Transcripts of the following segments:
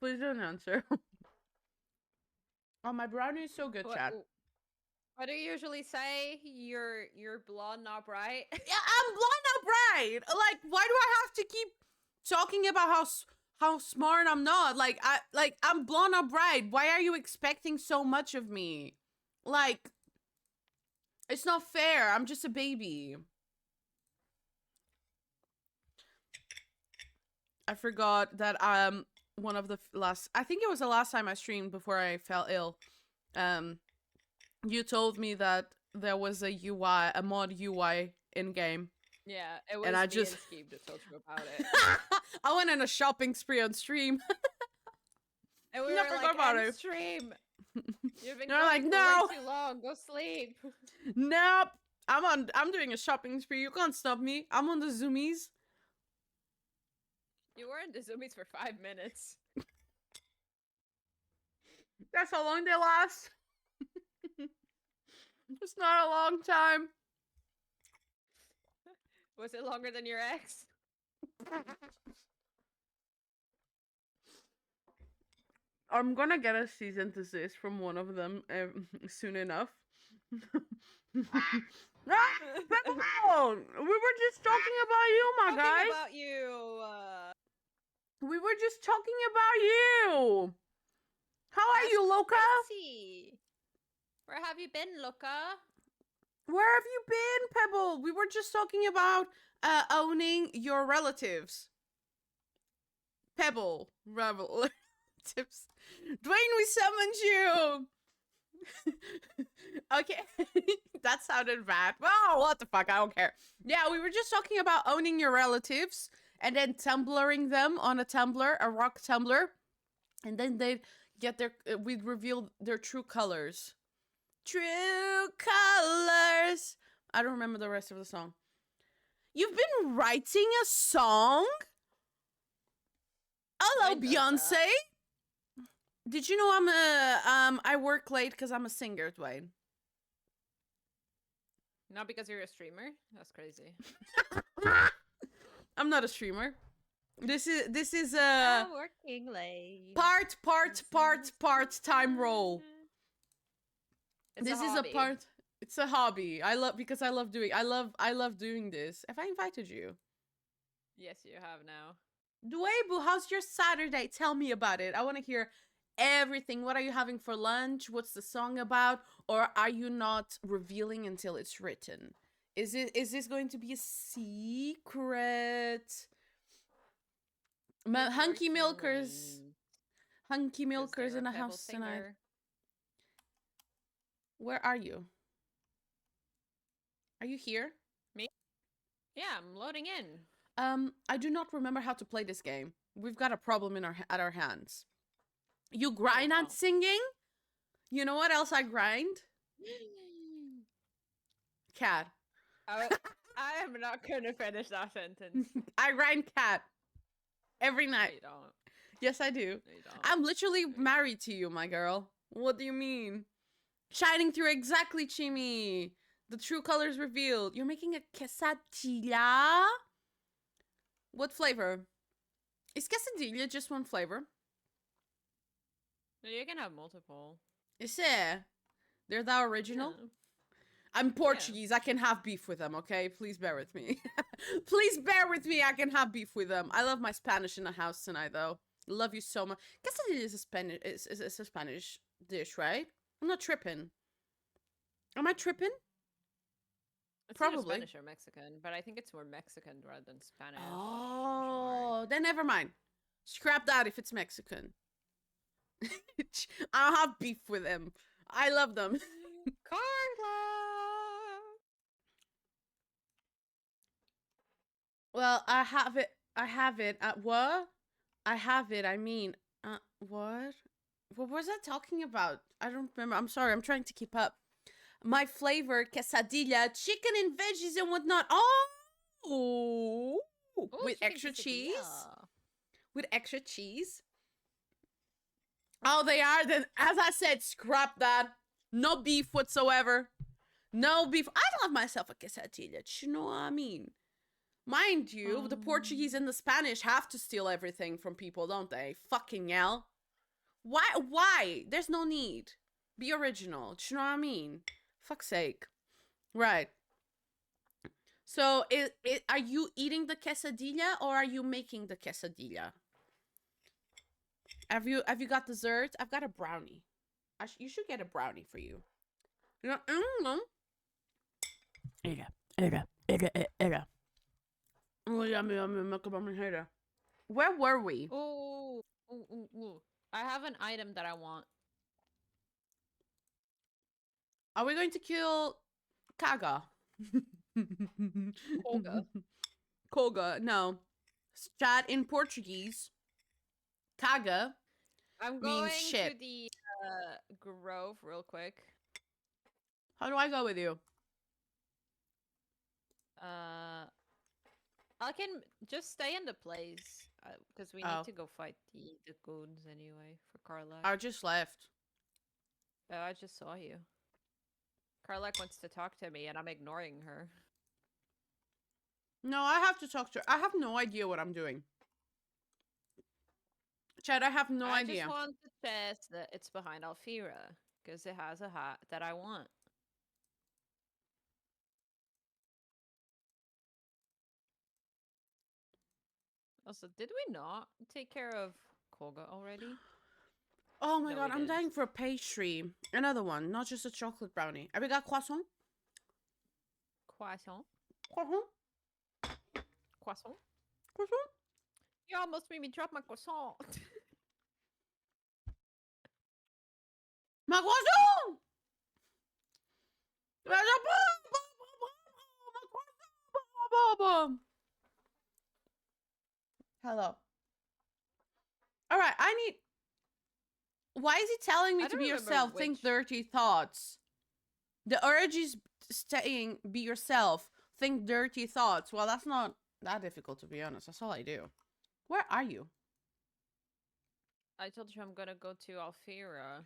Please don't answer. Oh, my brownie is so good, chat. What do you usually say? You're blonde, not bright. Yeah, I'm blonde, not bright. Like, why do I have to keep talking about how smart I'm not? I'm blonde, not bright. Why are you expecting so much of me? Like, it's not fair. I'm just a baby. I forgot that one of the last, I think it was the last time I streamed before I fell ill. You told me that there was a UI, a mod UI in game. Yeah, it was and I me just and Skeeb that told you about it. I went on a shopping spree on stream. And we Never were forgot like, about end it. stream. You've been You're going like, for no, way too long. Go sleep. nope. I'm doing a shopping spree. You can't stop me. I'm on the zoomies. You were in the zoomies for 5 minutes. That's how long they last. It's not a long time. Was it longer than your ex? I'm gonna get a cease and desist from one of them soon enough. Ah, we were just talking about you, my guy. Talking about you. We were just talking about you. How are you, Loca? Crazy. Where have you been, Loca? Where have you been, Pebble? We were just talking about owning your relatives. Pebble, relatives. Dwayne, we summoned you. Okay, that sounded bad. Oh, what the fuck? I don't care. Yeah, we were just talking about owning your relatives and then tumbling them on a tumbler, a rock tumbler, and then they'd get their. We'd reveal their true colors. True colors. I don't remember the rest of the song. You've been writing a song? Hello, Beyonce. Did you know I'm a I work late because I'm a singer, Dwayne? Not because you're a streamer? That's crazy. I'm not a streamer. This is I'm working late. part time role. This is a part. It's a hobby. I love doing this. Have I invited you? Yes, you have now. Dwaybu, how's your Saturday? Tell me about it. I want to hear everything. What are you having for lunch? What's the song about? Or are you not revealing until it's written? Is this going to be a secret? Hunky milkers in the house tonight. Where are you? Are you here? Me? Yeah, I'm loading in. I do not remember how to play this game. We've got a problem at our hands. You grind on singing? You know what else I grind? Cat. I am not gonna finish that sentence. I grind cat. Every night. No, you don't. Yes, I do. No, you don't. I'm literally married to you, my girl. What do you mean? Shining through exactly, Chimmy. The true colors revealed. You're making a quesadilla? What flavor? Is quesadilla just one flavor? No, you can have multiple. Is it? They're the original? Yeah. I'm Portuguese. Yeah. I can have beef with them, okay? Please bear with me. Please bear with me. I can have beef with them. I love my Spanish in the house tonight, though. Love you so much. Quesadilla is a Spanish dish, right? I'm not tripping. Am I tripping? It's probably Spanish or Mexican, but I think it's more Mexican rather than Spanish. Oh, then never mind. Scrap that if it's Mexican. I'll have beef with them. I love them. Carla. Well, I have it. What? I have it. I mean, what? What was I talking about? I don't remember. I'm sorry. I'm trying to keep up. My flavor, quesadilla, chicken and veggies and whatnot. Oh, with extra cheese. With extra cheese. Oh, they are. Then, as I said, scrap that. No beef whatsoever. No beef. I love myself a quesadilla. You know what I mean? Mind you, the Portuguese and the Spanish have to steal everything from people, don't they? Fucking hell. Why? There's no need. Be original. Do you know what I mean? Fuck's sake. Right. So, are you eating the quesadilla or are you making the quesadilla? Have you got dessert? I've got a brownie. You should get a brownie for you. Oh, yummy. Where were we? Oh, I have an item that I want. Are we going to kill Kaga? Olga. Koga, no. Chat in Portuguese. Kaga I'm means going ship. to the grove real quick. How do I go with you? I can just stay in the place because we need to go fight the goons anyway for Karlak. I just left. Oh, I just saw you. Karlak wants to talk to me and I'm ignoring her. No, I have to talk to her. I have no idea what I'm doing. Chad, I have no idea. I just want the chest that it's behind Alfira because it has a hat that I want. Also, did we not take care of Kolga already? Oh my god, I'm dying for a pastry. Another one, not just a chocolate brownie. Have we got croissant? Croissant? Croissant? Croissant? Croissant? You almost made me drop my croissant. My croissant! Hello. All right, I need. Why is he telling me to be yourself? Think dirty thoughts. The urge is saying be yourself. Think dirty thoughts. Well, that's not that difficult, to be honest. That's all I do. Where are you? I told you I'm gonna go to Alfira.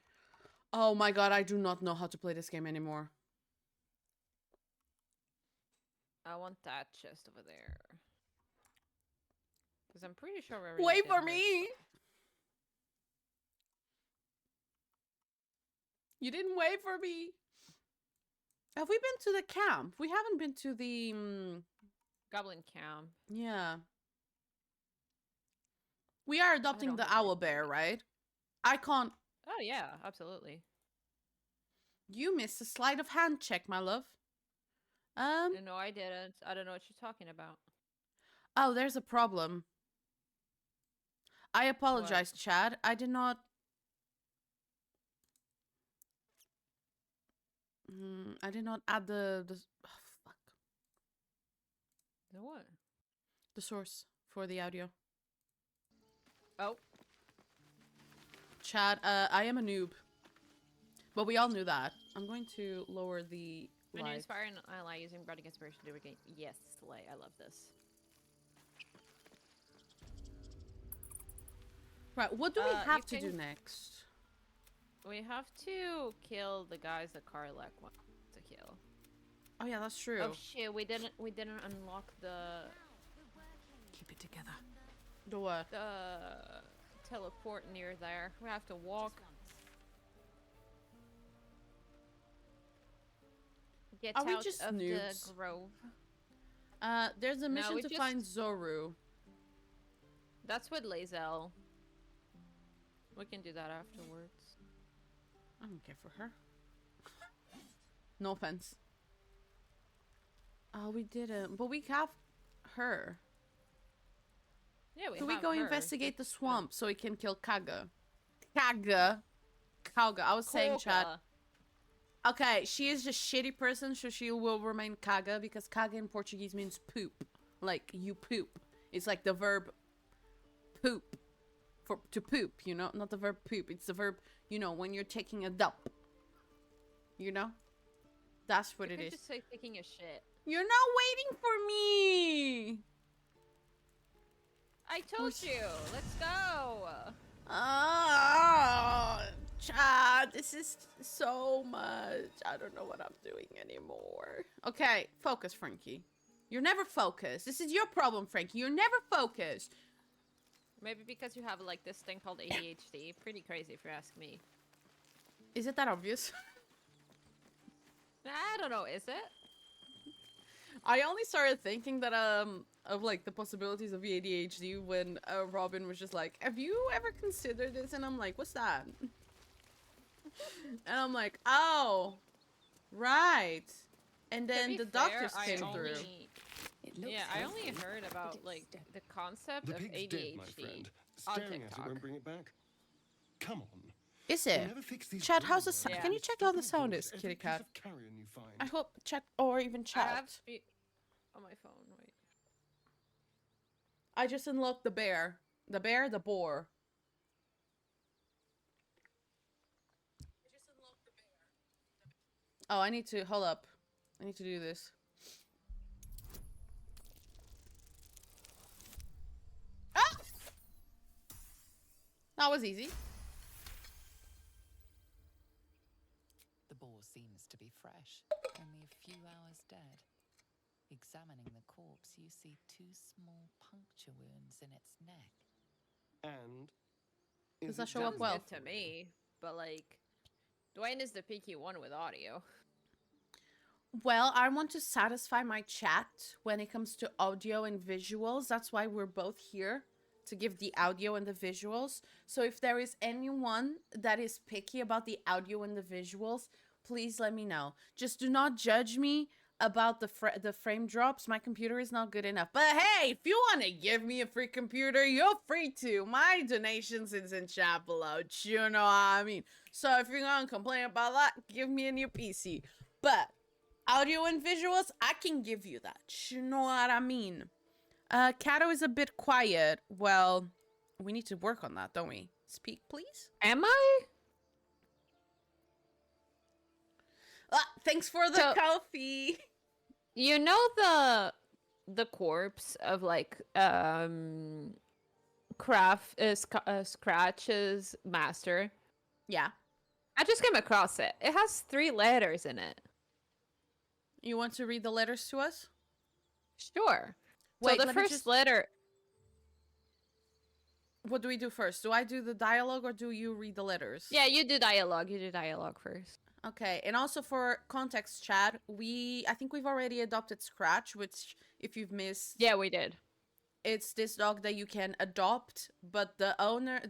Oh my god, I do not know how to play this game anymore. I want that chest over there. Because I'm pretty sure we're Wait for me! You didn't wait for me. Have we been to the camp? We haven't been to the... Goblin camp. Yeah. We are adopting the owl bear, right? I can't... Oh, yeah, absolutely. You missed a sleight of hand check, my love. No, I didn't. I don't know what you're talking about. Oh, there's a problem. I apologize, what? Chad. I did not... I did not add the... Oh, fuck. The what? The source for the audio. Oh. Chad, I am a noob. But we all knew that. I'm going to lower the light. When inspiring ally using Bardic Inspiration to regain... Yes, Slay. I love this. Right, what do we have to do next? We have to kill the guys that Karlak wants to kill. Oh yeah, that's true. Oh shit, we didn't unlock the... Keep it together. The what? The teleport near there. We have to walk. Get out of the grove. There's a mission to find Zoru. That's with Lae'zel. We can do that afterwards. I don't care for her. No offense. Oh, we didn't. But we have her. Yeah, we have her. Can we go investigate the swamp so we can kill Kaga? Kaga. I was saying, chat. Okay, she is just shitty person, so she will remain Kaga because Kaga in Portuguese means poop. Like, you poop. It's like the verb poop. To poop, you know? Not the verb poop. It's the verb, you know, when you're taking a dump. You know? That's what it is. Just say taking a shit. You're not waiting for me! I told you! Let's go! Chad, this is so much. I don't know what I'm doing anymore. Okay, focus, Frankie. You're never focused. This is your problem, Frankie. You're never focused. Maybe because you have like this thing called ADHD. Pretty crazy if you ask me. Is it that obvious? I don't know, is it? I only started thinking that of like the possibilities of ADHD when Robin was just like, "Have you ever considered this?" And I'm like, "What's that?" And I'm like, "Oh, right." And then the doctors came through. Yeah, I only heard about like the concept of ADHD dead, my friend. on Staring at TikTok. it won't bring it back. Come on. Is it? Chat, how's the sound? Yeah. Can you check how the sound is, kitty cat? I hope chat or even chat. I have on my phone. Wait. I just unlocked the bear. The bear, the boar. Oh, I need to hold up. I need to do this. Ah! That was easy. The boar seems to be fresh, only a few hours dead. Examining the corpse, you see 2 small puncture wounds in its neck. And does that show up well? Good to me, but like, Dwayne is the picky one with audio. Well, I want to satisfy my chat when it comes to audio and visuals. That's why we're both here, to give the audio and the visuals. So if there is anyone that is picky about the audio and the visuals, please let me know. Just do not judge me about the frame drops. My computer is not good enough. But hey, if you want to give me a free computer, you're free to. My donations is in chat below. You know what I mean? So if you're going to complain about that, give me a new PC. But audio and visuals, I can give you that. You know what I mean? Kato is a bit quiet. Well, we need to work on that, don't we? Speak, please. Am I? Thanks for the coffee. You know the corpse of like Scratch's master? Yeah. I just came across it. It has 3 letters in it. You want to read the letters to us? Sure. Wait, so the first letter. What do we do first? Do I do the dialogue or do you read the letters? Yeah, you do dialogue. You do dialogue first. Okay, and also for context, Chad, I think we've already adopted Scratch, which, if you've missed... Yeah, we did. It's this dog that you can adopt, but the owner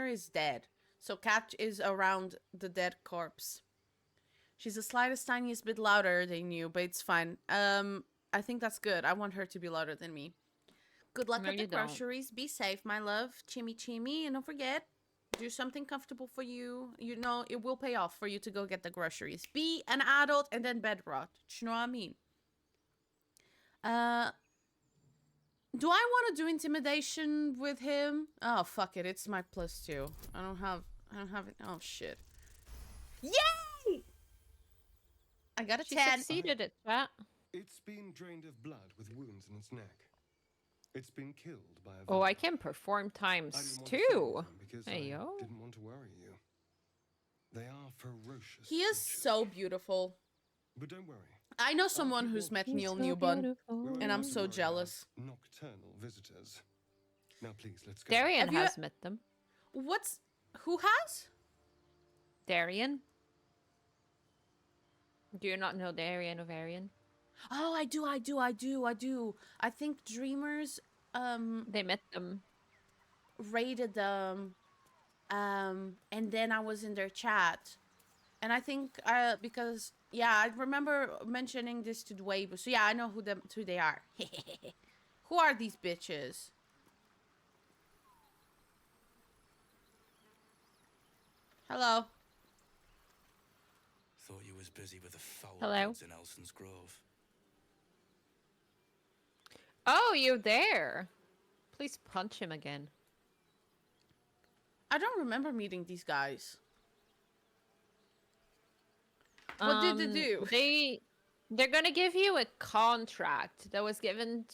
is dead. So Cat is around the dead corpse. She's the slightest, tiniest bit louder than you, but it's fine. I think that's good. I want her to be louder than me. Good luck at the groceries. Be safe, my love. Chimmy chimmy, and don't forget, do something comfortable for you. You know, it will pay off for you to go get the groceries. Be an adult and then bed rot. You know what I mean? Do I want to do intimidation with him? Oh, fuck it. It's my +2. I don't have it. Oh, shit. Yay! I got a 10. Succeeded at that. It's been drained of blood with wounds in its neck. It's been killed by a... Oh, I can perform ×2. Hey, yo. I didn't want to worry you. They are ferocious. He is so beautiful. But don't worry. I know someone who's met Neil Newbun, and I'm so jealous. Nocturnal visitors. Now, please, let's go. Darian has met them. Who has? Darian. Do you not know Darian Ovarian? Oh, I do. I think Dreamers, they met them. Rated them, and then I was in their chat. And I think, because, yeah, I remember mentioning this to Dwayne, so yeah, I know who they are. Who are these bitches? Hello. Thought you was busy with the foul Hello? in Elson's Grove. Oh, you're there. Please punch him again. I don't remember meeting these guys. What did they do? They're gonna give you a contract that was given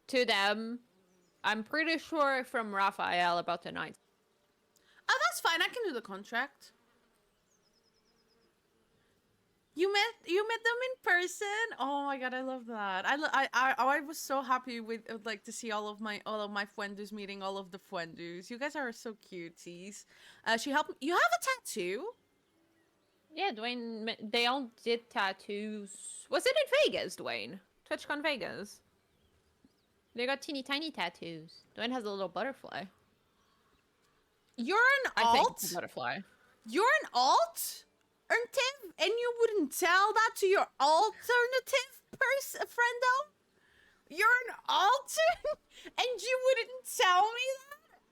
to them. I'm pretty sure from Raphael about the night. Oh, that's fine. I can do the contract. You met them in person. Oh my god, I love that. I was so happy with like to see all of my fuendus meeting all of the fuendus. You guys are so cuties. She helped. You have a tattoo. Yeah, Dwayne. They all did tattoos. Was it in Vegas, Dwayne? TwitchCon Vegas. They got teeny tiny tattoos. Dwayne has a little butterfly. You're an I think it's a alt. butterfly. You're an alternative, and you wouldn't tell that to your alternative friendo. You're an alter, and you wouldn't tell me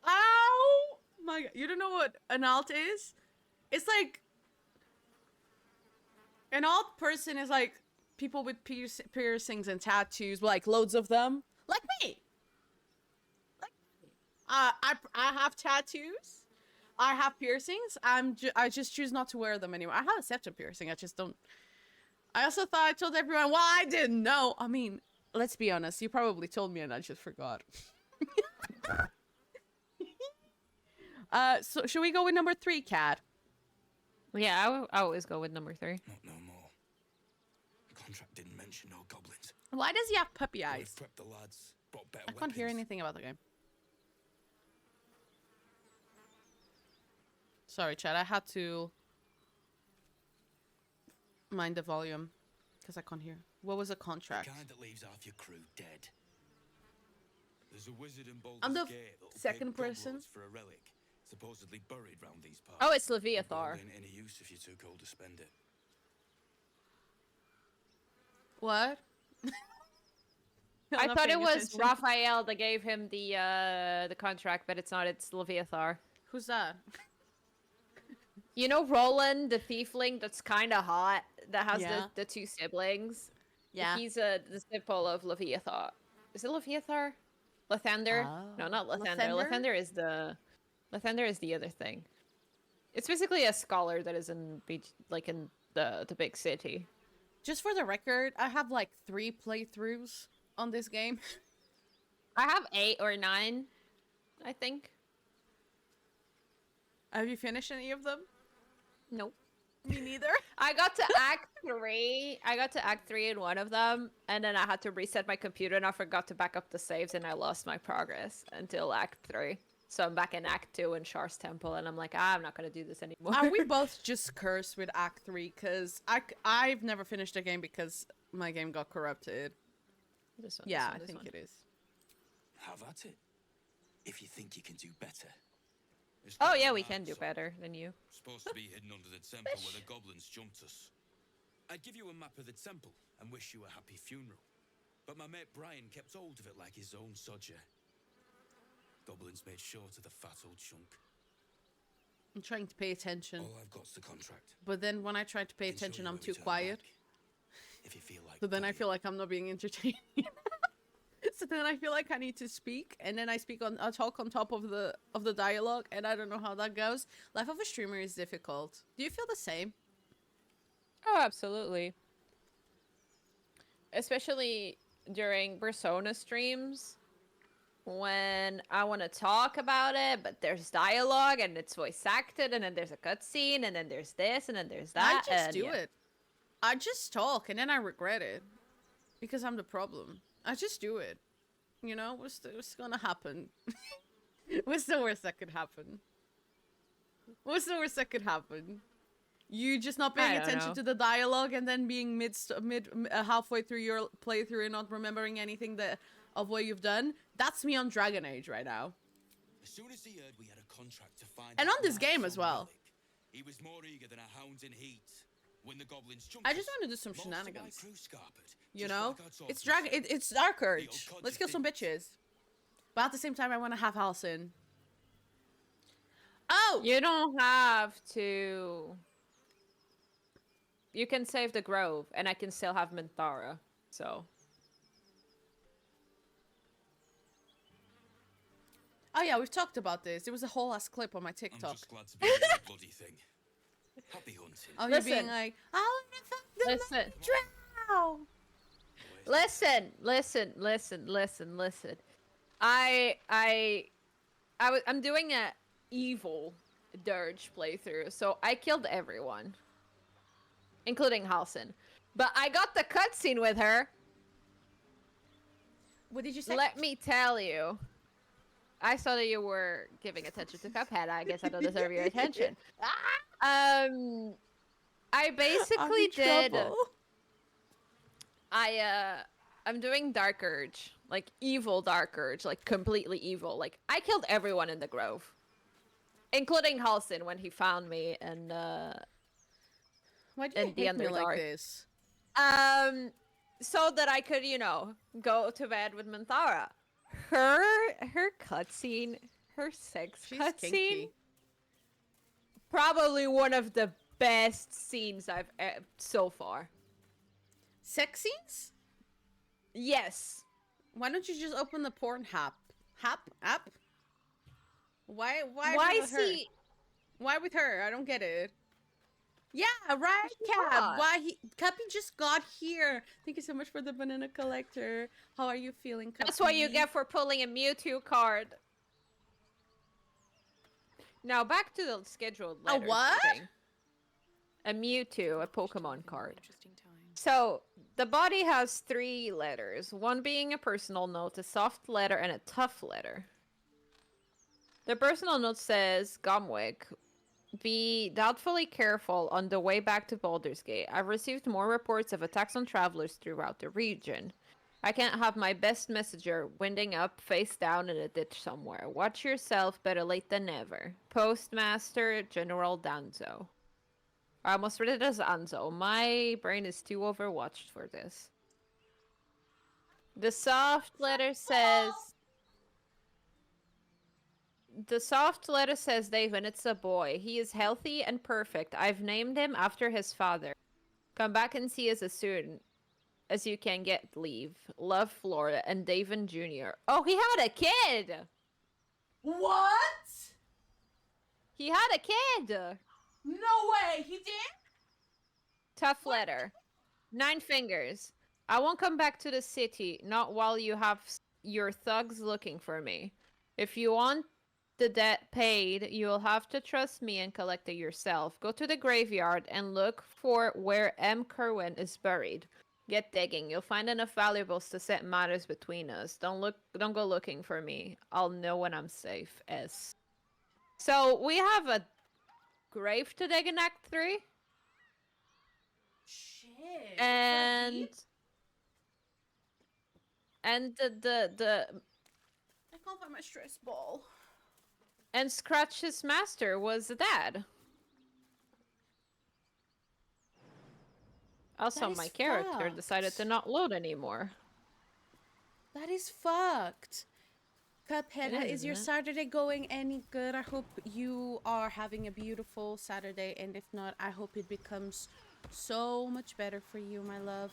that. Oh my god! You don't know what an alt is? It's like an alt person is like people with piercings and tattoos, like loads of them, like me. Like me. I have tattoos. I have piercings. I just choose not to wear them anymore. I have a septum piercing. I just don't. I also thought I told everyone. Well, I didn't know. I mean, let's be honest. You probably told me, and I just forgot. So should we go with number 3, Cat? Yeah, I always go with number 3. Not no more. The contract didn't mention no goblins. Why does he have puppy But eyes? we've prepped the lads, brought better I can't hear weapons. anything about the game. Sorry, Chad. I had to mind the volume because I can't hear. What was the The contract? kind that leaves half your crew dead. There's a wizard in Baldur's I'm the Gate that'll second pay person. gobloads for a relic, supposedly buried round these parts. Oh, it's The gold Leviathar. ain't any use if you're too cold to spend it. What? I I'm not thought it paying was attention. Raphael that gave him the contract, but it's not. It's Leviathar. Who's that? You know Roland, the tiefling that's kind of hot, that has Yeah. the 2 siblings? Yeah. He's the disciple of Leviathar. Is it Leviathar? Lathander? No, Oh. not Lathander. Lathander? Lathander is the other thing. It's basically a scholar that is in in the big city. Just for the record, I have like 3 playthroughs on this game. I have 8 or 9, I think. Have you finished any of them? Nope. Me neither. I got to Act 3. I got to Act 3 in one of them, and then I had to reset my computer, and I forgot to back up the saves, and I lost my progress until Act 3. So I'm back in Act 2 in Shar's Temple, and I'm like, I'm not gonna do this anymore. Are we both just cursed with Act 3? Because I've never finished a game because my game got corrupted. This one, Yeah, this one, I this think one. it is. Have at it. If you think you can do better. It's Oh not yeah, a we mad can do song. better than you. Supposed to be hidden under the temple where the goblins jumped us. I'd give you a map of the temple and wish you a happy funeral. But my mate Brian kept hold of it like his own sodger. Goblins made short of the fat old chunk. I'm trying to pay attention. All I've got's the contract. But then when I try to pay Can show attention, you I'm where we too turn quiet. back, if you feel like So then I dying. feel like I'm not being entertaining. So then I feel like I need to speak, and then I talk on top of the dialogue, and I don't know how that goes. Life of a streamer is difficult. Do you feel the same? Oh, absolutely. Especially during Persona streams, when I want to talk about it, but there's dialogue and it's voice acted, and then there's a cutscene, and then there's this, and then there's that. I just and do yeah. it. I just talk, and then I regret it because I'm the problem. I just do it. You know, what's gonna happen? What's the worst that could happen? What's the worst that could happen? You just not paying I don't attention know. to the dialogue and then being halfway through your playthrough and not remembering anything of what you've done. That's me on Dragon Age right now. As soon as he heard we had a contract to find And that on this mad game as song well. relic, he was more eager than a hound in heat. When the goblins jumped I just us, want to do some most of my shenanigans. crew scarpered, You just know, like our it's torches. it's Dark Urge. old Let's kill some codger bitches. But at the same time, I want to have Halcyon. Oh, You don't have to. You can save the Grove, and I can still have Minthara. So oh yeah, we've talked about this. There was a whole ass clip on my I'm TikTok. just glad to be in that bloody thing. Happy hunting. Oh, you being Listen. like, I want to fuck the Listen. drow. listen. I'm doing a evil Dirge playthrough, so I killed everyone. including Halsin. But I got the cutscene with her. What did you say? Let me tell you. I saw that you were giving attention to Cuphead. I guess I don't deserve your attention. I I'm basically in did. trouble. I'm doing Dark Urge, like evil Dark Urge, like completely evil. Like I killed everyone in the Grove, including Halsin when he found me, and Why do you and the hate me like Underdark. this? So that I could, go to bed with Minthara. Her cutscene, her sex She's cutscene, kinky. probably one of the best scenes I've so far. Sex scenes? Yes. Why don't you just open the porn app? App? Why Why with is her? he? Why with her? I don't get it. Yeah, right, She's Cap. hot. Why Cappy just got here. Thank you so much for the banana collector. How are you feeling, Cappy? That's what you get for pulling a Mewtwo card. Now back to the scheduled A letters what? thing. A Mewtwo, a Pokemon card. Interesting time. So the body has 3 letters, one being a personal note, a soft letter, and a tough letter. The personal note says, Gomwick, be doubtfully careful on the way back to Baldur's Gate. I've received more reports of attacks on travelers throughout the region. I can't have my best messenger winding up face down in a ditch somewhere. Watch yourself, better late than never. Postmaster General Danzo. I almost read it as Anzo. My brain is too overwatched for this. The soft letter says... The soft letter says, Dave, and it's a boy. He is healthy and perfect. I've named him after his father. Come back and see us as soon as you can get leave. Love, Florida, and Daven Jr. Oh, he had a kid! What? He had a kid! No way. He did? Tough letter. 9 fingers. I won't come back to the city, not while you have your thugs looking for me. If you want the debt paid, you'll have to trust me and collect it yourself. Go to the graveyard and look for where M. Kerwin is buried. Get digging. You'll find enough valuables to set matters between us. Don't go looking for me. I'll know when I'm safe. S. So we have a grave to dig in Act 3. Shit. And the I can't find my stress ball. and Scratch's master was a dad. Also, That is my character decided to fucked. not load anymore. That is fucked. Cuphead, It is your isn't it? Saturday going any good? I hope you are having a beautiful Saturday, and if not, I hope it becomes so much better for you, my love.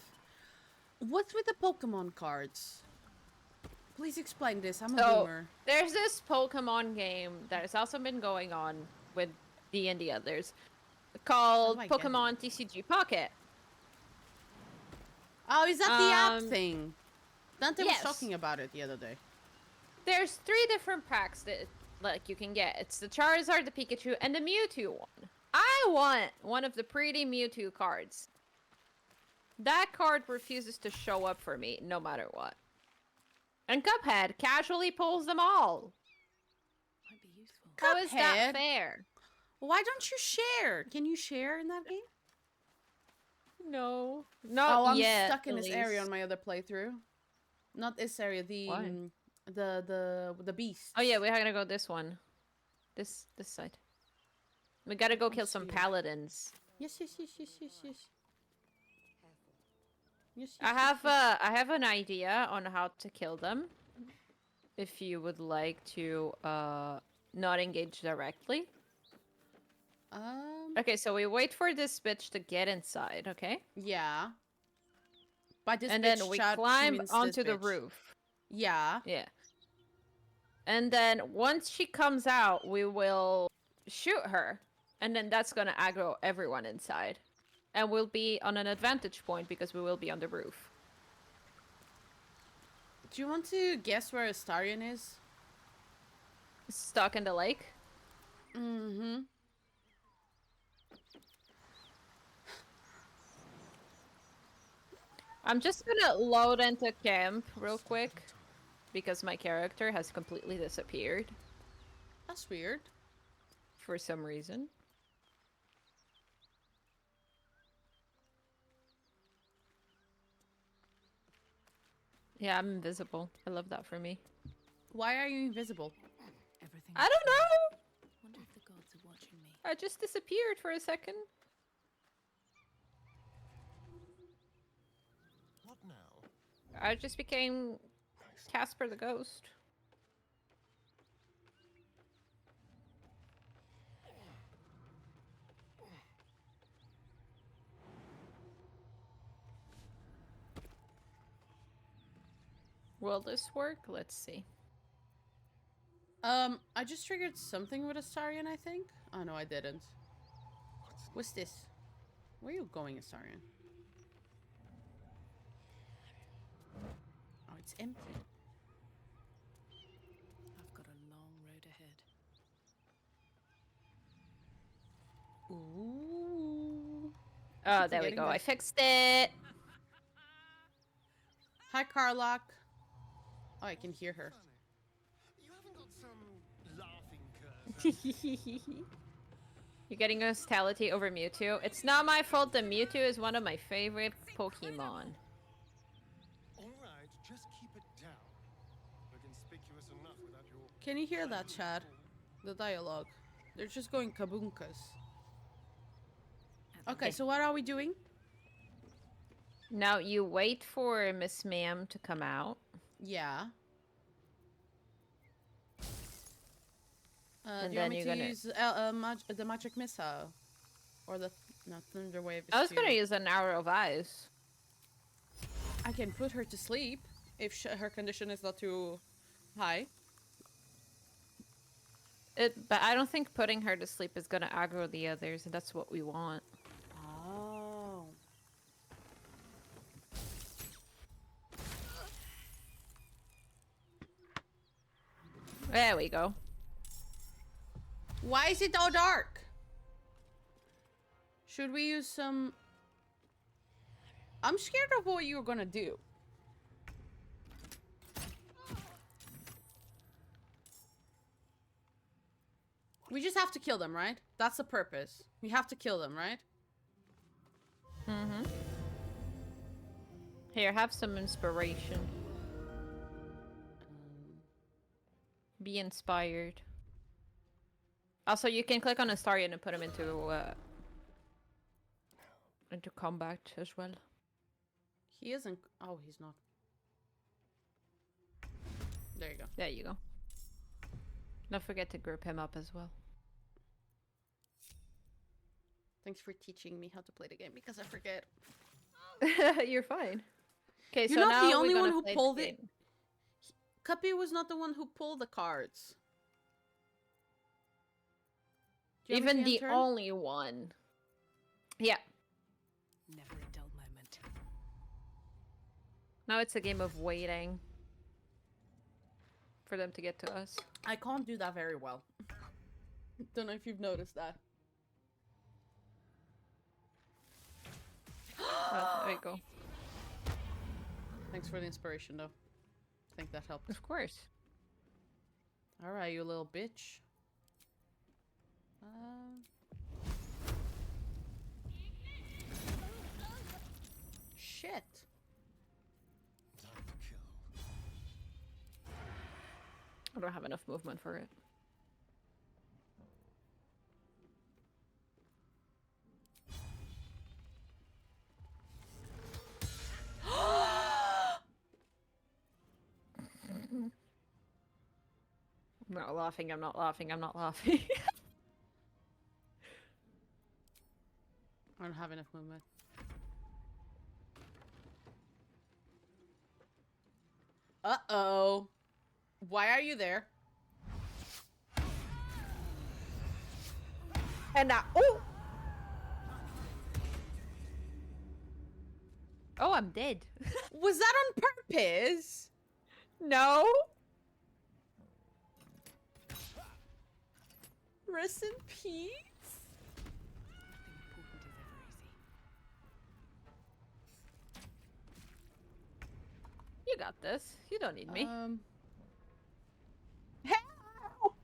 What's with the Pokemon cards? Please explain this. I'm a So boomer. there's this Pokemon game that has also been going on with D and the others, called I get it. Pokemon TCG Pocket. Oh, is that the app Um, thing? Dante yes. was talking about it the other day. There's 3 different packs that you can get. It's the Charizard, the Pikachu, and the Mewtwo one. I want one of the pretty Mewtwo cards. That card refuses to show up for me, no matter what. And Cuphead casually pulls them all. Might be useful. How is that Cuphead? fair? Why don't you share? Can you share in that game? No. Not Oh, I'm yet, stuck in this area Elise. on my other playthrough. Not this area, the Why? the beast. Oh yeah, we're gonna go this one. This side. We gotta go kill some see. paladins. Yes. Yes, I have an idea on how to kill them. If you would like to not engage directly. Okay, so we wait for this bitch to get inside, okay? Yeah. By this And bitch then we shout, she climb means onto this the bitch. roof. Yeah. Yeah. And then once she comes out, we will shoot her. And then that's gonna aggro everyone inside. And we'll be on an advantage point because we will be on the roof. Do you want to guess where Astarion is? Stuck in the lake? Mm-hmm. I'm just gonna load into camp real quick because my character has completely disappeared That's weird. for some reason. Yeah, I'm invisible. I love that for me. Why are you invisible? Everything I don't know! Wonder if the gods are watching me. I just disappeared for a second. What now? I just became Casper the Ghost. Will this work? Let's see. I just triggered something with Astarion, I think. Oh no, I didn't. What's this? Where are you going, Astarion? Oh, it's empty. I've got a long road ahead. Ooh. Oh, keep there we forgetting go. that. I fixed it. Hi, Carlock. Oh, I can hear her. You haven't got some laughing curse. You're getting hostility over Mewtwo. It's not my fault that Mewtwo is one of my favorite Pokemon. All right, just keep it down. We're conspicuous enough without your. Can you hear that, Chad? The dialogue. They're just going kabunkas. Okay, so what are we doing? Now you wait for Miss Ma'am to come out. Yeah. And Do you want then me you're to gonna- use the magic missile? Or the... No, Thunder Wave is I was too- gonna use an Arrow of Ice. I can put her to sleep if her condition is not too high. But I don't think putting her to sleep is gonna aggro the others, and that's what we want. Oh. There we go. Why is it all dark? Should we use some... I'm scared of what you're gonna do. We just have to kill them, right? That's the purpose. We have to kill them, right? Mm-hmm. Here, have some inspiration. Be inspired. Also, you can click on Astarion and put him into combat as well. He isn't... Oh, he's not. There you go. There you go. Don't forget to group him up as well. Thanks for teaching me how to play the game because I forget. You're fine. Okay, You're so not now the we're only one gonna who play the pulled it. game. Cuppy was not the one who pulled the cards. Do you want me Even to the end turn? only one. Yeah. Never a dull moment. Now it's a game of waiting for them to get to us. I can't do that very well. Don't know if you've noticed that. Oh, there you go. Thanks for the inspiration, though. I think that helped. Of course. Alright, you little bitch. Shit. Time to kill. I don't have enough movement for it. I'm not laughing, I'm not laughing, I'm not laughing. I don't have enough movement. Uh-oh. Why are you there? And now, oh! Oh, I'm dead. Was that on purpose? No! Rest in peace? Nothing important is ever easy. You got this. You don't need me. Help!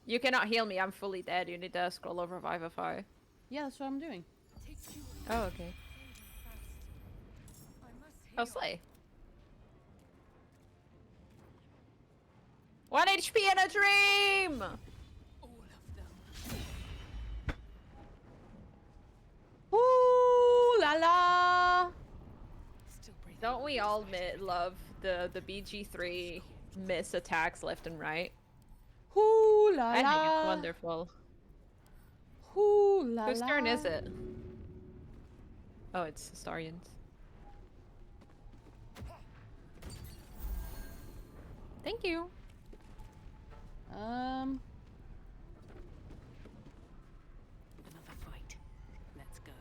You cannot heal me. I'm fully dead. You need to scroll over Vivify. Yeah, that's what I'm doing. Oh, okay. Oh, slay. 1 HP in a dream! Ooh la la! Still breathing. Don't we all love the BG3 miss attacks left and right? Ooh la I think la! it's wonderful. Ooh la Whose la! turn is it? Oh, it's Astarian's. Thank you. Another fight. Let's go.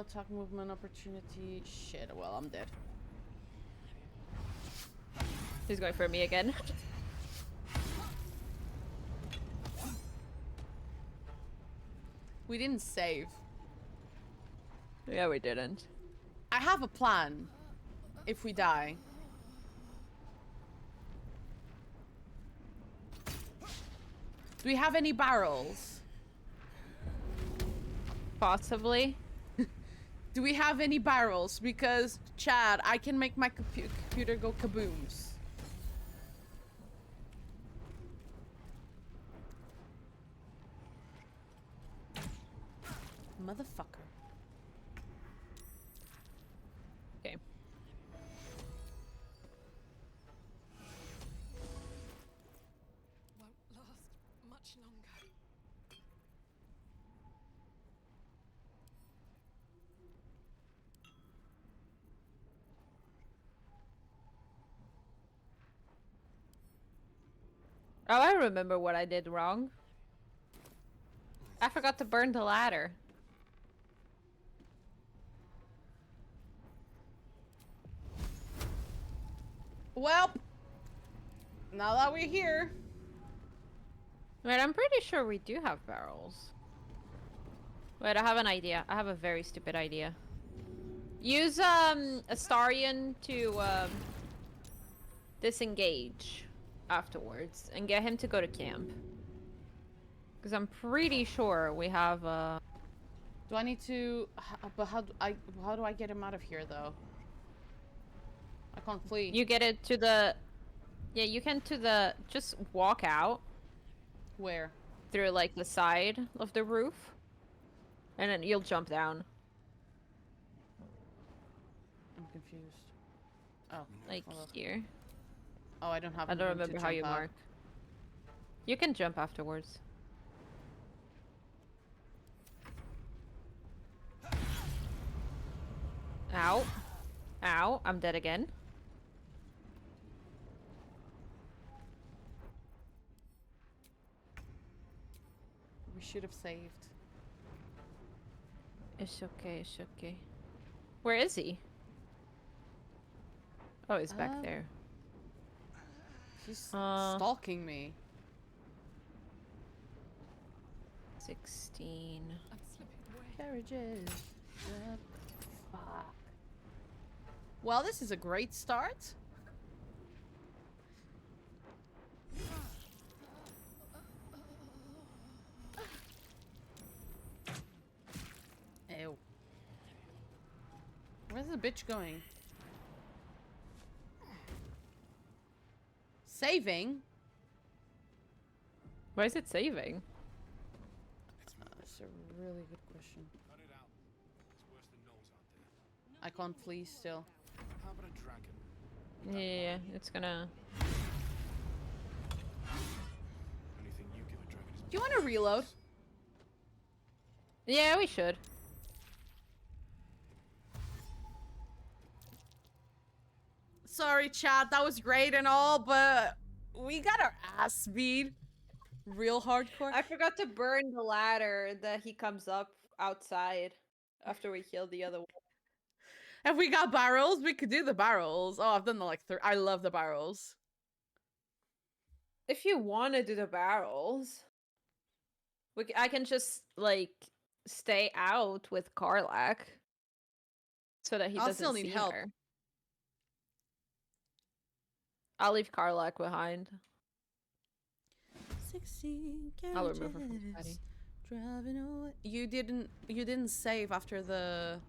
Attack movement opportunity. Shit, well, I'm dead. He's going for me again. We didn't save. Yeah, we didn't. I have a plan. If we die. Do we have any barrels? Possibly. Do we have any barrels? Because, Chad, I can make my computer go kabooms. Motherfucker. Okay. Won't last much longer. Oh, I remember what I did wrong. I forgot to burn the ladder. Well, now that we're here. Wait, I'm pretty sure we do have barrels. Wait, I have an idea. I have a very stupid idea. Use Astarian to disengage afterwards and get him to go to camp. Because I'm pretty sure we have Do I need to? But how do I get him out of here though? I can't flee. You get it to the... Yeah, you can just walk out Where? through like the side of the roof. And then you'll jump down. I'm confused. Oh, Like hold on. here. Oh, I don't have. I don't room to remember how you jump up. mark. You can jump afterwards. Ow. Ow, I'm dead again. We should have saved. It's okay, it's okay. Where is he? Oh, he's back there. He's Uh. stalking me. 16. I'm slipping away. Carriages. What the fuck? Well, this is a great start. Ew. Where's the bitch going? Saving? Why is it saving? That's a really good question. Cut it out. It's worse than Knowles out there. I can't flee still. How about a dragon? Yeah, it's gonna... Anything you give a dragon is Do you want to reload? Yeah, we should. Sorry, chat. That was great and all, but we got our ass beat. Real hardcore. I forgot to burn the ladder that he comes up outside after we killed the other one. If we got barrels, we could do the barrels. Oh, I've done the like I love the barrels. If you want to do the barrels, I can just like stay out with Karlak so that he I'll doesn't still need see help. her. I'll leave Karlak behind. 16 I'll remove her from the carriages party. driving away. You didn't save after the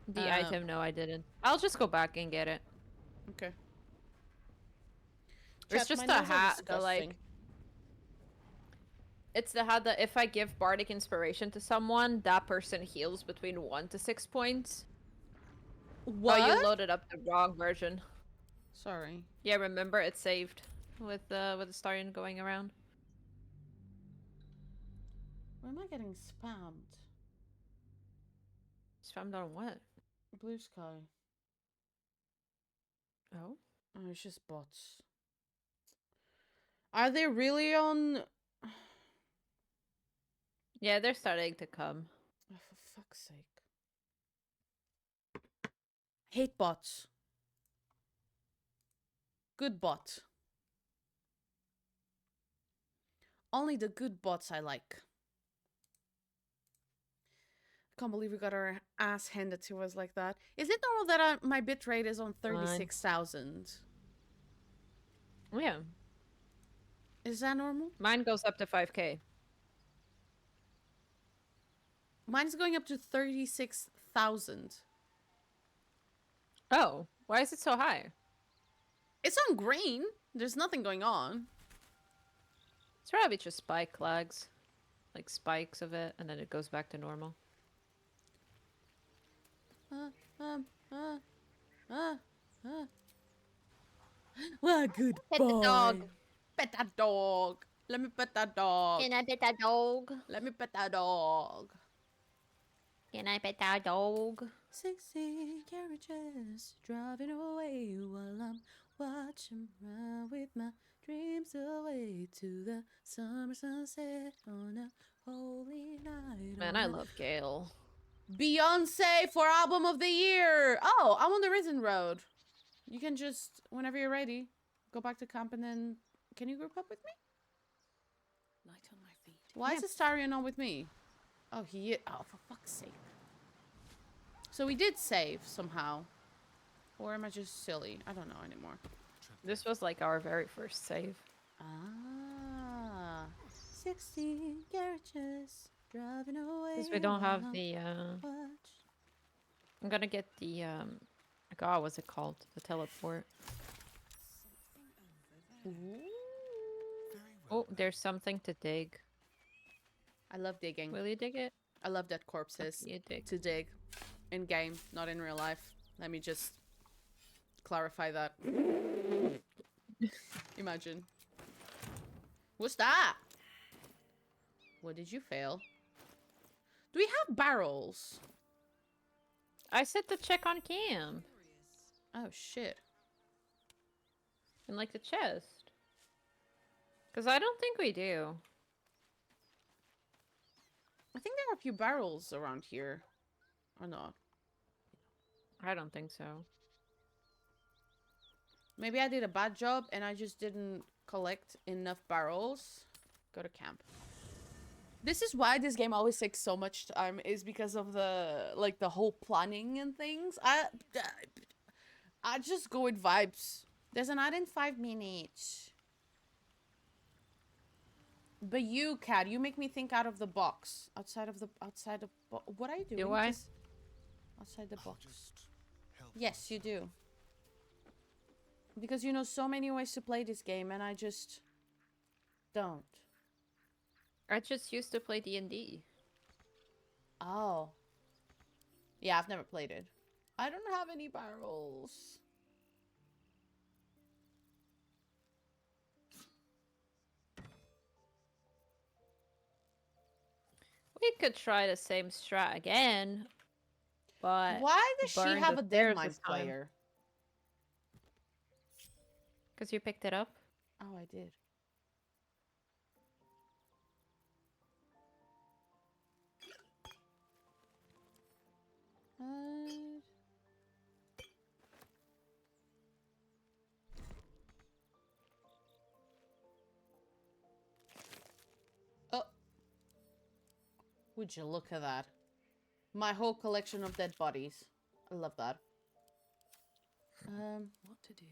The item, no, I didn't. I'll just go back and get it. Okay. It's Chat, just my a nails are hat that disgusting. like it's the hat that if I give bardic inspiration to someone, that person heals between 1 to 6 points. What? Oh, you loaded up the wrong version. Sorry. Yeah, remember it's saved with the Starion going around. Where am I getting spammed? Spammed on what? Blue sky. Oh. Oh, it's just bots. Are they really on? Yeah, they're starting to come. Oh, for fuck's sake. Hate bots. Good bot. Only the good bots I like. I can't believe we got our ass handed to us like that. Is it normal that my bitrate is on 36,000? Yeah. Is that normal? Mine goes up to 5k. Mine's going up to 36,000. Oh, why is it so high? It's on green. There's nothing going on. It's probably just spike lags. Like spikes of it, and then it goes back to normal. What a good Pet boy. the dog. Pet that dog. Let me pet that dog. Can I pet that dog? Let me pet that dog. Can I pet that dog? 60 carriages driving away while I'm watching run with my dreams away to the summer sunset on a holy night. Man, I love Gale. Beyonce for album of the year. Oh, I'm on the Risen Road. You can just, whenever you're ready, go back to camp and then, can you group up with me? Light on my feet. Why is Astarion on with me? Oh, oh, for fuck's sake. So we did save somehow. Or am I just silly? I don't know anymore. This was like our very first save. Ah. 16 carriages driving away. Because we don't have the, Watch. I'm gonna get the, God, what's it called? The teleport. Ooh. Oh, there's something to dig. I love digging. Will you dig it? I love dead corpses You dig. to dig. In game, not in real life. Let me just clarify that. Imagine. What's that? What did you fail? Do we have barrels? I said to check on camp. Oh shit. In like the chest. Because I don't think we do. I think there are a few barrels around here. Or not. I don't think so. Maybe I did a bad job and I just didn't collect enough barrels. Go to camp. This is why this game always takes so much time, is because of the whole planning and things. I just go with vibes. There's an ad in 5 minutes. But you, Cat, you make me think out of the box. Outside of what are you doing? Do I? Just outside the box. Yes, you do. Because you know so many ways to play this game and I just don't. I just used to play D&D. Oh. Yeah, I've never played it. I don't have any barrels. We could try the same strat again, but Why does she burn have the a stairs Deadmine this time. player? Because you picked it up. Oh, I did. Oh. Would you look at that? My whole collection of dead bodies. I love that. What to do?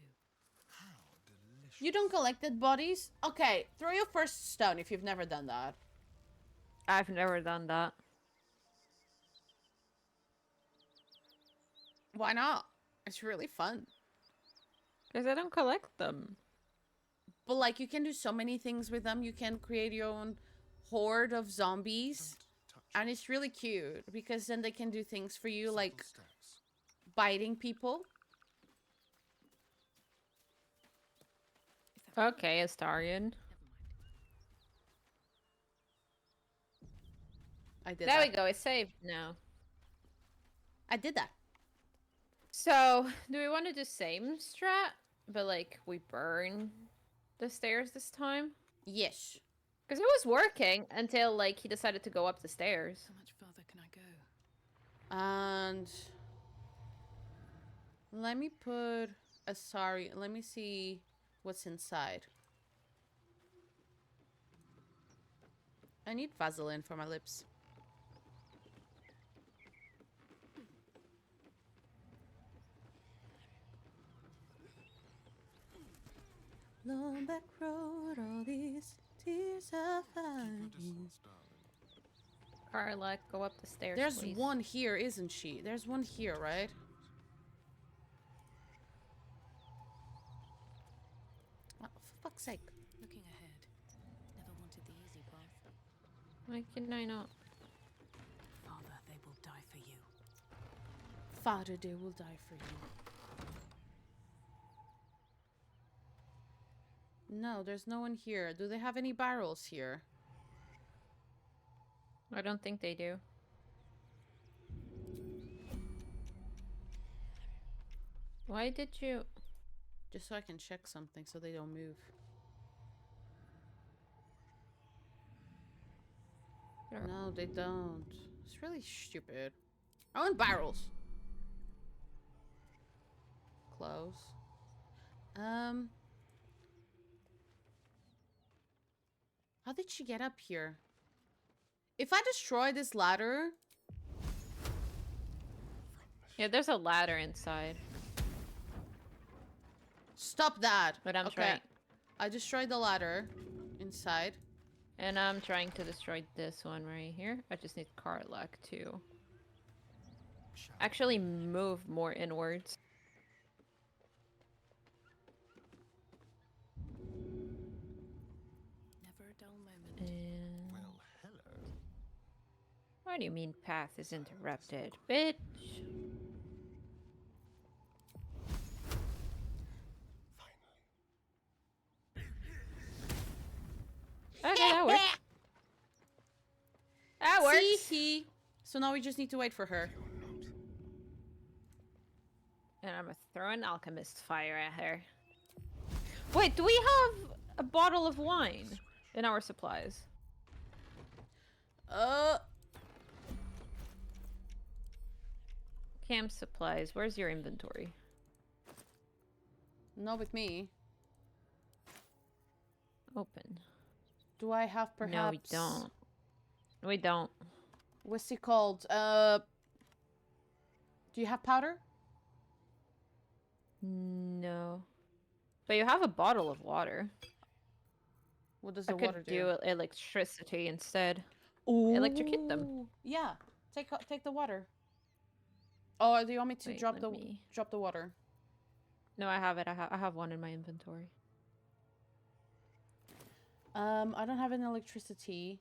How delicious. You don't collect dead bodies? Okay, throw your first stone if you've never done that. I've never done that. Why not? It's really fun. Because I don't collect them. But like, you can do so many things with them. You can create your own horde of zombies. Don't touch And it's really cute because then they can do things for you, like simple steps. biting people. Is that Okay, Astarion. Never mind. I did There that. we go, it's saved now. I did that. So, do we want to do same strat, but like we burn the stairs this time? Yes. Because it was working until like he decided to go up the stairs. How much further can I go? And let me put a sorry. Let me see what's inside. I need Vaseline for my lips. Long back road, all these tears I Keep your find. distance, darling. Carla, go up the stairs, There's please. one here, isn't she? There's one here, right? Oh, for fuck's sake. Looking ahead. Never wanted the easy path. Why can I not? Father, they will die for you. Father, they will die for you. No, there's no one here. Do they have any barrels here? I don't think they do. Why did you... Just so I can check something so they don't move. No, they don't. It's really stupid. I want barrels. Close. How did she get up here? If I destroy this ladder... Yeah, there's a ladder inside. Stop that! But I'm Okay. trying. I destroyed the ladder inside. And I'm trying to destroy this one right here. I just need Karlak to actually move more inwards. Never a dull moment. And... Well, hello. What do you mean path is interrupted, bitch? Finally. Okay, that works. That works. See? So now we just need to wait for her. You're not. And I'm gonna throw an alchemist fire at her. Wait, do we have a bottle of wine in our supplies? Camp supplies. Where's your inventory? Not with me. Open. Do I have perhaps... No, we don't. We don't. What's it called? Do you have powder? No. But you have a bottle of water. What does I the could water do electricity instead. Ooh. Electrocute them. Yeah. Take the water. Oh, do you want me to Wait, drop let me- the water? No, I have it. I have one in my inventory. I don't have any electricity.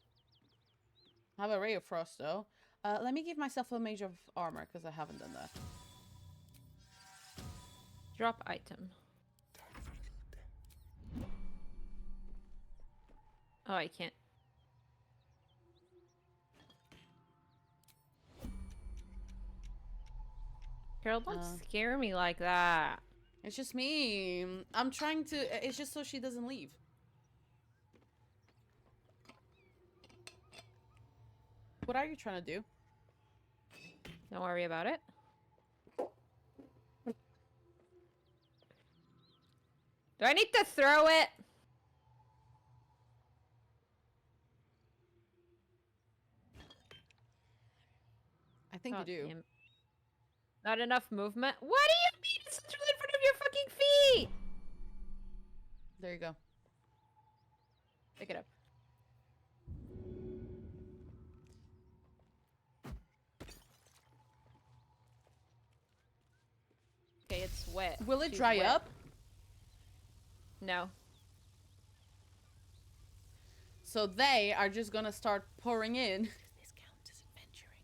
I have a ray of frost though. Let me give myself a mage of armor because I haven't done that. Drop item. Time for a little death. Oh, I can't. Carol, don't scare me like that. It's just me. I'm trying to. It's just so she doesn't leave. What are you trying to do? Don't worry about it. Do I need to throw it? think you God do. damn. Not enough movement? What do you mean? It's literally in front of your fucking feet! There you go. Pick it up. Okay, it's wet. Will it She's dry wet. up? No. So they are just gonna start pouring in. This counts as adventuring.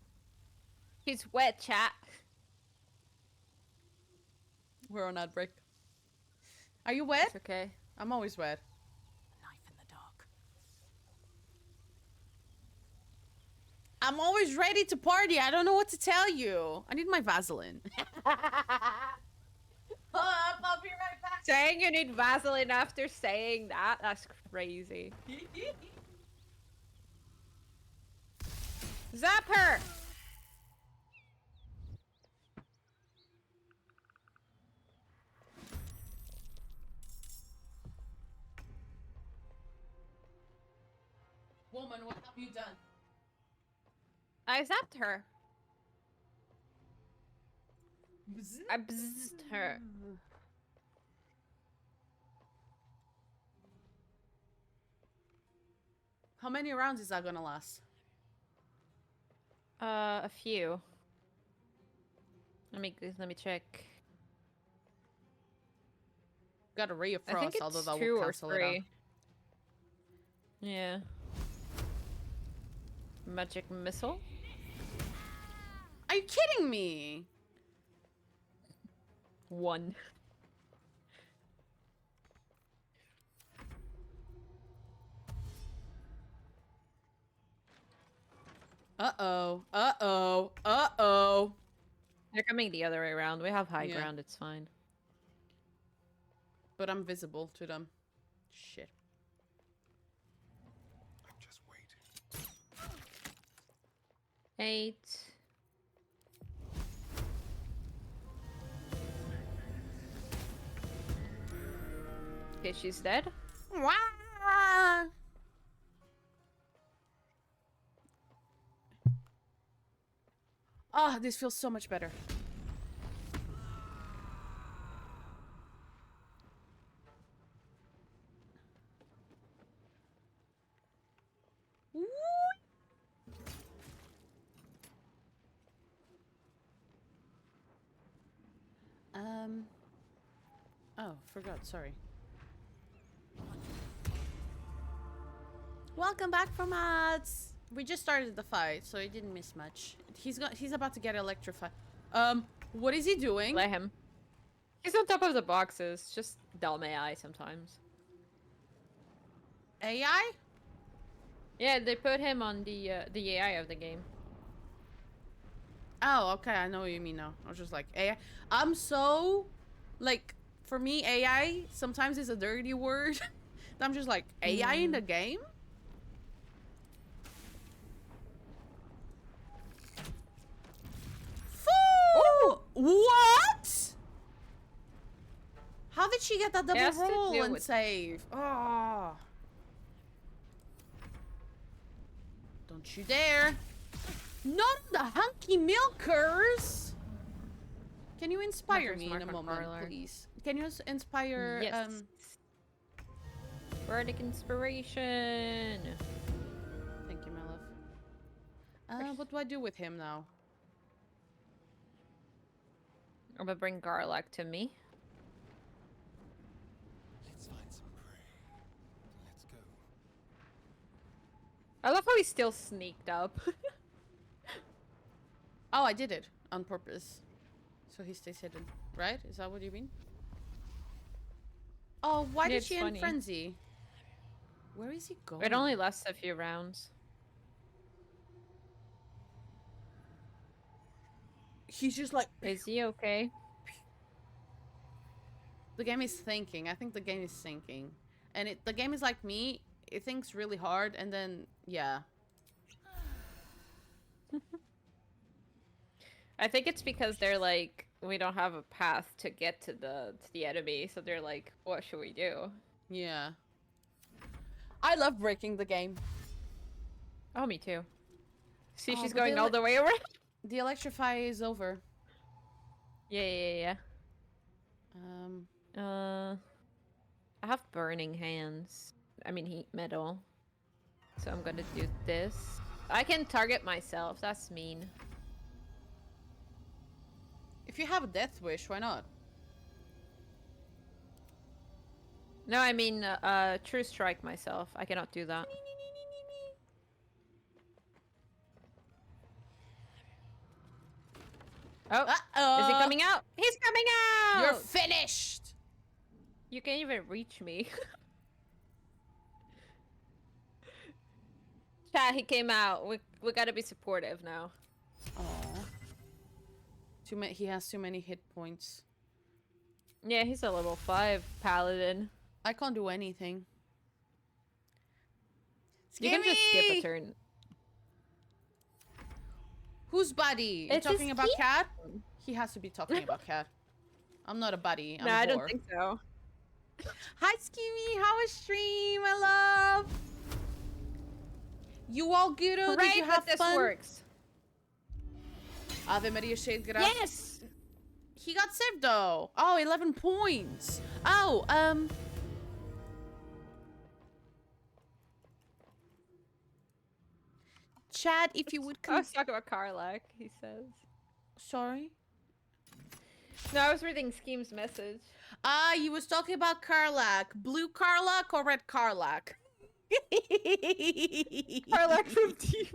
She's wet, chat. We're on ad break. Are you wet? It's okay. I'm always wet. Knife in the dark. I'm always ready to party. I don't know what to tell you. I need my Vaseline. I'll be right back. Saying you need Vaseline after saying that? That's crazy. Zap her! Woman, what have you done? I zapped her. I bzzed her. How many rounds is that gonna last? A few. Let me check. Got a ray of I frost, think although it's that 2 will or cancel it 3. out. Yeah. Magic missile? Are you kidding me? 1. Uh-oh. Uh-oh. Uh-oh. They're coming the other way around. We have high Yeah. ground, it's fine. But I'm visible to them. Shit. I'm just waiting. 8. Okay, she's dead. Wah! Ah, this feels so much better. Woo! Oh, forgot, sorry. Welcome back from ads. We just started the fight, so he didn't miss much. He's about to get electrified. What is he doing? Let him. He's on top of the boxes. Just dumb AI sometimes. AI? Yeah, they put him on the AI of the game. Oh, okay, I know what you mean now. I was just like, AI. I'm so, like, for me, AI sometimes is a dirty word. I'm just like, AI in the game? Ooh! What? How did she get that double Has to roll do and with- save? Oh. Don't you dare. Not the hunky milkers. Can you inspire Hunter's me in mark a on moment, parlor. please? Can you inspire, Yes. Bardic inspiration. Thank you, my love. What do I do with him now? I'm gonna bring Garlock to me. Let's find some prey. Let's go. I love how he's still sneaked up. Oh, I did it on purpose. So he stays hidden, right? Is that what you mean? Oh, why Yeah, did it's she funny. end Frenzy? Where is he going? It only lasts a few rounds. He's just like... Is he okay? The game is thinking. I think the game is thinking. And the game is like me. It thinks really hard and then, yeah. I think it's because they're like, we don't have a path to get to the enemy, so they're like, what should we do? Yeah. I love breaking the game. Oh, me too. See, Oh, she's but going they all let- the way around. The electrify is over. Yeah. Um, I have burning hands. I mean heat metal. So I'm gonna do this. I can target myself. That's mean. if you have a death wish, why not? No, I mean true strike myself. I cannot do that. Oh, is he coming out? He's coming out! You're finished! You can't even reach me. Chat, he came out. We gotta be supportive now. Aw. He has too many hit points. Yeah, he's a level 5 paladin. I can't do anything. You can just skip a turn. Whose buddy? You It's talking his about key. Cat? He has to be talking about Cat. I'm not a buddy. I'm No, a I whore. don't think so. Hi, Skimmy. How was stream? I love. You all good? Did Right, you have but this fun? works. Ave Maria Shade Graf. Yes! He got saved though. Oh, 11 points. Oh, Chad, if you would I come. was talking about Karlak, he says. Sorry. No, I was reading Scheme's message. Ah, you was talking about Karlak. Blue Karlak or red Karlak? Karlak from Team.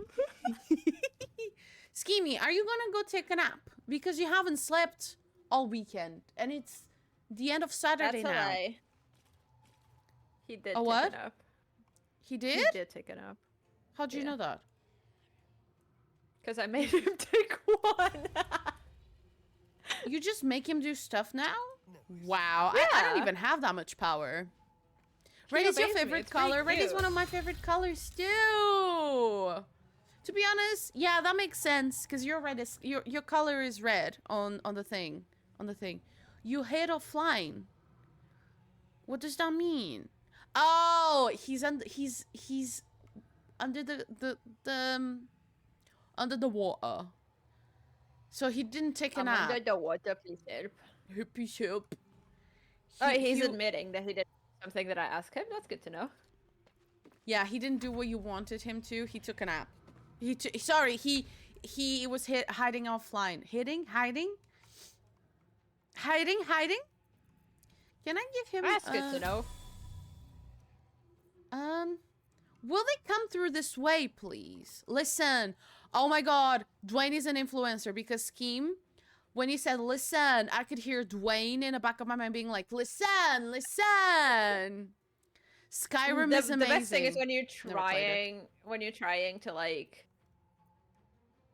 Schemy, are you gonna go take a nap? Because you haven't slept all weekend, and it's the end of Saturday That's a now. lie. He did A take what? it up. He did? He did take it up. How'd you Yeah. know that? Because I made him take one. You just make him do stuff now? Wow, I don't Yeah. even have that much power. He Red is your obeys me, favorite it's pretty color. Red is cute. one of my favorite colors too. To be honest, yeah, that makes sense because your red is your color is red on the thing You hate offline. What does that mean? Oh, he's under under under the water. So he didn't take a I'm nap. under the water, please help. Hippie ship. Oh, he's admitting that he did something that I asked him. That's good to know. Yeah, he didn't do what you wanted him to. He took a nap. He was hiding offline. Hiding? Can I give him? That's good to know. Will they come through this way, please? Listen. Oh my God, Dwayne is an influencer because Scheme, when he said listen, I could hear Dwayne in the back of my mind being like, listen. Skyrim is amazing. The best thing is when Never played you're trying to like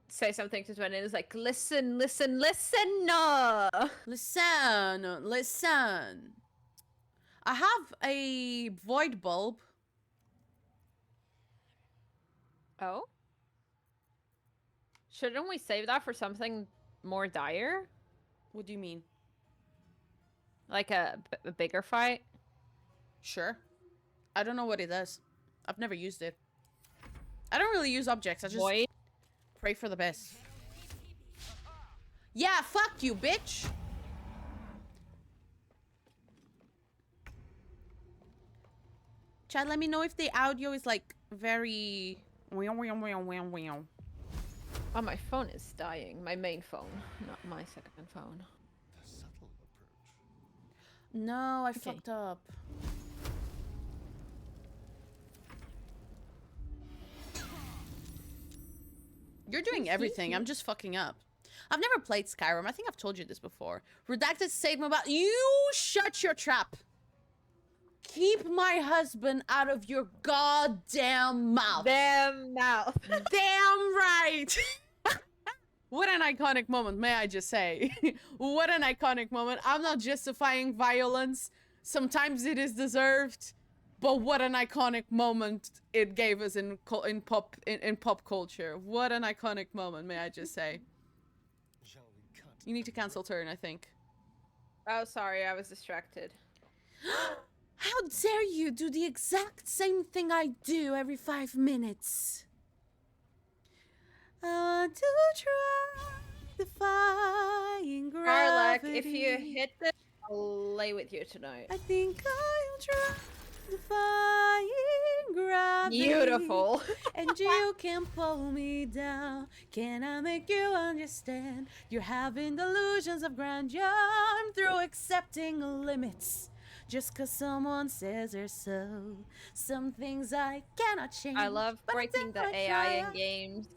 say something to Dwayne and it's like listen. Listen. I have a void bulb. Oh? Shouldn't we save that for something more dire? What do you mean? Like a bigger fight? Sure. I don't know what it does. I've never used it. I don't really use objects. I just Void? pray for the best. Yeah, fuck you, bitch. Chad, let me know if the audio is like very. Oh, my phone is dying. My main phone, not my second phone. The subtle approach. No, I Okay. fucked up. You're doing everything. I'm just fucking up. I've never played Skyrim. I think I've told you this before. Redacted statement about you. Shut your trap. Keep my husband out of your goddamn mouth. Damn mouth. Damn right. What an iconic moment, may I just say. What an iconic moment. I'm not justifying violence. Sometimes it is deserved. But what an iconic moment it gave us in pop culture. What an iconic moment, may I just say. Shall we cut? You need to cancel turn, I think. Oh, sorry, I was distracted. How dare you do the exact same thing I do every 5 minutes? I want to try defying Carlac, gravity. if you hit this, I'll lay with you tonight. I think I'll try defying gravity. Beautiful. And you can pull me down. Can I make you understand? You're having delusions of grandeur. I'm through accepting limits. Just cause someone says they're so. Some things I cannot change. I love but breaking until the I AI try, in games.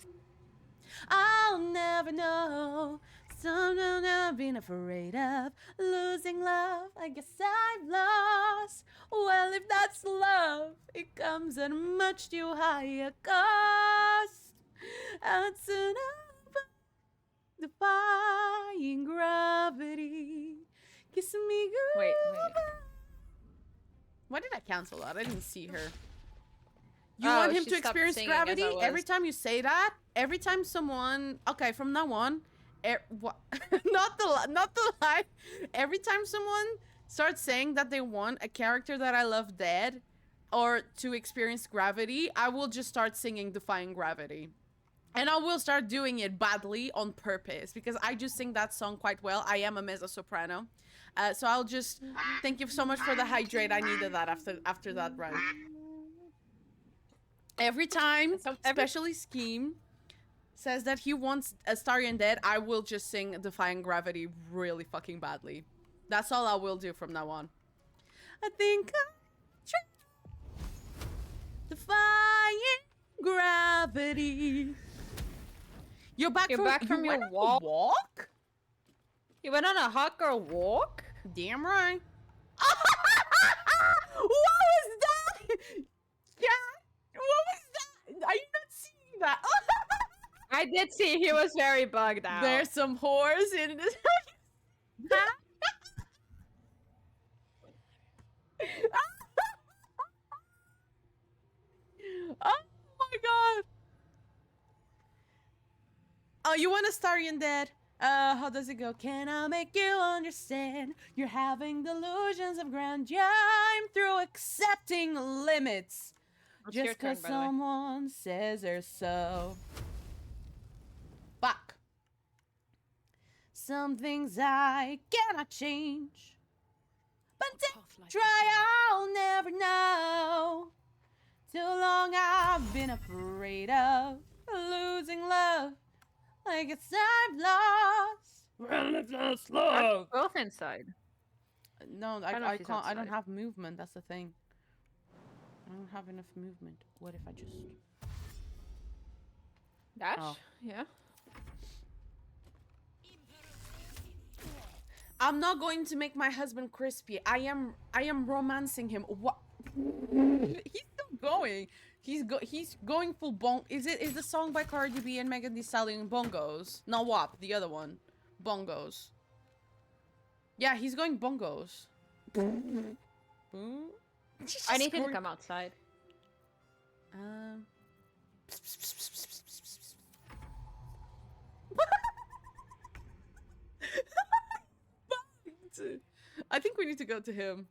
I'll never know. Something I've been afraid of. Losing love, I guess I've lost. Well, if that's love, it comes at a much too high a cost. That's enough, defying gravity. Kissing me Wait, goodbye. Why did I cancel that? I didn't see her. You Oh, want him she to stopped experience singing as I gravity? was. Every time you say that, every time someone... Okay, from now on... not the lie. Every time someone starts saying that they want a character that I love dead or to experience gravity, I will just start singing Defying Gravity. And I will start doing it badly on purpose because I just sing that song quite well. I am a mezzo-soprano. So I'll just... Thank you so much for the hydrate. I needed that after that run. Every time, especially Scheme says that he wants a Starry Undead, I will just sing Defying Gravity really fucking badly. That's all I will do from now on. I think I'm defying gravity. You're back from your walk? You went on a hot girl walk? Damn right. What was that? Yeah. What was that? Are you not seeing that? I did see he was very bugged out. There's some whores in this. Oh my god. Oh, you want a Starry Undead? How does it go? Can I make you understand? You're having delusions of grandeur. I'm through accepting limits. It's your Just turn, cause by the way. someone says they're so. Fuck. Some things I cannot change. But try, I'll never know. Too long I've been afraid of losing love. I guess I've lost. Relentless love. Both inside. No, I don't know I if he's can't. I don't outside. have movement. That's the thing. I don't have enough movement. What if I just... Dash? Oh. Yeah. I'm not going to make my husband crispy. I am romancing him. What? He's still going. He's going full is the song by Cardi B and Megan Thee Stallion bongos? No, WAP, the other one. Bongos. Yeah, he's going bongos. I need him to come outside. I think we need to go to him.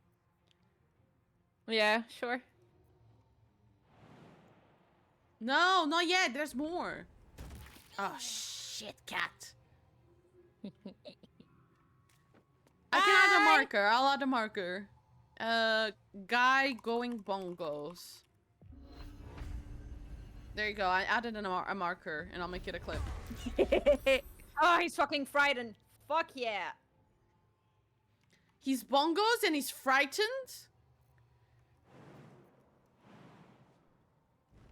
Yeah, sure. No, not yet. There's more. Oh, shit, cat. I can add a marker. I'll add a marker. Guy going bongos. There you go. I added a marker, and I'll make it a clip. Oh, he's fucking frightened. Fuck yeah. He's bongos and he's frightened?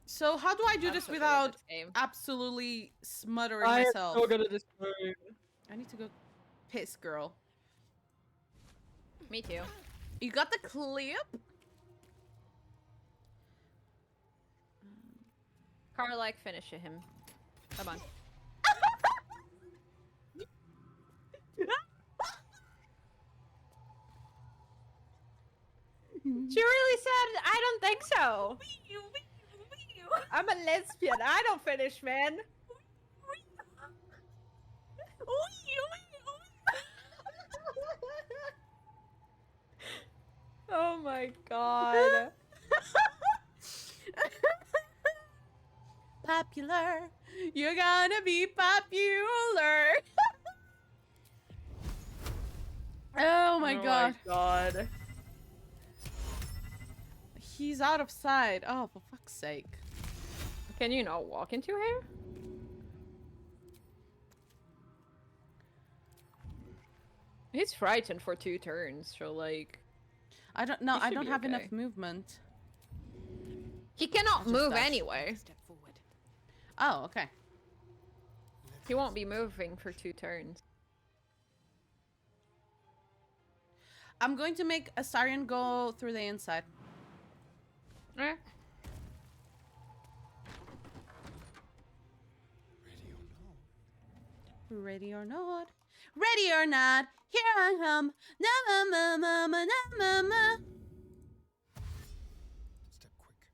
So how do I do this without absolutely smothering myself? I'm so good at this game. I need to go piss, girl. Me too. You got the clip? Carlac, finish him. Come on. She really said, I don't think so. I'm a lesbian. I don't finish, man. Oh my god. popular. You're gonna be popular. Oh my god. God. He's out of sight. Oh, for fuck's sake. Can you not walk into here? He's frightened for 2 turns, so like... I don't know. He I should don't be have okay. enough movement. He cannot just move dash. anyway. Step forward. Oh, okay. He won't be moving for 2 turns. I'm going to make Astarion go through the inside. Eh. Ready or not? Ready or not? Ready or not? Here I come. Na ma ma ma ma na ma ma. Step quick.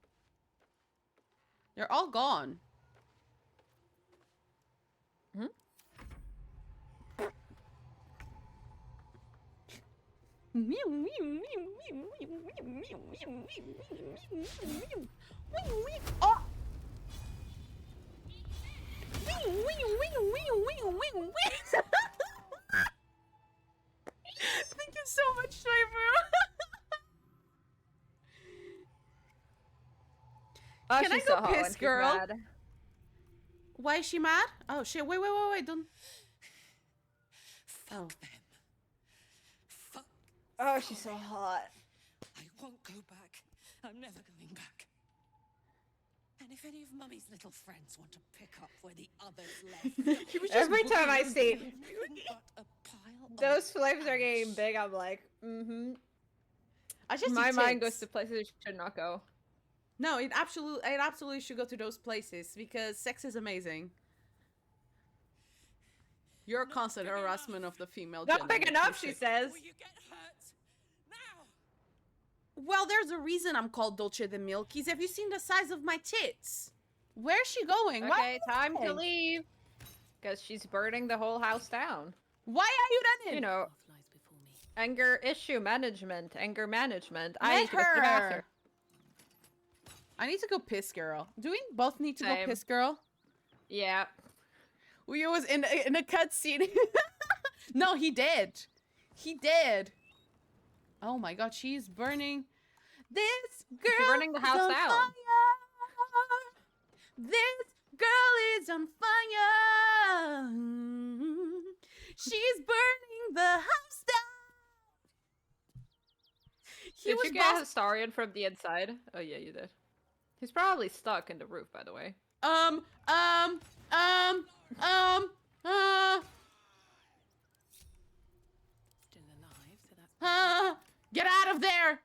They're all gone. Hmm? Oh! Thank you so much, Shaibu. Oh, Can I she's go so hot when piss, she's girl? mad. Why is she mad? Oh shit! Wait! Don't. Oh. Fuck. Oh, she's so hot. I won't go back. I'm never going back. And if any of Mummy's little friends want to pick up where the others left, She was just Every time I booking see nothing but a pile of those flames are ash. getting big, I'm like, mm-hmm. I just My see mind goes tits. to places it should not go. No, it absolutely should go to those places because sex is amazing. You're a Not constant big harassment enough. of the female Not gender. big enough, she says. Or you get hurt. Now. Well, there's a reason I'm called Dulce the Milkies. Have you seen the size of my tits? Where's she going? Why are Okay, you time to running? leave. Because she's burning the whole house down. Why are you running? You know, Path lies before me. anger issue management, anger management. I Let need to go to the bathroom. her. I need to go piss, girl. Do we both need to go Same. piss, girl? Yeah. We was in a cutscene. No, he did. He did. Oh my god, she's burning. This girl burning the house is on down. fire. This girl is on fire. She's burning the house down. He Did was you get boss- Astarion from the inside? Oh yeah, you did. He's probably stuck in the roof, by the way. uh. Still alive, so that's Get out of there!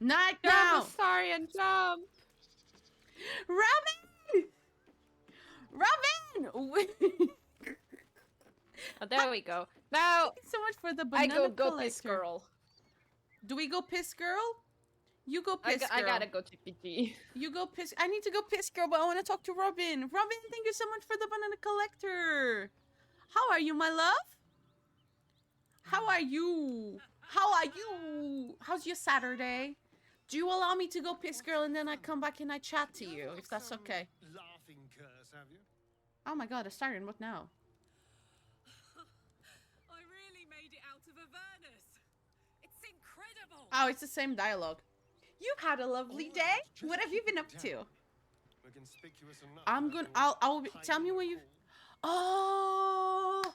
Night Jump, now! Astarion, jump! Robin! Robin! Oh, there we go. Now So much for the I banana go piss collector. girl. Do we go piss girl? You go piss I girl. gotta go to PG. You go piss. I need to go piss girl, but I want to talk to Robin. Robin, thank you so much for the banana collector. How are you, my love? How are you? How are you? How's your Saturday? Do you allow me to go piss girl and then I come back and I chat to you, if that's Some okay? Laughing curse, have you? Oh my god, Astarion, what now? I really made it out of Avernus. It's incredible. Oh, it's the same dialogue. You've had a lovely day. Alright, just What have you keep been it up to? down. We're conspicuous enough I'm that gonna. little I'll. Tell me tiny what you. hole. Oh.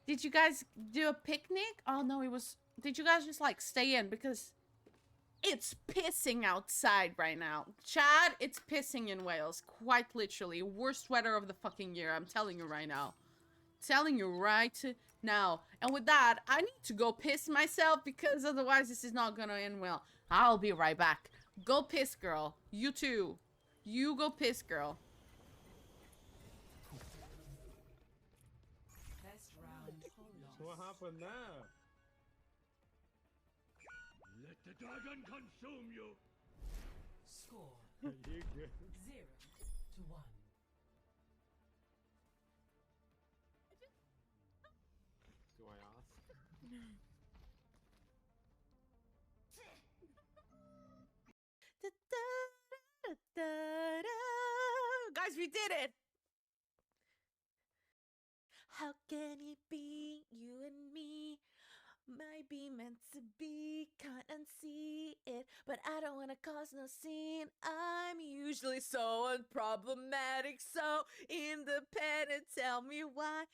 Did you guys do a picnic? Oh no, it was. Did you guys just like stay in because it's pissing outside right now? Chad, it's pissing in Wales, quite literally. Worst weather of the fucking year. I'm telling you right now. Telling you right now. And with that, I need to go piss myself because otherwise this is not gonna end well. I'll be right back. Go piss, girl. You too. You go piss, girl. Test round. So what happened there? Let the dragon consume you! Score You good? 0 to 1. Do I ask? Da, da, Da-da. Guys, we did it. How can it be you and me might be meant to be? Can't unsee it, but I don't want to cause no scene. I'm usually so unproblematic, so independent. Tell me why?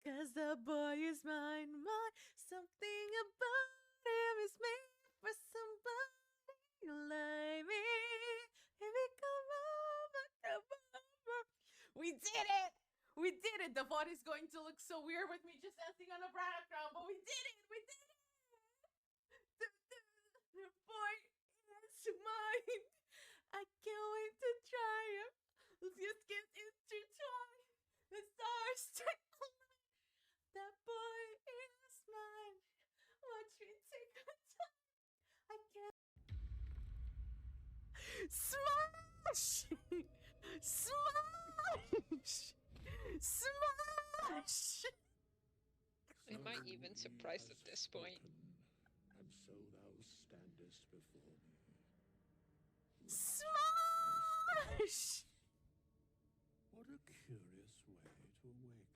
'Cause the boy is mine. Something about him is made for somebody like me. Baby, come over, come over. We did it! We did it! The VOD is going to look so weird with me just dancing on the background, but we did it! We did it! The boy is mine. I can't wait to try it. Let's just get intertwined. The stars twinkle. That boy is mine. Watch me take my time. I can't. Smash! Smash! Smash! Am I even surprised at this point? And so thou standest before me. Smash! What a curious way to awaken.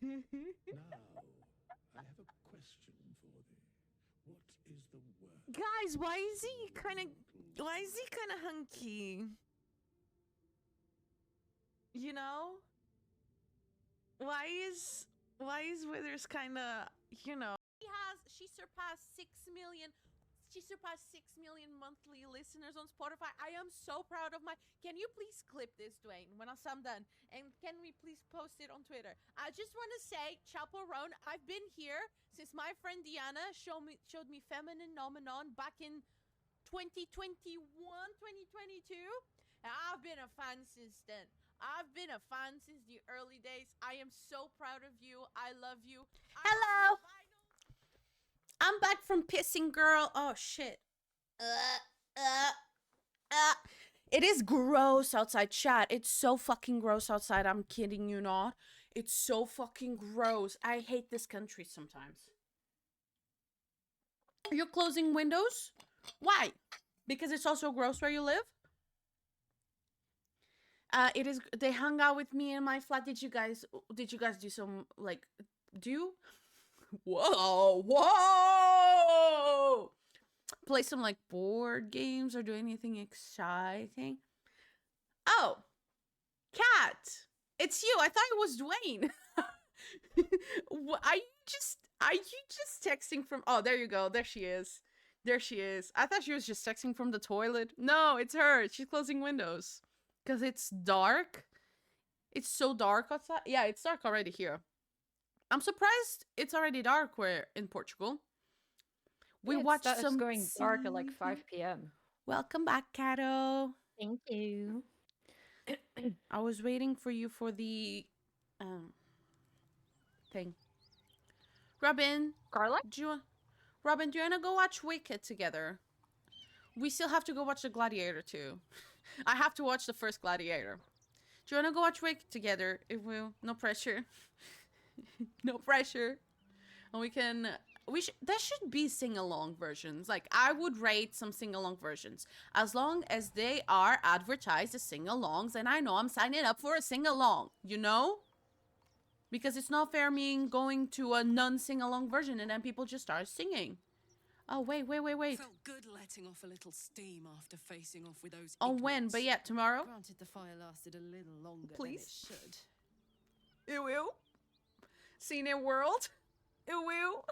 Now, I have a question for thee. What is the word? Guys, why is he kind of hunky? You know? Why is Withers kind of, you know? She surpassed 6 million monthly listeners on Spotify. I am so proud of can you please clip this, Dwayne, when I'm done? And can we please post it on Twitter? I just want to say, Chaperone, I've been here since my friend Diana showed me Feminine Nomenon back in 2021, 2022. And I've been a fan since then. I've been a fan since the early days. I am so proud of you. I love you. Hello. I'm back from pissing, girl. Oh shit. It is gross outside, chat. It's so fucking gross outside. I'm kidding you not. It's so fucking gross. I hate this country sometimes. You're closing windows? Why? Because it's also gross where you live? It is. They hung out with me in my flat. Did you guys do some like do? Whoa! Play some like board games or do anything exciting? Oh, Cat, it's you. I thought it was Dwayne. Are you just texting from? Oh, there you go. There she is. There she is. I thought she was just texting from the toilet. No, it's her. She's closing windows. Because it's dark. It's so dark outside. Yeah, it's dark already here. I'm surprised it's already dark where in Portugal. We watched some. It's going dark at like 5 p.m. Welcome back, Cato. Thank you. I was waiting for you for the thing. Robin. Garlic? Robin, do you want to go watch Wicked together? We still have to go watch the Gladiator too. I have to watch the first Gladiator. Do you want to go watch Wicked together? If no pressure. No pressure. And we can... there should be sing-along versions. Like, I would rate some sing-along versions. As long as they are advertised as sing-alongs, and I know I'm signing up for a sing-along, you know? Because it's not fair me going to a non-sing-along version and then people just start singing. Oh, wait. Felt good letting off a little steam after facing off with those On when? But yeah, tomorrow? Granted, the fire lasted a little longer Please. than it should. It will. Cine World. It will.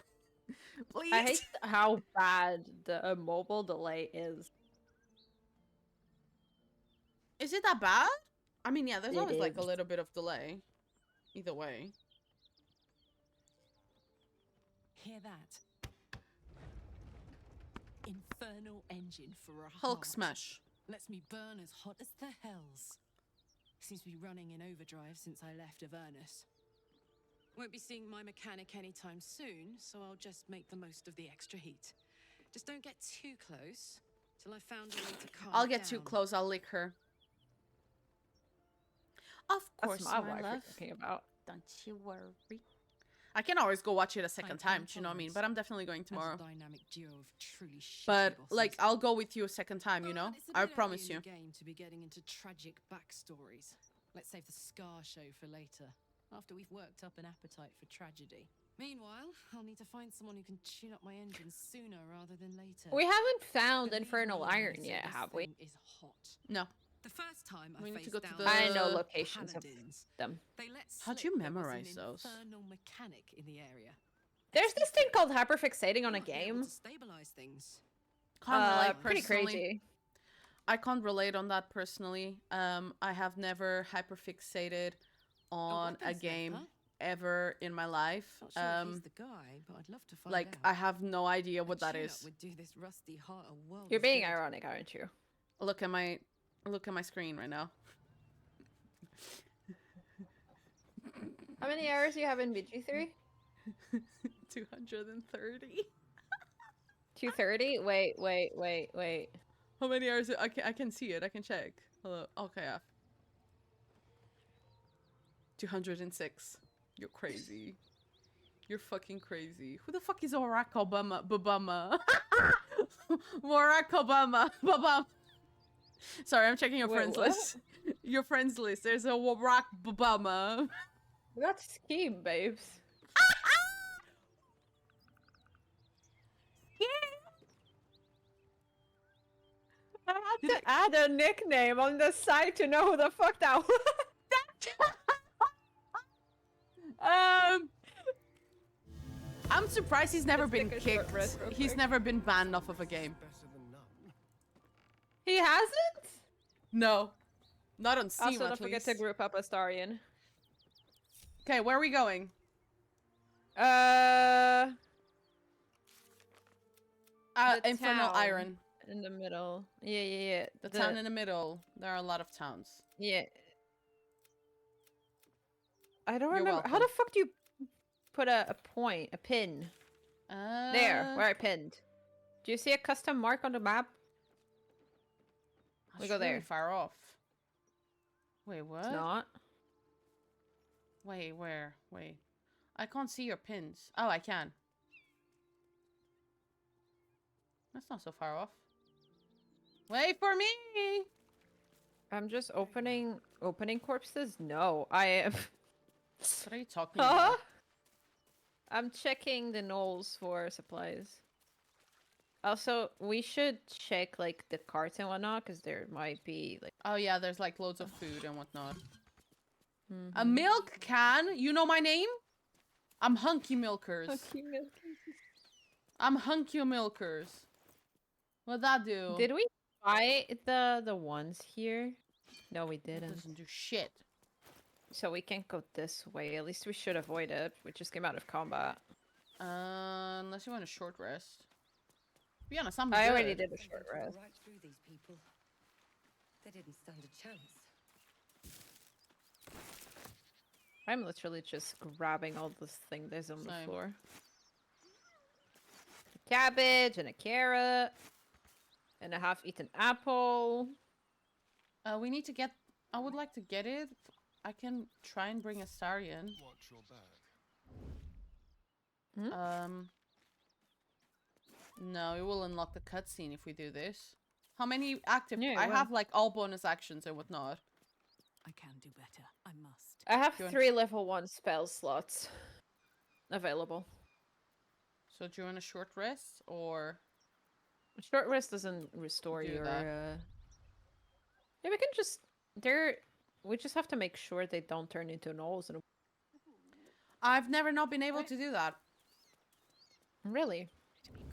Please. I hate how bad the mobile delay is. Is it that bad? I mean, yeah, there's It always like a is. little bit of delay. Either way. Hear that? Infernal engine for a Hulk heart. smash. Lets me burn as hot as the hells. Seems to be running in overdrive since I left Avernus. Won't be seeing my mechanic anytime soon, so I'll just make the most of the extra heat. Just don't get too close till I found a way to calm I'll get down. too close. I'll lick her. Of course, That's my my wife love. you're talking about. Don't you worry. I can always go watch it a second High time, do you know what I mean? tolerance. But I'm definitely going As a tomorrow. dynamic duo of truly shitty But like, bosses. I'll go with you a second time, you know? It's a I bit early promise in you. the game to be getting into tragic backstories. Let's save the Scar show for later, after we've worked up an appetite for tragedy. Meanwhile, I'll need to find someone who can tune up my engine sooner rather than later. We haven't found Believe Infernal me when I Iron say yet, this have we? thing is hot. No. The first time We I need to faced go to down the- I know Uh, locations of paladins, them. they let How'd slip you there was an memorize those? infernal mechanic in the area. There's this thing called hyperfixating on a Might be able game. to stabilize things. Can't relate Pretty personally. crazy. I can't relate on that personally. I have never hyperfixated on a weapons game never. ever in my life. Not sure if he's the guy, but I'd love to find Like, out. I have no idea what that tune-up is. would do this rusty heart a world You're of being good. ironic, aren't you? Look at my screen right now. How many hours do you have in BG3? 230. 230? Wait. How many hours? I can see it. I can check. Hello. Okay. 206. You're crazy. You're fucking crazy. Who the fuck is Barack Obama? Babama. Barack Obama. Babam. Sorry, I'm checking your Wait, friends what? list. Your friends list. There's a Barack Obama. That's scheme, babes. I had to add a nickname on the side to know who the fuck that was. I'm surprised he's never Let's been take a short kicked. rest real He's quick. never been banned off of a game. Better than none. He hasn't? No. Not on Steam, Also, at don't forget to least. group up Astarion. Okay, where are we going? The Infernal town Iron. in the middle. Yeah. The town in the middle. There are a lot of towns. Yeah. I don't You're remember. How welcome. the fuck do you put a pin? There, where I pinned. Do you see a custom mark on the map? We That's go there. really far off. Wait, what? It's not. Wait, where? Wait. I can't see your pins. Oh, I can. That's not so far off. Wait for me! I'm just opening corpses? No, I am. What are you talking Huh? about? I'm checking the knolls for supplies. Also, we should check like the carts and whatnot, because there might be like. Oh yeah, there's like loads of food and whatnot. A Mhm. milk can? You know my name? I'm Hunky Milkers. I'm Hunky Milkers. What'd that do? Did we buy the ones here? No, we It didn't. doesn't do shit. So we can't go this way. At least we should avoid it. We just came out of combat. Unless you want a short rest. To be honest, I'm I good. already did a short rest. Right through these people. They didn't stand a chance. I'm literally just grabbing all this thing that's on the Same. floor. A cabbage and a carrot. And a half-eaten apple. We need to get... I would like to get it. I can try and bring a Starion. Watch your back. No, it will unlock the cutscene if we do this. How many active... Yeah, it I will. have like all bonus actions and whatnot. I can do better. I must. I have Do you want- 3 level 1 spell slots available. So do you want a short rest or... Short rest doesn't restore Do your... that. Yeah, we can just... We just have to make sure they don't turn into gnolls. And... I've never not been able to do that. Really?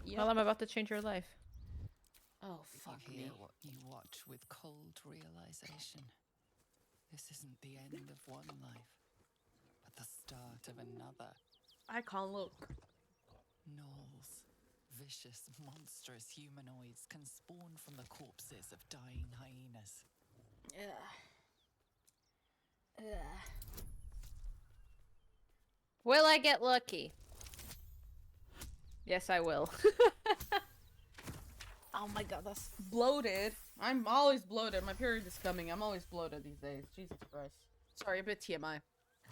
Yep. Well, I'm about to change your life. Oh, fuck You me. hear what you watch with cold realization. This isn't the end of one life, but the start of another. I can't look. Gnolls, vicious, monstrous humanoids can spawn from the corpses of dying hyenas. Will I get lucky? Yes, I will. Oh my god, that's bloated. I'm always bloated. My period is coming. I'm always bloated these days. Jesus Christ. Sorry, a bit TMI.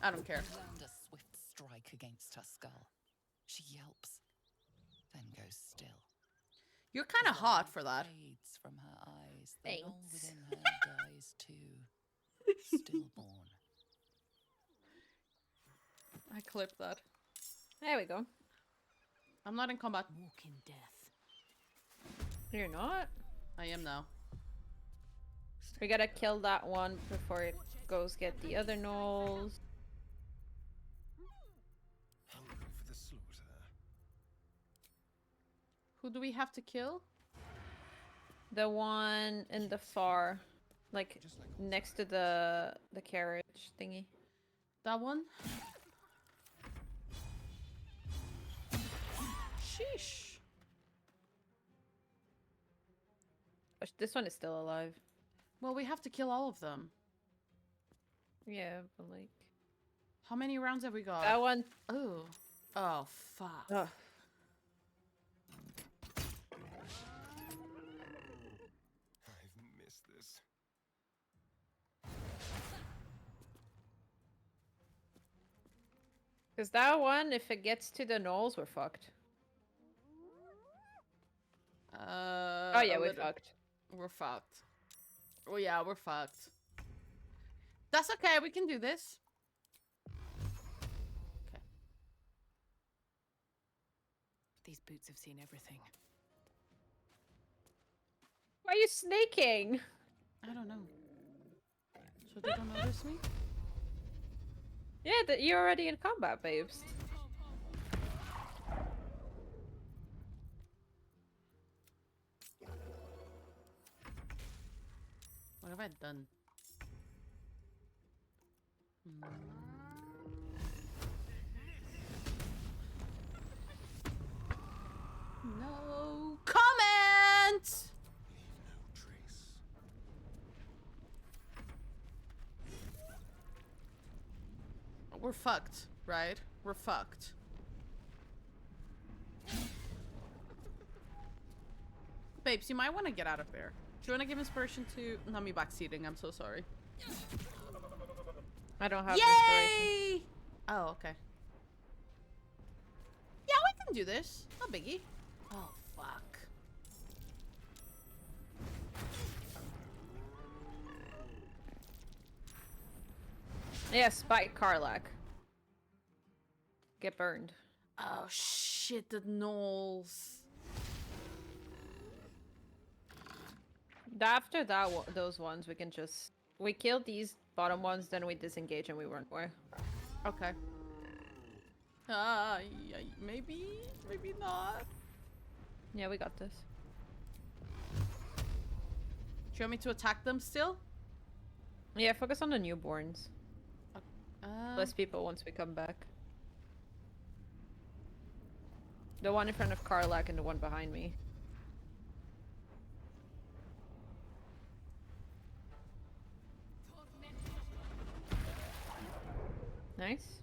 I don't care. You learned a swift strike against her skull. She yelps, then goes still. You're kind of As the hot light for that. fades from her eyes, the knoll Thanks. within her dies too, stillborn. I clipped that. There we go. I'm not in combat. Walk in death. You're not? I am now. We gotta kill that one before it goes get the other gnolls. Hungry for the slaughter. Who do we have to kill? The one in the far, like next to the carriage thingy. That one? Sheesh. Oh, this one is still alive. Well, we have to kill all of them. Yeah, but like How many rounds have we got? that one. Oh. Oh, fuck. Ugh. I've missed this. Cause that one, if it gets to the gnolls, we're fucked. Oh yeah, we're fucked. We're fucked. Oh yeah, we're fucked. That's okay, we can do this. Okay. These boots have seen everything. Why are you snaking? I don't know. So they don't notice me? Yeah, you're already in combat, babes. What have I done? No comment! Leave no trace. We're fucked, right? We're fucked. Babes, you might want to get out of there. Do you want to give inspiration to... Not me backseating, I'm so sorry. I don't have inspiration. Yay! Oh, okay. Yeah, we can do this. No biggie. Oh, fuck. Yeah, spike Karlak. Get burned. Oh, shit, the gnolls. After that, those ones, we can just... We kill these bottom ones, then we disengage and we run away. Okay. Maybe, maybe not. Yeah, we got this. Do you want me to attack them still? Yeah, focus on the newborns. Less people once we come back. The one in front of Karlak and the one behind me. Nice.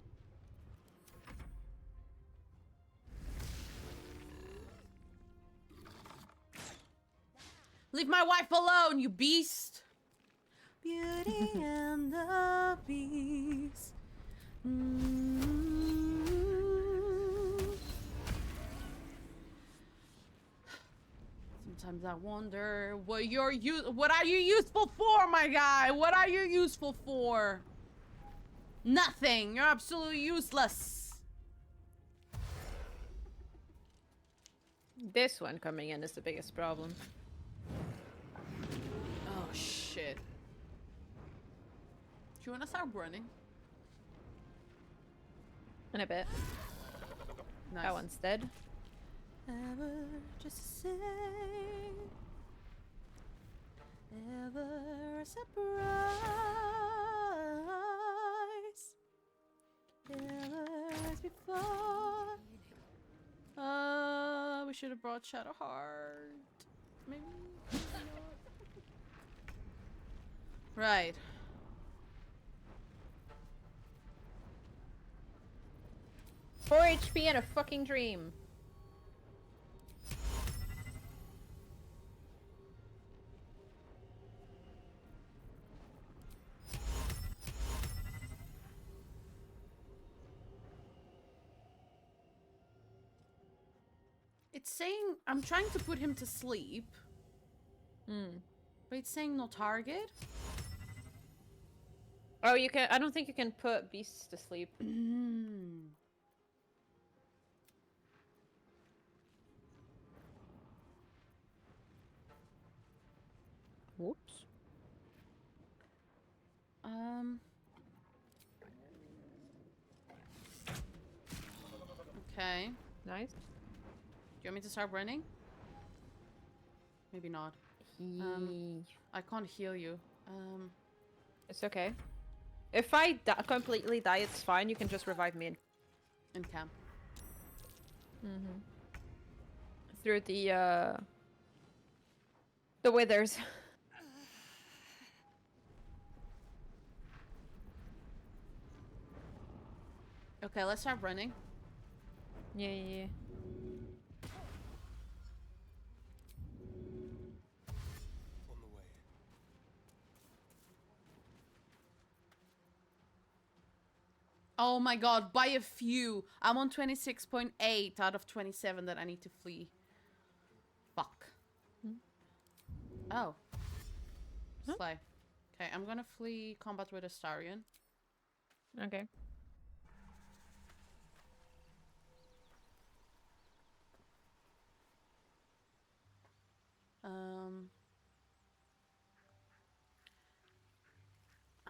Leave my wife alone, you beast! Beauty and the Beast. Sometimes I wonder what what are you useful for, my guy? What are you useful for? Nothing. You're absolutely useless. This one coming in is the biggest problem. Oh shit. Do you want to start running? In a bit. Nice. That one's dead. Ever just the same. Ever a surprise. Ever as before. We should have brought Shadowheart. Maybe. Right. Four HP and a fucking dream. It's saying I'm trying to put him to sleep, but it's saying no target. Oh, you can. I don't think you can put beasts to sleep. Whoops. Okay. Nice. Do you want me to start running? Maybe not. I can't heal you. It's okay. If I completely die, it's fine. You can just revive me In camp. through the withers. Okay, let's start running. Yeah. On the way. Oh my god, by a few. I'm on 26.8 out of 27 that I need to flee. Fuck. Oh. Slay. Okay, I'm gonna flee combat with Astarion. Okay.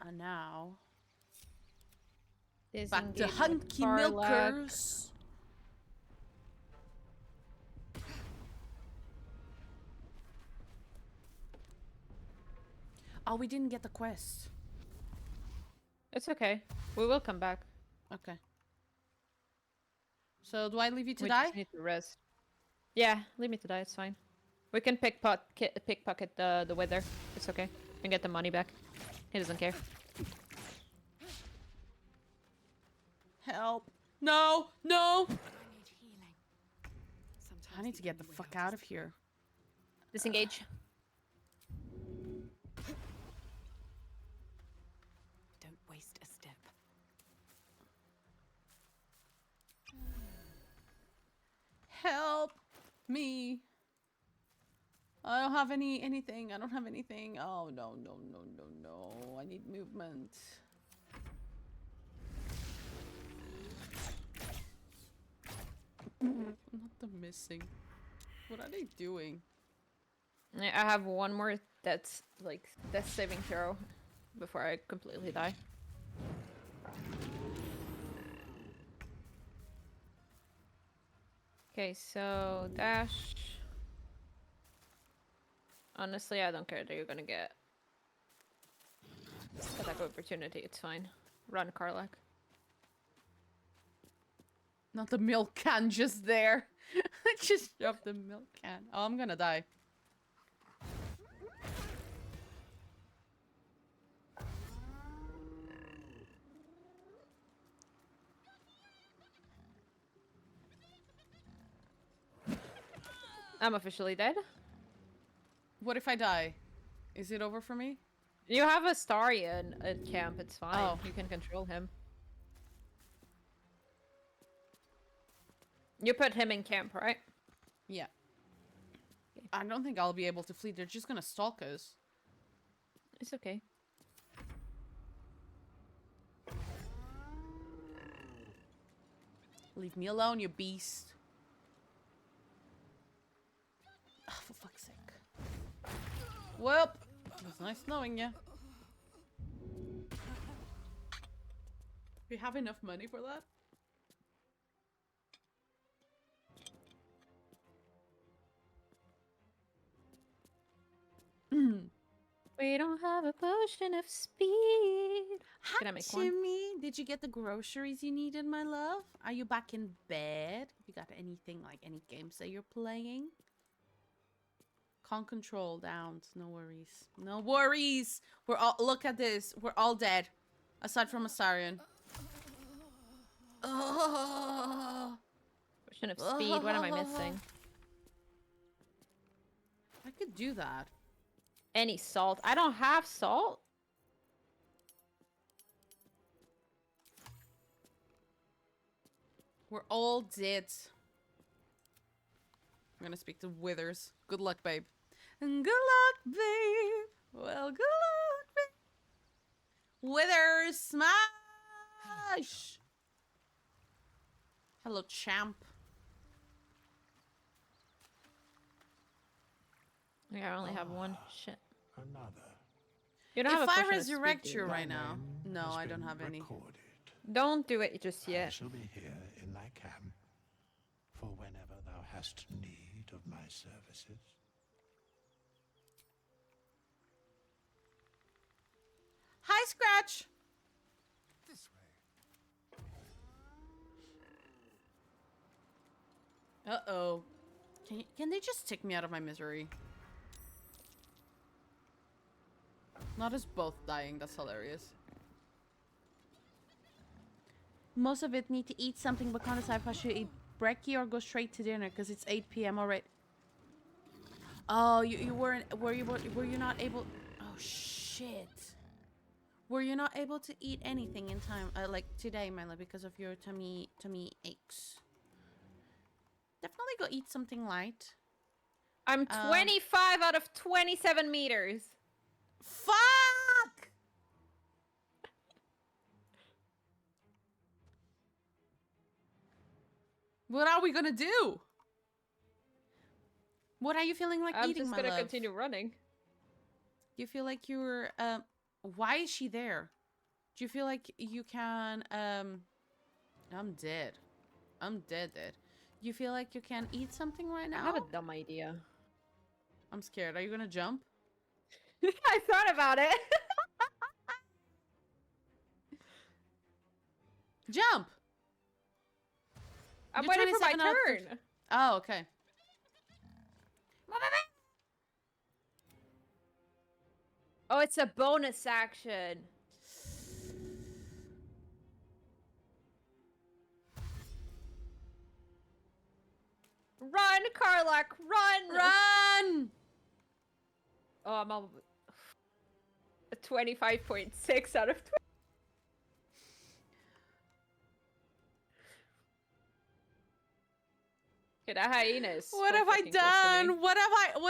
And now back to Disengage with hunky Karlach. milkers. Oh, we didn't get the quest. It's okay. We will come back. Okay. So do I leave you to We die? just need to rest. Yeah, leave me to die. It's fine. We can pickpocket the wither. It's okay. We can get the money back. He doesn't care. Help. No, no. I need healing. Sometimes I need to get the only way fuck out out is of here. Disengage. Don't waste a step. Help me. I don't have anything. I don't have anything. Oh no. I need movement. Not the missing. What are they doing? I have one more that's like death saving throw before I completely die. Okay, so dash. Honestly, I don't care that you're gonna get attack of opportunity. It's fine. Run, Karlach. Not the milk can just there. I just dropped the milk can. Oh, I'm gonna die. I'm officially dead. What if I die? Is it over for me? You have a Starion at camp. It's fine. Oh. You can control him. You put him in camp, right? Yeah. I don't think I'll be able to flee. They're just gonna stalk us. It's okay. Leave me alone, you beast. Oh, for fuck's sake. Well, it was nice knowing you. We have enough money for that? We don't have a potion of speed. Can I make one? Timmy, did you get the groceries you needed, my love? Are you back in bed? You got anything, like any games that you're playing? Can't control downs. No worries. No worries. We're all, look at this. We're all dead. Aside from Astarion. Oh. Potion of speed. What am I missing? I could do that. Any salt? I don't have salt. We're all dead. I'm gonna speak to Withers. Good luck, babe. And good luck, babe. Well, good luck, babe. Withers, smash! Hello, champ. Yeah, I only have one. Shit. Another. You don't have If a I potion of speed, resurrect do you you? right now, no, has I don't been have any. recorded. Don't do it just I yet. shall be here in thy camp for whenever thou hast need of my services. Hi, Scratch. This way. Uh-oh. Can they just take me out of my misery? Not us both dying, that's hilarious. Most of it need to eat something, but can't decide if I should eat brekkie or go straight to dinner because it's 8 p.m. already. Oh, you weren't, were you not able, oh shit. Were you not able to eat anything in time, like today, Mila, because of your tummy aches? Definitely go eat something light. I'm 25 out of 27 meters. Fuck! What are we gonna do? What are you feeling like I'm eating, just my gonna love? continue running. Do you feel like you're, why is she there? Do you feel like you can, I'm dead. I'm dead. Do you feel like you can eat something right now? I have a dumb idea. I'm scared. Are you gonna jump? I thought about it. Jump! I'm You're waiting for my 27 out of 30. turn. Oh, okay. Oh, it's a bonus action. Run, Karlak, run! Run! Oh, I'm a 25.6 out of 20. Okay, that hyena is What so have I fucking close to me. done? What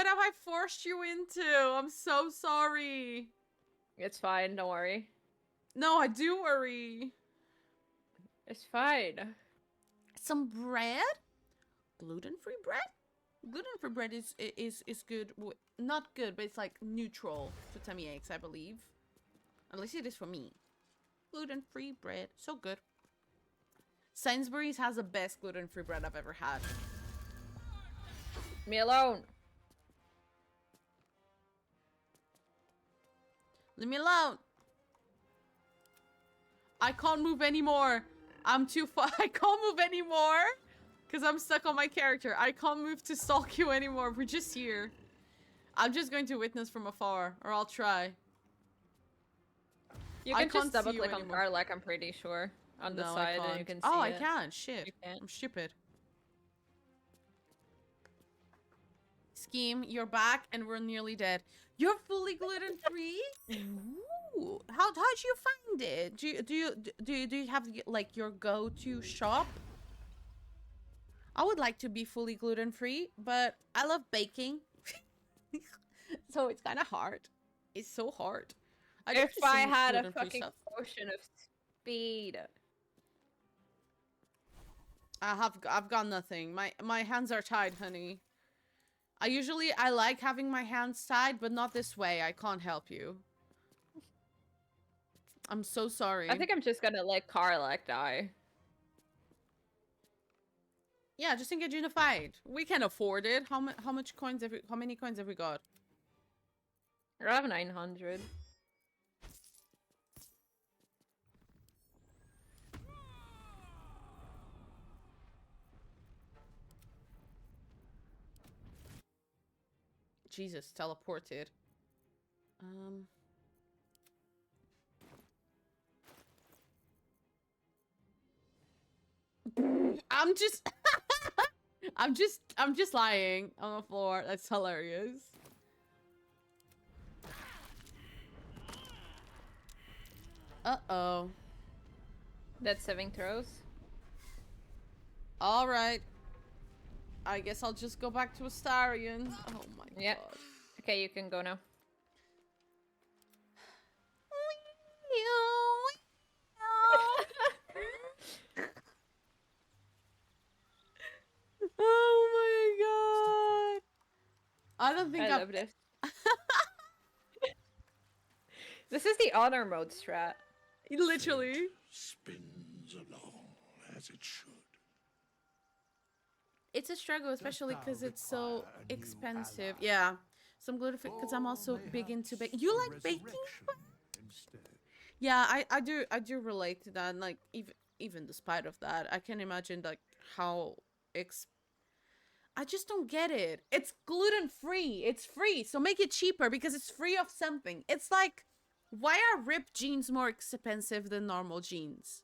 have I forced you into? I'm so sorry. It's fine, don't worry. No, I do worry. It's fine. Some bread? Gluten-free bread? Gluten-free bread is good. Not good, but it's like neutral for tummy aches, I believe. At least it is for me. Gluten-free bread, so good. Sainsbury's has the best gluten-free bread I've ever had. Me alone. Leave me alone. I can't move anymore. I'm too far. I can't move anymore. Because I'm stuck on my character. I can't move to stalk you anymore. We're just here. I'm just going to witness from afar. Or I'll try. You can just double click on Karlak, I'm pretty sure. On the side and you can see Oh, it. I can. Shit. You can't. I'm stupid. Scheme, you're back and we're nearly dead. You're fully gluten-free? Ooh. How'd you find it? Do you have like your go-to shop? I would like to be fully gluten-free, but I love baking. So it's kind of hard. It's so hard. If I had a fucking potion of speed. I've got nothing. My hands are tied, honey. I like having my hands tied, but not this way. I can't help you. I'm so sorry. I think I'm just gonna let Karlak die. Yeah, just engage in a fight. We can afford it. How much coins have we, how many coins have we got? I have 900. Jesus, teleported. I'm just lying on the floor. That's hilarious. Uh-oh. That's saving throws. All right. I guess I'll just go back to Astarion. Oh my Yep. god. Okay, you can go now. Oh my god. I don't think I I've... love this. This is the honor mode strat. Literally. Spins along as it should. It's a struggle, especially thou because it's so require a new expensive. ally? Yeah. Some gluten free, because I'm also big into baking. You like baking? Instead. Yeah, I do relate to that. And, like, even despite of that, I can imagine like how I just don't get it. It's gluten free. It's free, so make it cheaper because it's free of something. It's like, why are ripped jeans more expensive than normal jeans?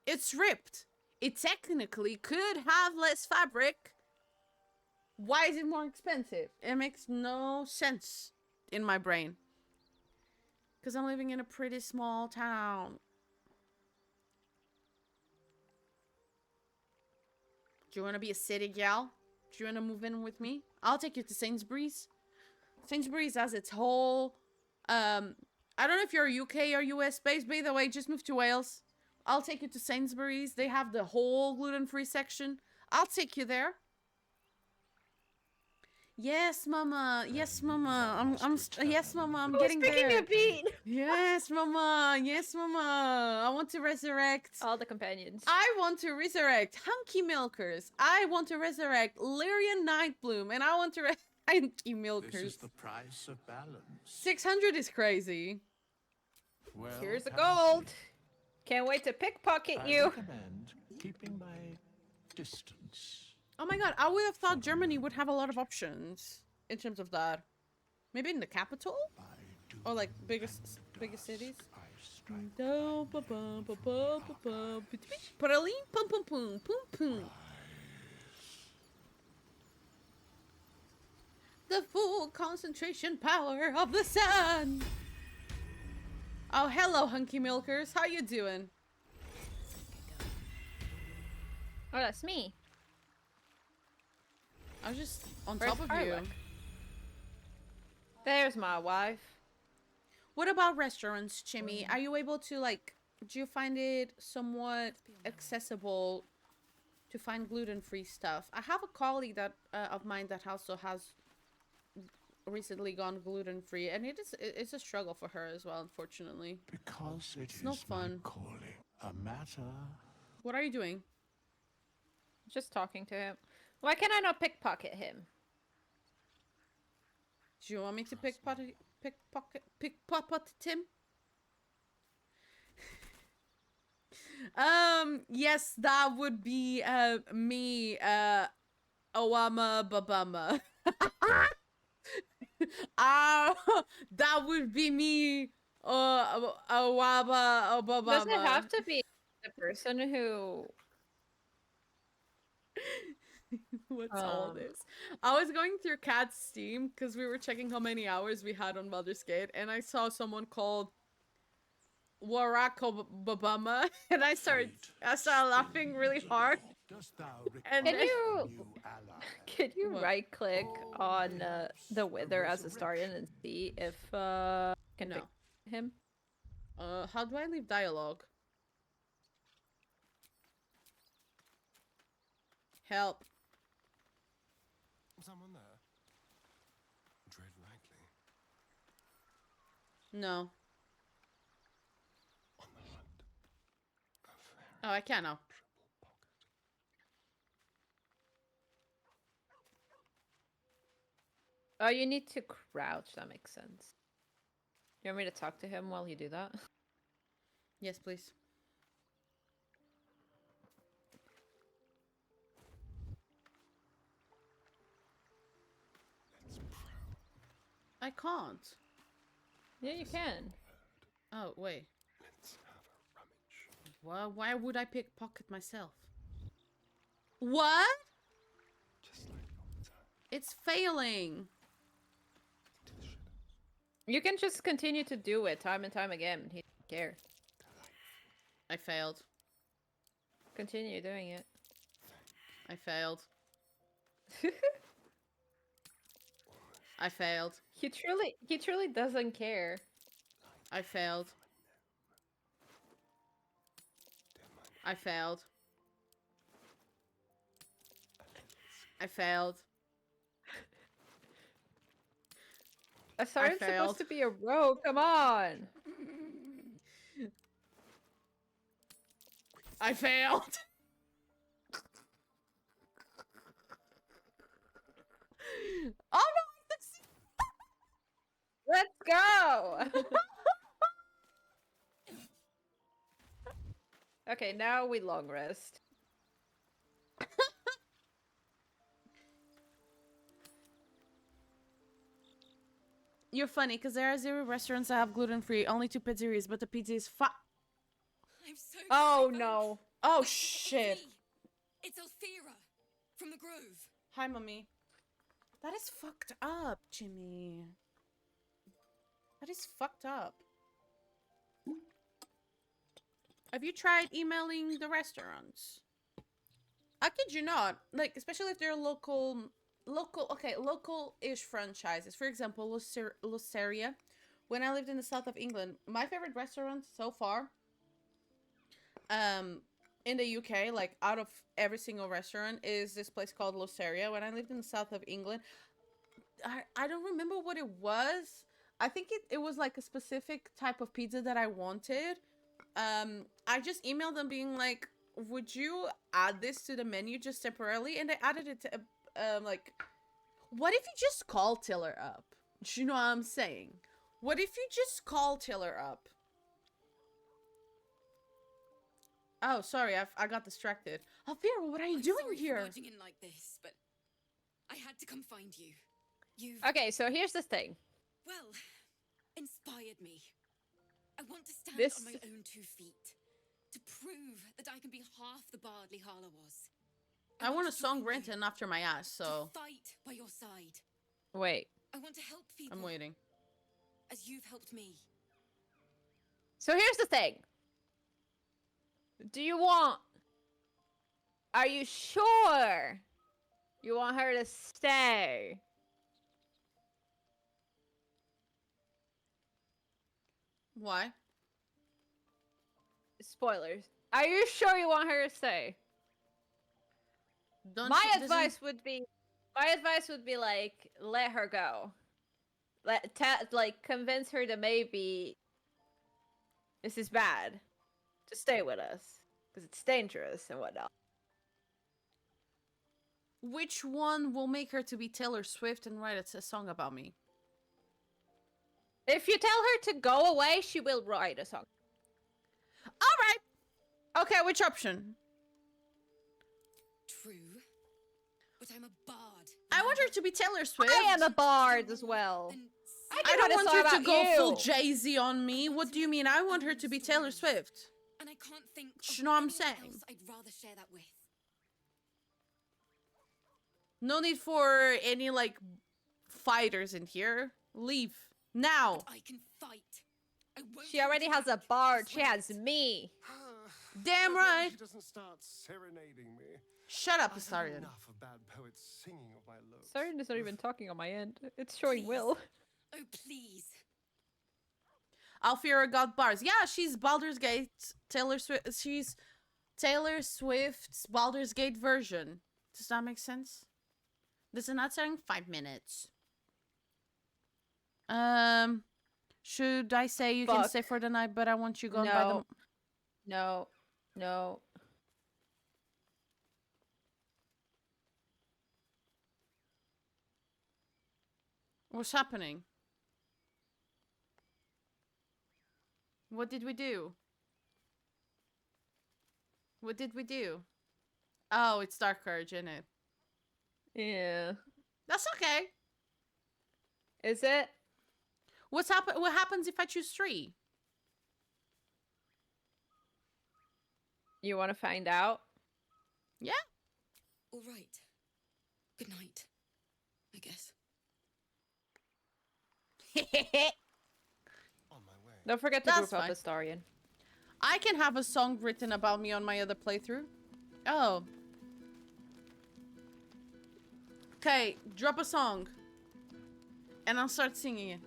It's ripped. It technically could have less fabric. Why is it more expensive? It makes no sense in my brain. Because I'm living in a pretty small town. Do you want to be a city gal? Do you want to move in with me? I'll take you to Sainsbury's. Sainsbury's has its whole... I don't know if you're UK or US based. By the way, just move to Wales. I'll take you to Sainsbury's. They have the whole gluten-free section. I'll take you there. Yes, mama. Yes, mama. Yes, mama. I'm getting there. A beat. Yes, mama. Yes, mama. I want to resurrect. All the companions. I want to resurrect Hunky Milkers. I want to resurrect Lyrian Nightbloom. And I want to Hunky Milkers. This is the price of balance. 600 is crazy. Well, Here's the thank gold. you. Can't wait to pickpocket I you. recommend keeping my distance. Oh my god, I would have thought Germany would have a lot of options in terms of that. Maybe in the capital? Or like biggest cities? Praline, pum pum pum pum pum. The full concentration power of the sun. Oh, hello, Hunky Milkers. How you doing? Oh, that's me. I was just on Where's top of you. Harwick? There's my wife. What about restaurants, Chimmy? Are you able to, like, do you find it somewhat accessible to find gluten-free stuff? I have a colleague that of mine that also has recently gone gluten-free, and it's a struggle for her as well, unfortunately. Because it's not fun. my calling. A matter. What are you doing? Just talking to him. Why can I not pickpocket him? Do you want me to pickpocket him? Yes, that would be me, Owama Babama. That would be me, Owaba Obama. Does it have to be the person who... What's all this? I was going through Cat's Steam because we were checking how many hours we had on Baldur's Gate, and I saw someone called Barack Obama, and I started laughing really hard. And Can then- you What? right click on the Wither as a Starion and see if can No. pick him? How do I leave dialogue? Help. Someone there? Dread likely. No. On the hunt. A very Oh, I can now. triple pocket. Oh, you need to crouch. That makes sense. You want me to talk to him while you do that? Yes, please. Let's prowl. I can't. Yeah, you can. Oh, wait. Let's have a rummage. Why would I pickpocket myself? What? Just like the old time. It's failing. Into the shadows. You can just continue to do it time and time again. He doesn't care. I failed. Continue doing it. I failed. I failed. He truly doesn't care. I failed. I failed. I failed. Asarian's failed. supposed to be a rogue. Come on. I failed. Oh no! Let's go. Okay, now we long rest. You're funny, because there are 0 restaurants that have gluten-free, only 2 pizzerias, but the pizza is I'm so Oh sorry, no. Oh It's shit. me. It's Althea from the Grove. Hi, Mummy. That is fucked up, Jimmy. That is fucked up. Have you tried emailing the restaurants? I kid you not. Like, especially if they're local-ish franchises. For example, Luceria. When I lived in the south of England, my favorite restaurant so far, in the UK, like, out of every single restaurant, is this place called Luceria. When I lived in the south of England, I don't remember what it was. I think it was like a specific type of pizza that I wanted. I just emailed them being like, would you add this to the menu just temporarily? And they added it to, like, what if you just call Tiller up? Do you know what I'm saying? What if you just call Tiller up? Oh, sorry, I got distracted. Althea, what are you doing sorry here? for barging in like this, but I had to come find you. You've, Okay, so here's the thing. well, inspired me. I want to stand This- on my own 2 feet. To prove that I can be half the Bardley Harlow was. I want a to song join you, written after my ass, so to fight by your side. Wait. I want to help people I'm waiting. as you've helped me. So here's the thing. Do you want... Are you sure you want her to stay? Why? Spoilers. Are you sure you want her to stay? Don't My you- doesn't- advice would be like, let her go. Like, convince her that maybe this is bad to stay with us because it's dangerous and whatnot. Which one will make her to be Taylor Swift and write a song about me? If you tell her to go away, she will write a song. Alright! Okay, which option? True. But I'm a bard. I want her to be Taylor Swift. I am a bard as well. And I I can don't write a want song her to about go you. full Jay-Z on me. What do you mean? I want her to be Taylor Swift. And I can't think Do of you know what I'm anyone saying? else I'd rather share that with. No need for any, like, fighters in here. Leave. Now. I can fight. I won't She already hold has you a back. bard. She Swear has it. me. Damn As long as right. She doesn't start serenading me. Shut up, I've had Astarion. enough of bad poets singing of my looks. Saren is not even talking on my end. It's showing Will. Oh, please. Alfira got bars. Yeah, she's Baldur's Gate. Taylor Swift. She's Taylor Swift's Baldur's Gate version. Does that make sense? This is not starting 5 minutes. Should I say you can Fuck. stay for the night, but I want you gone by the... No. No. What's happening? What did we do? What did we do? Oh, it's Dark Courage, isn't it? Yeah. That's okay. Is it? What happens if I choose 3? You want to find out? Yeah. All right. Good night. I guess. On my way. Don't forget to That's group up fine. Astarion. I can have a song written about me on my other playthrough. Oh. Okay, drop a song. And I'll start singing it.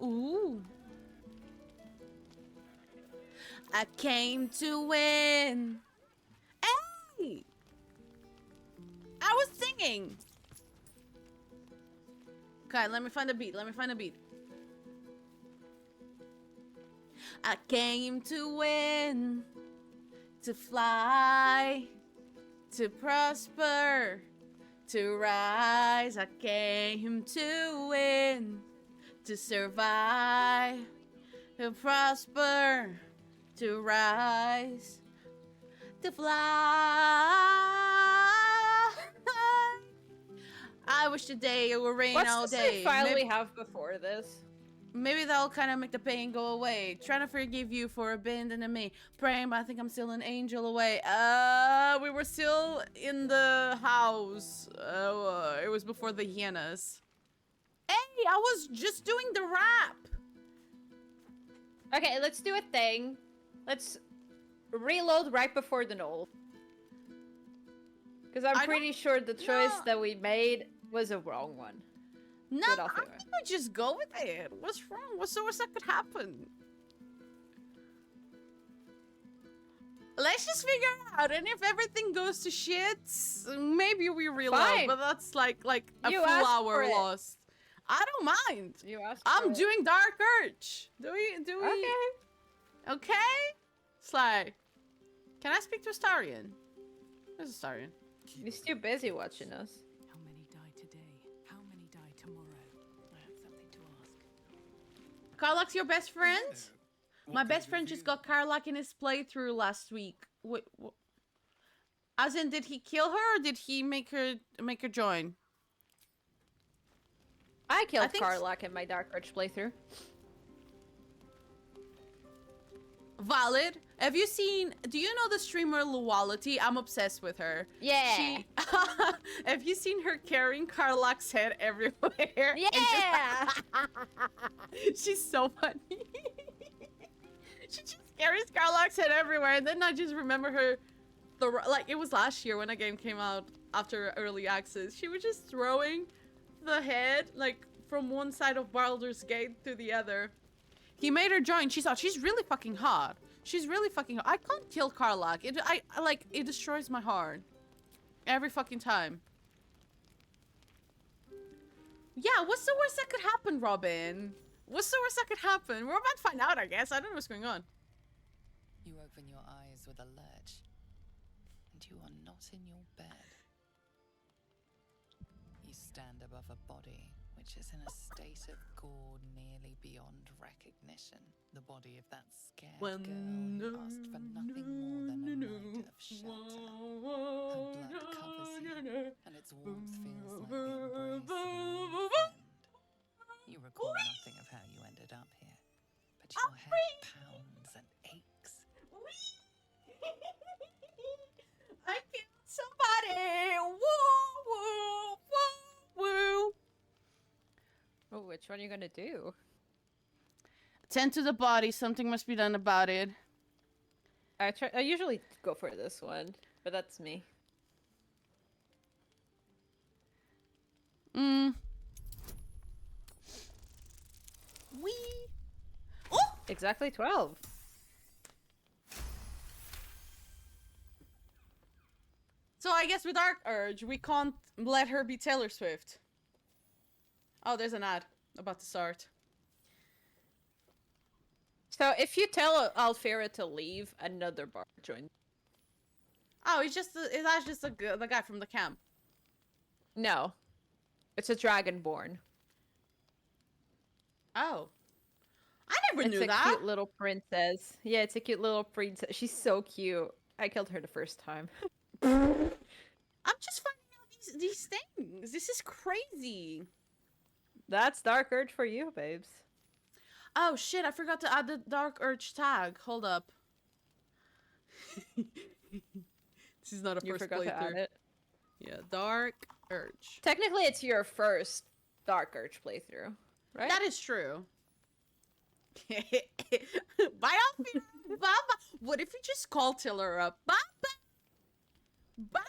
Ooh. I came to win. Hey! I was singing. Okay, let me find a beat. Let me find a beat. I came to win, to fly, to prosper, to rise. I came to win, to survive, to prosper, to rise, to fly. I wish today it would rain all What's the day. save file we have before this? Maybe that'll kind of make the pain go away. Trying to forgive you for abandoning me. Praying, but I think I'm still an angel away. We were still in the house. It was before the hyenas. Hey, I was just doing the rap. Okay, let's do a thing. Let's reload right before the knoll. Because I'm pretty sure the choice that we made was a wrong one. No, I'm gonna just go with it. What's wrong? What's the worst that could happen? Let's just figure it out, and if everything goes to shit, maybe we reload. Fine. But that's like a You full asked hour for it. lost. I don't mind. You asked I'm for it. doing Dark Urge. Do we? Okay. Okay. Sly. Can I speak to Astarion? Where's Astarion? He's too busy watching us. How many die today? How many die tomorrow? I have something to ask. Karlach's your best friend? My best friend just got Karlach in his playthrough last week. Wait, as in, did he kill her or did he make her join? I killed Karlach in my Dark Urge playthrough. Valid. Have you seen? Do you know the streamer Luality? I'm obsessed with her. Yeah. Have you seen her carrying Karlach's head everywhere? Yeah. She's so funny. She just carries Karlach's head everywhere, and then I just remember her. Like it was last year when a game came out after early access. She was just throwing the head like from one side of Baldur's Gate to the other. He made her join. She's really fucking hot. She's really fucking hot. I can't kill Karlach. It destroys my heart. Every fucking time. Yeah, what's the worst that could happen, Robin? What's the worst that could happen? We're about to find out, I guess. I don't know what's going on. You open your eyes with a lurch, and you are not in your bed. You stand above a body which is in a state of gore nearly beyond recognition. The body of that scared girl who asked for nothing more than a night of shelter. Her blood covers you, and its warmth feels like the embrace of an old friend. You recall nothing of how you ended up here, but your head pounds and aches. I killed somebody! Woo, woo, woo, woo! Oh, which one are you gonna do? Tend to the body. Something must be done about it. I usually go for this one, but that's me. Oh! Exactly 12. So I guess with Dark Urge, we can't let her be Taylor Swift. Oh, there's an ad about to start. So if you tell Alfira to leave, another bar joins. Oh, that's just the guy from the camp. No. It's a dragonborn. Oh. I never knew It's a that. cute little princess. Yeah, it's a cute little princess. She's so cute. I killed her the first time. I'm just finding out these things. This is crazy. That's Dark Urge for you, babes. Oh shit, I forgot to add the Dark Urge tag. Hold up. This is not a You first forgot to add playthrough. it. Yeah, Dark Urge. Technically, it's your first Dark Urge playthrough, right? That is true. Bye, Alfie. Baba. What if we just call Tiller up? Baba. Baba.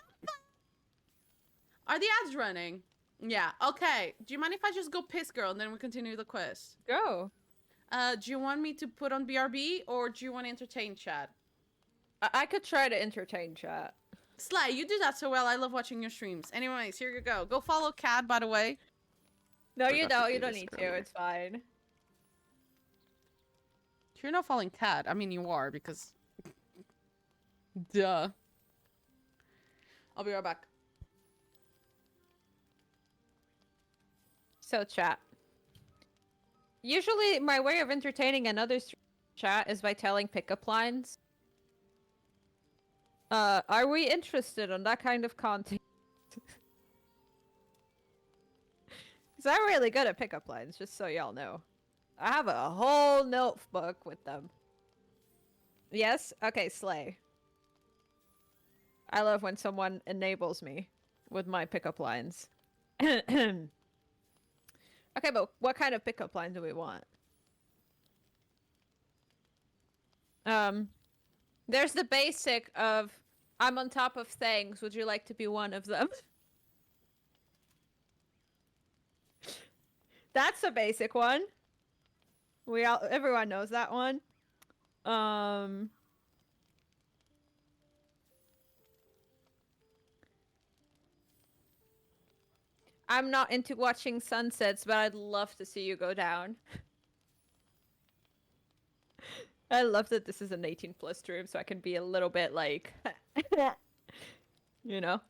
Are the ads running? Yeah. Okay. Do you mind if I just go piss, girl, and then we continue the quest? Go. Do you want me to put on BRB or do you want to entertain chat? I could try to entertain chat. Sly, you do that so well. I love watching your streams. Anyways, here you go. Go follow Cad, by the way. No, you Forgot to don't. do You don't this need earlier. to. It's fine. You're not following Cad. I mean, you are because... Duh. I'll be right back. So, chat. Usually, my way of entertaining another chat is by telling pickup lines. Are we interested in that kind of content? Because I'm really good at pickup lines, just so y'all know. I have a whole notebook with them. Yes? Okay, slay. I love when someone enables me with my pickup lines. Okay, but what kind of pickup line do we want? There's the basic of, I'm on top of things, would you like to be one of them? That's a basic one. Everyone knows that one. I'm not into watching sunsets, but I'd love to see you go down. I love that this is an 18+ stream, so I can be a little bit like, you know.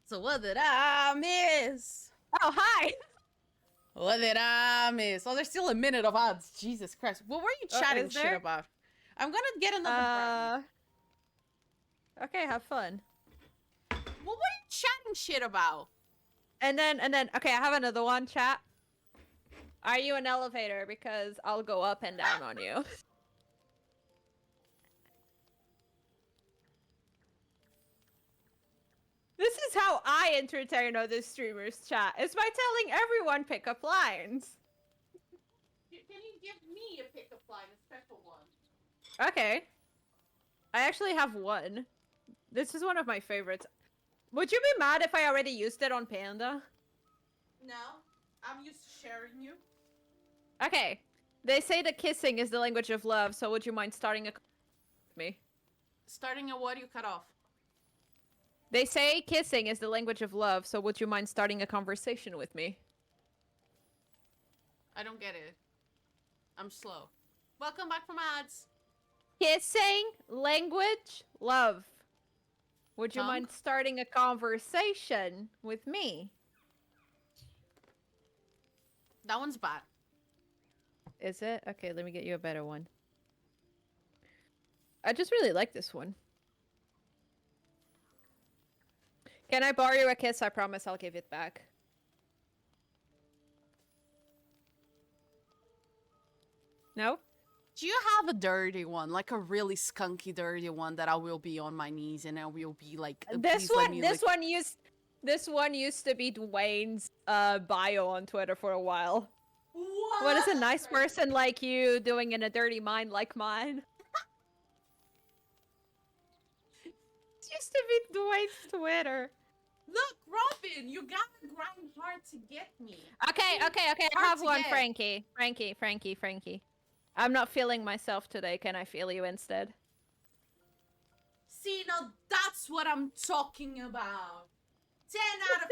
So what did I miss? Oh, hi! What did I miss? Oh, there's still a minute of ads. Jesus Christ. What were you chatting shit there? about? I'm gonna get another brownie. Okay, have fun. What were you chatting shit about? And then, okay, I have another one, chat. Are you an elevator? Because I'll go up and down on you. This is how I entertain other streamers, chat. It's by telling everyone pickup lines. Can you give me a pickup line, a special one? Okay. I actually have one. This is one of my favorites. Would you be mad if I already used it on Panda? No, I'm used to sharing you. Okay. They say that kissing is the language of love, so would you mind starting a with me? Starting a what? You cut off. They say kissing is the language of love, so would you mind starting a conversation with me? I don't get it. I'm slow. Welcome back from ads. Kissing, language, love. Would you Tongue? mind starting a conversation with me? That one's bad. Is it? Okay, let me get you a better one. I just really like this one. Can I borrow you a kiss? I promise I'll give it back. No? Do you have a dirty one? Like a really skunky dirty one that I will be on my knees and I will be like, This one used to be Dwayne's bio on Twitter for a while. What is a nice person like you doing in a dirty mind like mine? It used to be Dwayne's Twitter. Look, Robin, you gotta grind hard to get me. Okay. I Hard have to one, get. Frankie. I'm not feeling myself today. Can I feel you instead? See, now that's what I'm talking about. 10 out of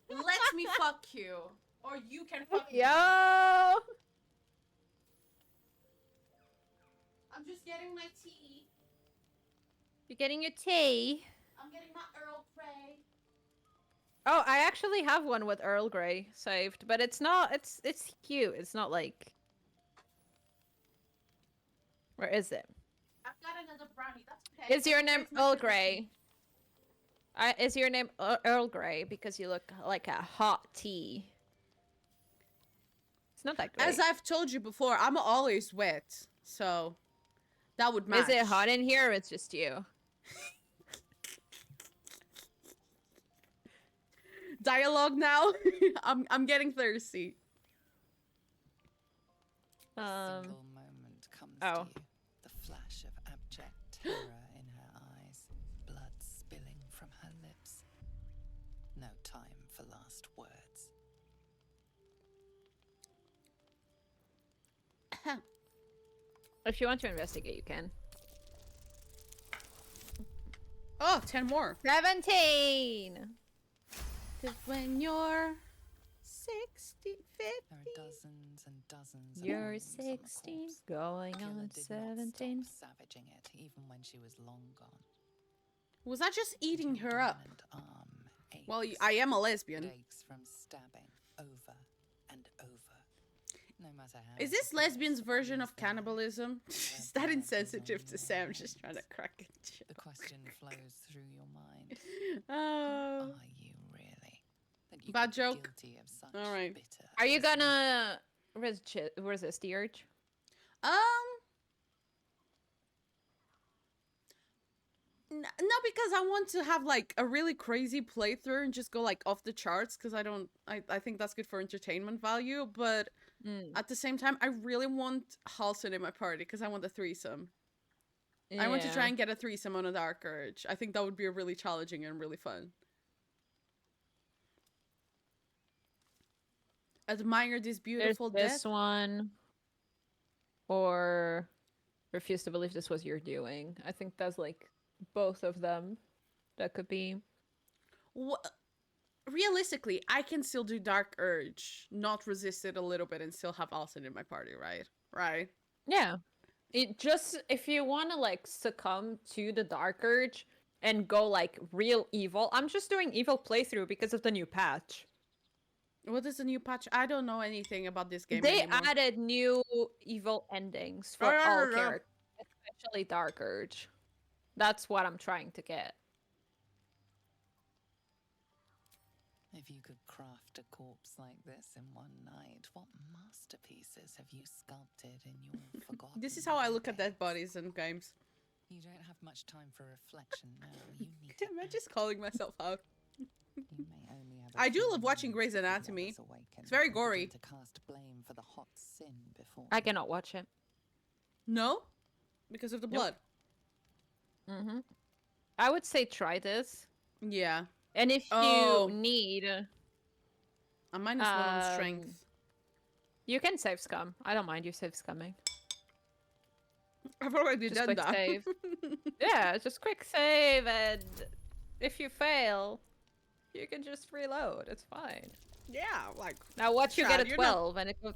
10. Let me fuck you. Or you can fuck me. Yo! I'm just getting my tea. You're getting your tea? I'm getting my Earl Grey. Oh, I actually have one with Earl Grey saved, but it's not, it's cute. It's not like... Where is it? I've got another brownie. That's okay. Is your name Where's my Earl Christmas Grey? tea? Is your name Earl Grey because you look like a hot tea? It's not that great. As I've told you before, I'm always wet. So, that would match. Is it hot in here or it's just you? Dialogue now? I'm getting thirsty. A single moment comes oh. to you, the flash of abject terror in her eyes, blood spilling from her lips. No time for last words. If you want to investigate, you can. Oh, 10 more. 17! Cause when you're 60, 50. There are dozens and dozens of You're wounds on the 16, corpse. going The killer on did 17. not stop savaging it even when she was long gone. Was I just eating And your her up? dominant arm aches. Well, I am a lesbian. It aches from stabbing over and over. No matter how Is this vigorous lesbian's the version body of is there, cannibalism? their Is that blood is insensitive on to your say? I'm just trying to hands. crack a The joke. question flows through your mind. Oh. Are you really? That you Bad could be joke. guilty of such All right. bitter Are you business? gonna resist the urge? No, because I want to have like a really crazy playthrough and just go like off the charts because I think that's good for entertainment value, but at the same time I really want Halson in my party because I want a threesome. I want to try and get a threesome on a Dark Urge. I think that would be really challenging and really fun. Admire this beautiful There's this death. one. Or refuse to believe this was your doing. I think that's like both of them. That could be. Realistically, I can still do Dark Urge, not resist it a little bit, and still have Alison in my party, right? Right. Yeah. It just, if you want to like succumb to the Dark Urge and go like real evil, I'm just doing evil playthrough because of the new patch. What is the new patch? I don't know anything about this game They anymore. added new evil endings for all characters, especially Dark Urge. That's what I'm trying to get. If you could craft a corpse like this in one night, what masterpieces have you sculpted in your forgotten This is how I look at decades? dead bodies in games. You don't have much time for reflection now. You need to Am I act. just calling myself out? You may only have a I do few love watching moments Grey's before Anatomy. others awaken It's very and gory. begin to cast blame for the hot sin before I you. cannot watch it. No? Because of the blood? Mm-hmm. I would say try this. Yeah. And if Oh. you need... I'm -1 on strength. You can save scum. I don't mind you save scumming. I've already Just done quick that. save. Yeah, just quick save, and if you fail, you can just reload. It's fine. Yeah, like... Now watch you Chad, get a you're 12, and it goes...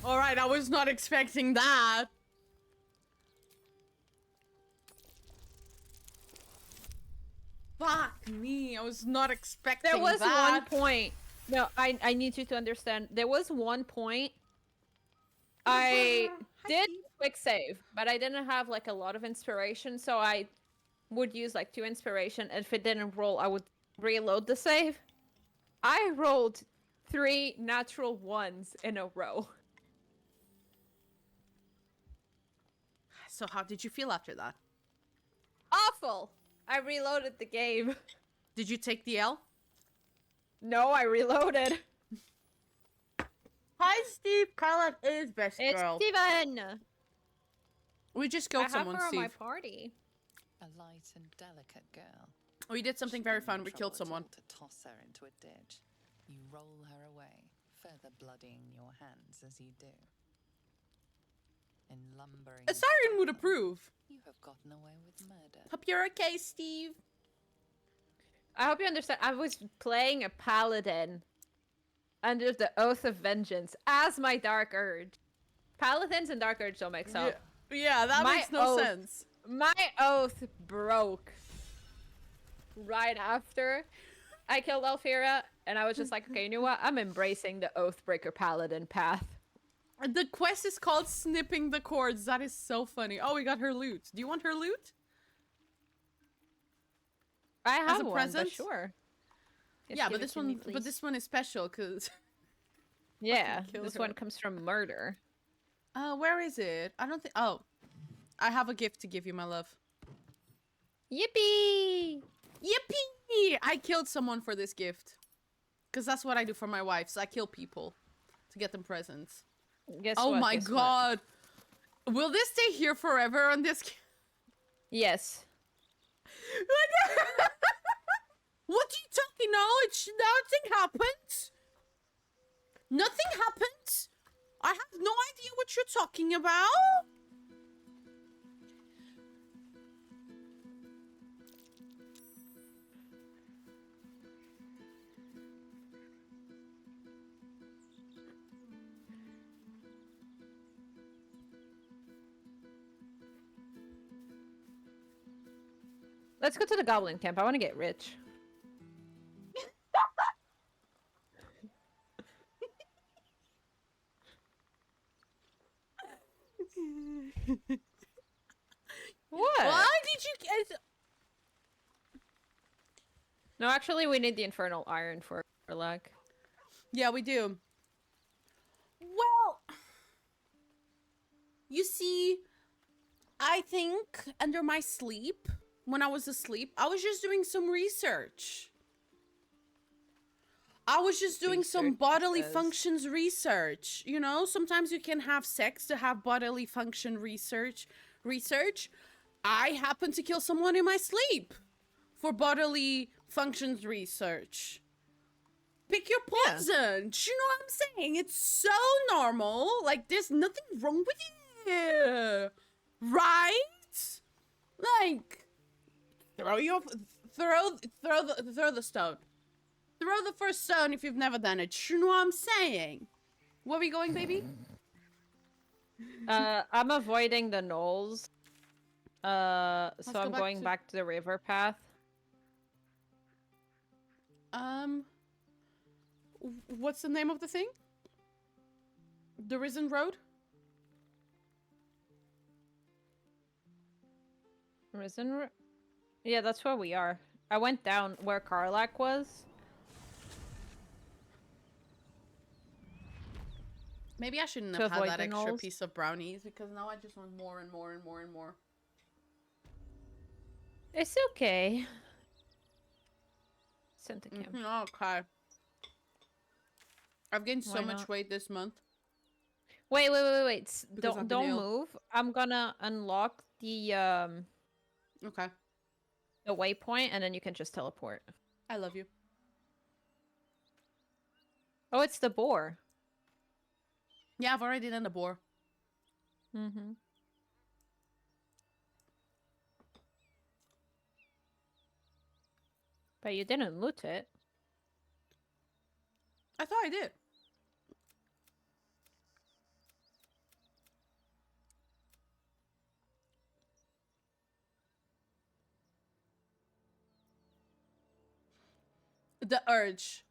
Alright, I was not expecting that. Fuck me, I was not expecting There was that. one point... No, I need you to understand. There was one point... I did quick save, but I didn't have like a lot of inspiration, so I would use like 2 inspiration, and if it didn't roll, I would reload the save. I rolled 3 natural 1s in a row. So how did you feel after that? Awful! I reloaded the game. Did you take the L? No, I reloaded. Hi, Steve. Carla is best It's girl. Steven! We just I killed have someone, her on Steve. my party. A light and delicate girl. We did something She'd very be fun. in We killed trouble at someone. all to toss her into a ditch. You roll her away, further bloodying your hands as you do. In lumbering A siren would style, approve. You have gotten away with murder. Hope you're okay, Steve. I hope you understand. I was playing a paladin under the Oath of Vengeance as my Dark Urge. Paladins and Dark Urge don't mix up. Yeah, that My makes no oath- sense. My oath broke right after I killed Alfira, and I was just like, okay, you know what? I'm embracing the Oathbreaker Paladin path. The quest is called Snipping the Cords. That is so funny. Oh, we got her loot. Do you want her loot? I have a one, present? but sure. Just Yeah, give but it this to me, one, but please. this one is special because. Yeah, kill this her. one comes from murder. Where is it? I don't think. Oh, I have a gift to give you, my love. Yippee! Yippee! I killed someone for this gift. Because that's what I do for my wives. I kill people to get them presents. Guess Oh what? my Guess what? god. Will this stay here forever on this? Yes. What are you talking? No, it's nothing happens. Nothing happens. I have no idea what you're talking about. Let's go to the goblin camp. I want to get rich. What? Why did you guys? No, actually, we need the infernal iron for luck. Yeah, we do. Well, you see, I think under my sleep, when I was asleep, I was just doing some research. I was just doing some bodily functions research. You know, sometimes you can have sex to have bodily function research. I happened to kill someone in my sleep for bodily functions research. Pick your poison. Do you know what I'm saying? It's so normal. Like, there's nothing wrong with you. Right? Like, throw the stone. Throw the first stone if you've never done it. You know what I'm saying? Where are we going, baby? I'm avoiding the knolls. So I'm going back to the river path. What's the name of the thing? The Risen Road? Yeah, that's where we are. I went down where Karlak was. Maybe I shouldn't have had that extra piece of brownies because now I just want more and more and more and more. It's okay. Sent to Kim. Okay. I've gained so much weight this month. Wait. Don't move. I'm gonna unlock the Okay. the waypoint and then you can just teleport. I love you. Oh, it's the boar. Yeah, I've already done the boar. Mm-hmm. But you didn't loot it. I thought I did. The urge.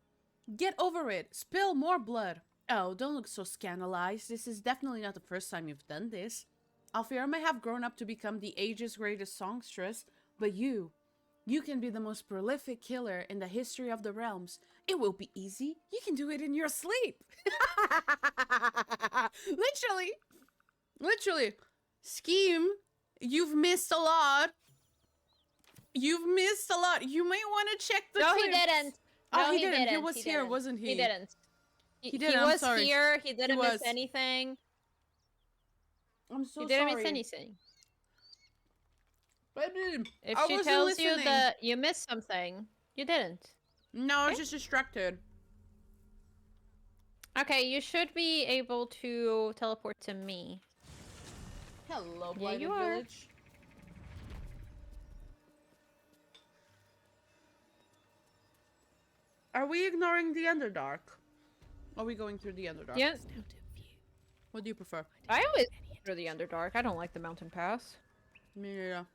Get over it. Spill more blood. Oh, don't look so scandalized. This is definitely not the first time you've done this. Alfira may have grown up to become the age's greatest songstress, but you can be the most prolific killer in the history of the realms. It will be easy. You can do it in your sleep. Literally. Scheme, you've missed a lot. You may want to check the clips. He didn't. Oh, he didn't. He was here, wasn't he? He didn't. He didn't. He I'm was sorry. here. He didn't miss anything. I'm so sorry. He didn't miss anything. Baby, if she tells you that you missed something, you didn't. No, I was just distracted. Okay, you should be able to teleport to me. Hello, Blighted you Village. Are we ignoring the Underdark? Are we going through the Underdark? Yeah. What do you prefer? I always go through the Underdark. I don't like the Mountain Pass. Me neither.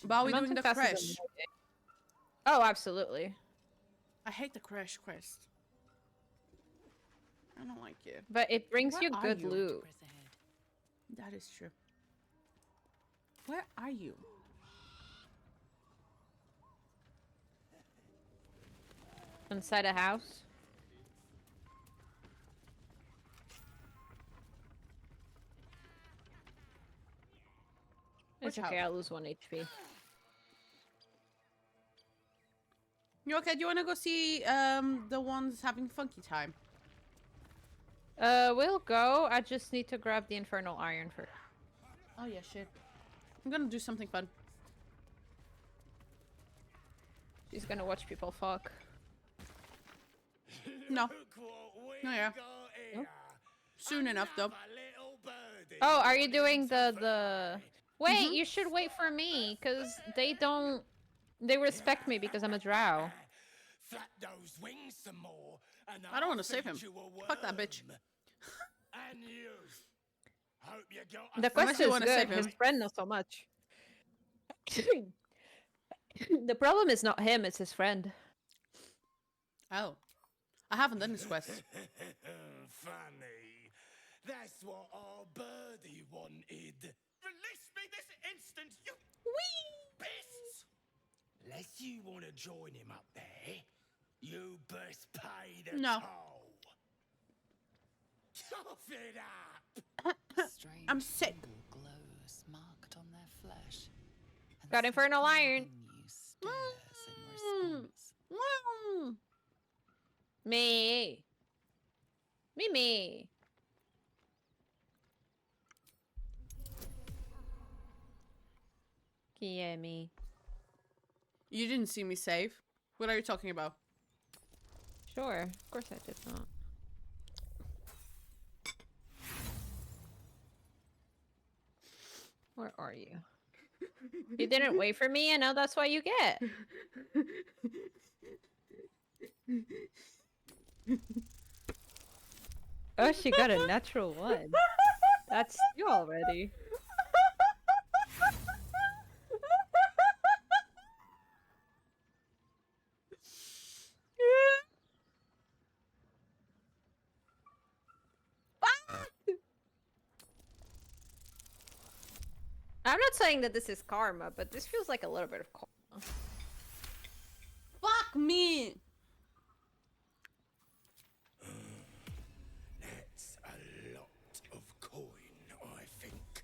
But are we doing the crash? Oh, absolutely. I hate the crash quest. I don't like it. But it brings you good loot. That is true. Where are you? Inside a house. It's okay, I'll lose 1 HP. You okay? Do you want to go see the ones having funky time? We'll go. I just need to grab the infernal iron first. Oh yeah, shit. I'm gonna do something fun. She's gonna watch people fuck. No. No, yeah. Nope. Soon enough, though. Oh, are you doing the... Wait, you should wait for me, because they don't... They respect me because I'm a drow. Flap those wings some more, and I don't want to I'll save him. feed you a Fuck that bitch. worm. And you. Hope you got The quest Unless you is wanna good, save him. his friend not so much. The problem is not him, it's his friend. Oh. I haven't done this quest. Funny. That's what our birdie wanted. Release me this instant, you beasts! Unless you want to join him up there, you best pay the No. toll. Cough it up! Strange I'm sick. purple glows marked on their flesh. and Got infernal something iron. within you stirs in response. Me. Me. Yeah, me. You didn't see me save. What are you talking about? Sure, of course I did not. Where are you? You didn't wait for me, and now that's what you get. Oh, she got a natural one. That's you already. I'm not saying that this is karma, but this feels like a little bit of karma. Fuck me! That's a lot of coin, I think.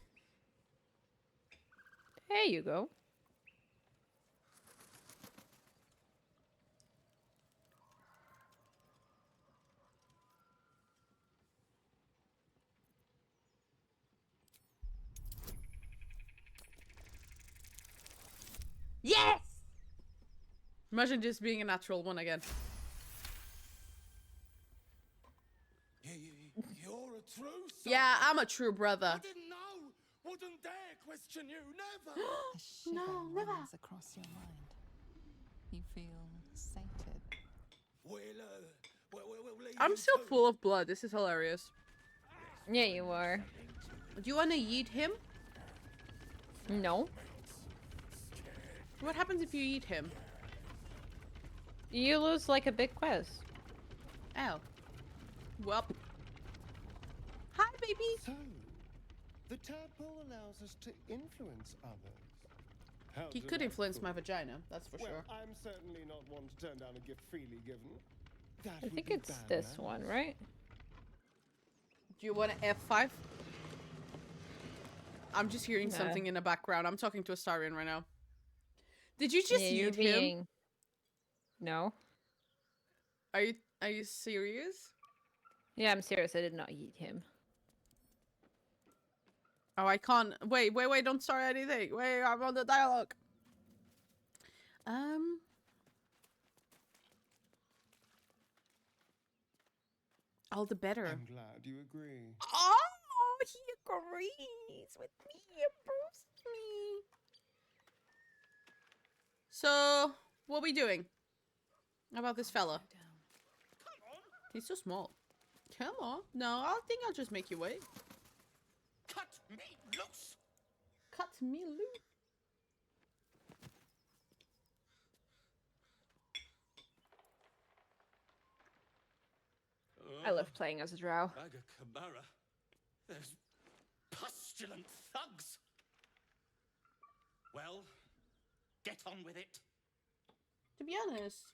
There you go. Yes! Imagine just being a natural one again. You're a true son. Yeah, I'm a true brother. I didn't know. Wouldn't dare question you, never. A shiver No, never. runs across your mind. You feel sated. We'll leave I'm you still to full of blood. This is hilarious. Yeah, you are. Do you want to eat him? No. What happens if you eat him? You lose like a big quest. Oh. Well. Hi, baby. So, the tadpole allows us to influence others. How He could influence my delightful. vagina, that's for Well, sure. I'm certainly not one to turn down a gift freely given. That I would think be it's bad this manners. one, right? Do you want an F5? I'm just hearing No. something in the background. I'm talking to Astarion right now. Did you just Yeah, you're eat him? being... No. Are you serious? Yeah, I'm serious. I did not eat him. Oh, I can't. Wait, don't start anything. Wait, I'm on the dialogue. All the better. I'm glad you agree. Oh, he agrees with me. He approves me. So, what are we doing? How about this fella? He's so small. Come on. No, I think I'll just make you wait. Cut me loose! Cut me loose. I love playing as a drow. Bag of Chimera. There's pustulant thugs. Well, get on with it. To be honest,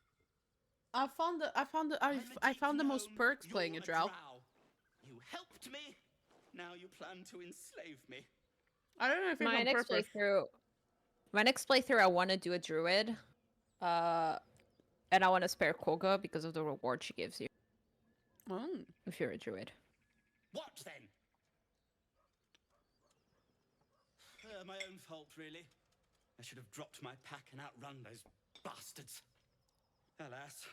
I found the most perks playing a drow. You helped me. Now you plan to enslave me. I don't know if it's My on next purpose. playthrough, I want to do a druid. And I want to spare Koga because of the reward she gives you Oh. if you're a druid. What then? My own fault, really. I should have dropped my pack and outrun those bastards. Alas.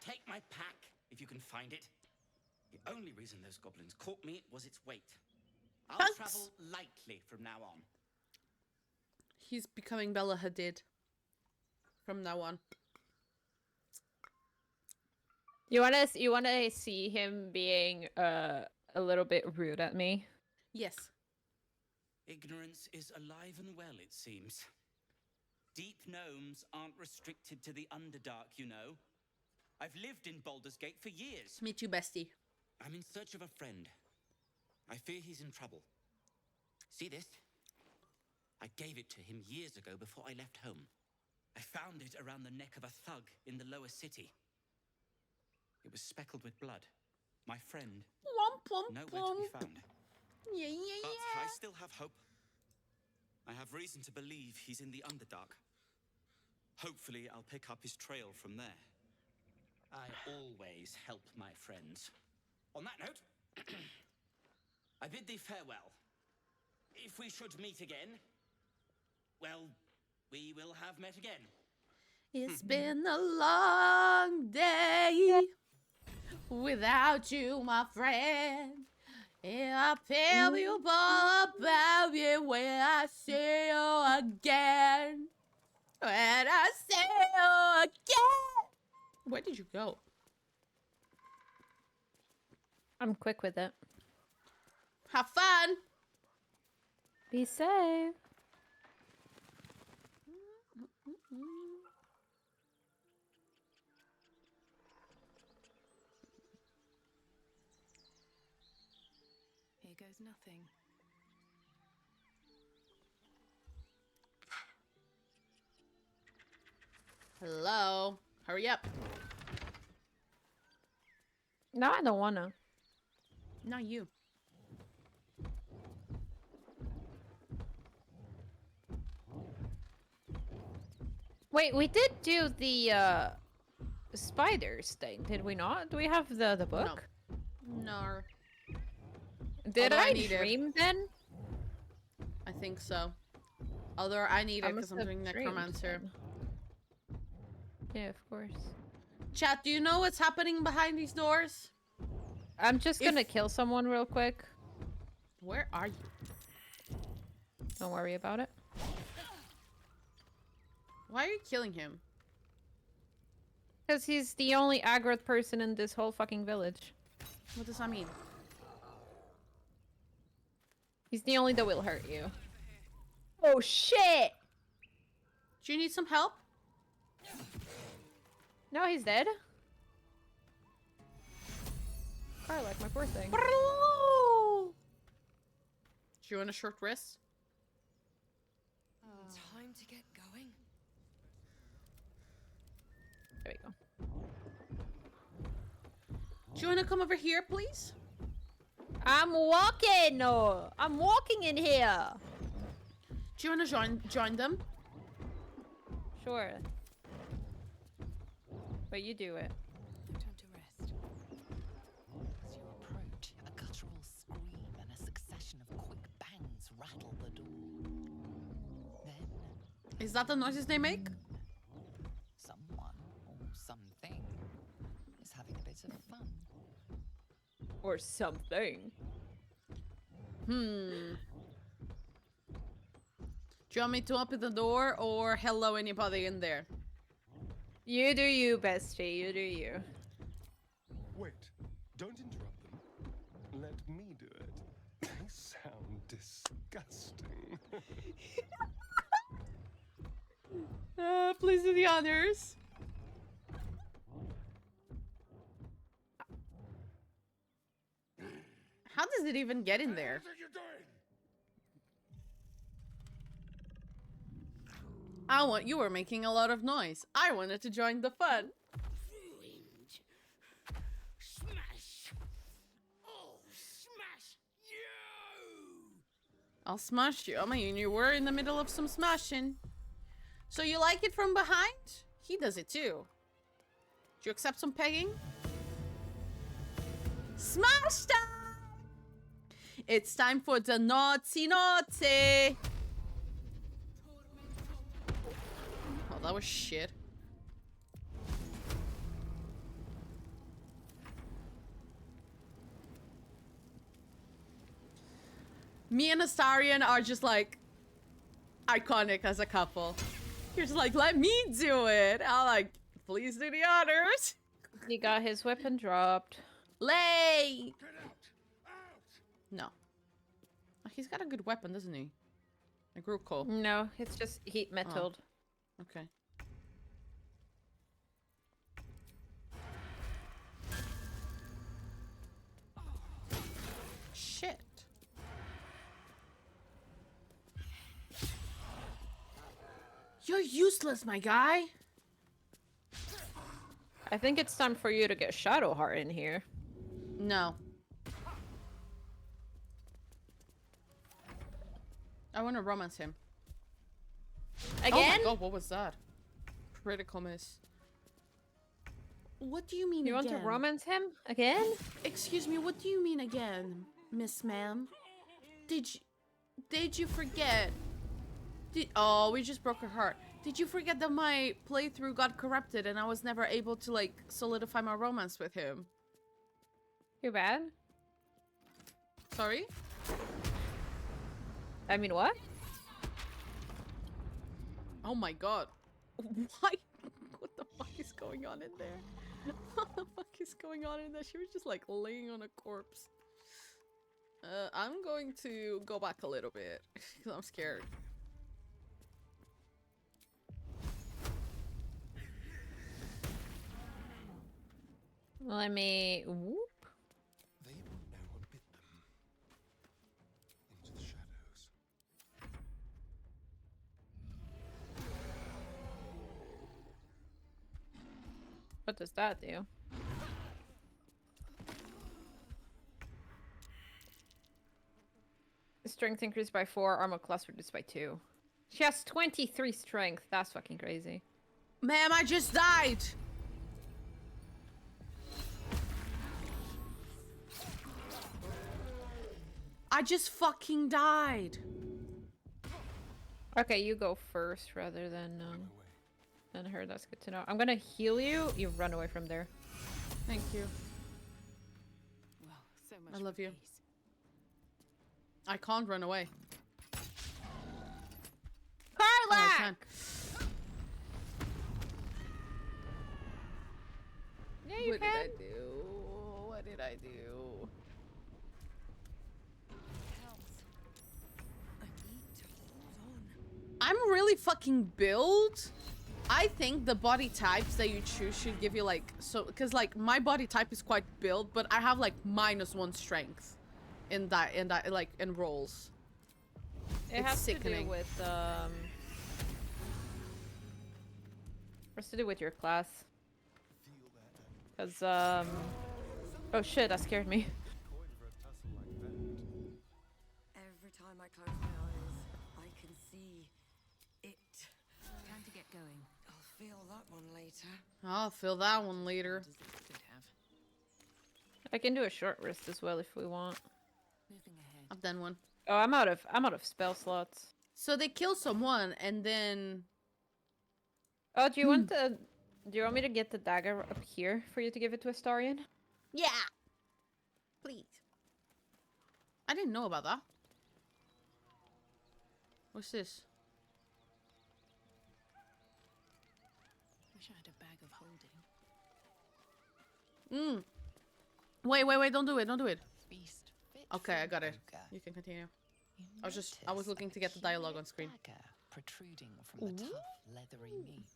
Take my pack, if you can find it. The only reason those goblins caught me was its weight. I'll Thanks. travel lightly from now on. He's becoming Bella Hadid from now on. You wanna see him being a little bit rude at me? Yes. Ignorance is alive and well, it seems. Deep gnomes aren't restricted to the Underdark, you know. I've lived in Baldur's Gate for years. Me too, bestie. I'm in search of a friend. I fear he's in trouble. See this? I gave it to him years ago before I left home. I found it around the neck of a thug in the lower city. It was speckled with blood. My friend, Womp, womp, nowhere to be womp. found. Yeah, yeah, But yeah. I still have hope. I have reason to believe he's in the Underdark. Hopefully, I'll pick up his trail from there. I always help my friends. On that note, I bid thee farewell. If we should meet again, well, we will have met again. It's been a long day without you, my friend. And I'll tell you all about it when I see you again. When I see you again. Where did you go? I'm quick with it. Have fun. Be safe. Here goes nothing. Hello. Hurry up. No, I don't wanna. Not you. Wait, we did do the spiders thing, did we not? Do we have the book? No. Did Although I I need it. dream then? I think so. Although I need I it because must I'm have doing dreamed Necromancer. then. Yeah, of course. Chat, do you know what's happening behind these doors? I'm just gonna kill someone real quick. Where are you? Don't worry about it. Why are you killing him? Because he's the only aggroed person in this whole fucking village. What does that mean? He's the only that will hurt you. Oh shit! Do you need some help? No, he's dead. I like my poor thing. Do you want a short rest? Time to get going. There we go. Do you want to come over here, please? I'm walking! No, I'm walking in here! Do you want to join them? Sure. But you do it. No time to rest. As you approach, a guttural scream and a succession of quick bangs rattle the door. Then Is that the noises they make? someone or something is having a bit of fun. Or something. Do you want me to open the door or hello anybody in there? You do you, bestie. You do you. Wait, don't interrupt them. Let me do it. They sound disgusting. Please do the honors. How does it even get in there? What are you doing? You were making a lot of noise. I wanted to join the fun. Ruined. Smash. Oh, smash you! I'll smash you. I mean, you were in the middle of some smashing. So you like it from behind? He does it too. Do you accept some pegging? Smash time! It's time for the naughty naughty. Oh, that was shit. Me and Astarion are just like iconic as a couple. You're just like, let me do it. I'm like, please do the honors. He got his weapon dropped. Lay. No. Oh, he's got a good weapon, doesn't he? A group call. No, it's just heat metalled. Oh. Okay. Shit. You're useless, my guy. I think it's time for you to get Shadowheart in here. No. I want to romance him. Again? Oh my god, what was that? Critical miss. What do you mean You again? want to romance him? Again? Excuse me, what do you mean again, Miss Ma'am? Did you forget? Oh, we just broke her heart. Did you forget that my playthrough got corrupted and I was never able to, like, solidify my romance with him? Too bad. Sorry? I mean, what? Oh my god. Why? What the fuck is going on in there? What the fuck is going on in there? She was just, like, laying on a corpse. I'm going to go back a little bit because I'm scared. Let me whoop. They will know what bit them into the shadows. What does that do? Strength increased by 4, armor class reduced by 2. She has 23 strength. That's fucking crazy. Ma'am, I just died! I just fucking died! Okay, you go first rather than her. That's good to know. I'm gonna heal you. You run away from there. Thank you. Well, so much I love for you. peace. I can't run away. Carla! Oh, I can. Yeah, you What can. did I do? What did I do? I'm really fucking built. I think the body types that you choose should give you like because like my body type is quite built, but I have like -1 strength in that like in rolls. It It's has sickening. to do with has to do with your class. Cause oh shit, that scared me. Every time I close my eyes, I can see it. Time to get going. I'll feel that one later. I'll feel that one later. I can do a short rest as well if we want. Moving ahead. I've done one. Oh, I'm out of spell slots. So they kill someone and then Oh, do you want to? Do you want me to get the dagger up here for you to give it to Astarion? yeah, please. I didn't know about that. What's this? Wish I had a bag of holding. Wait, don't do it, don't do it. Feast fit Okay, for I got it. ogre. You can continue. You I was notice looking a to get the dialogue on screen. dagger protruding from the tough, leathery meat.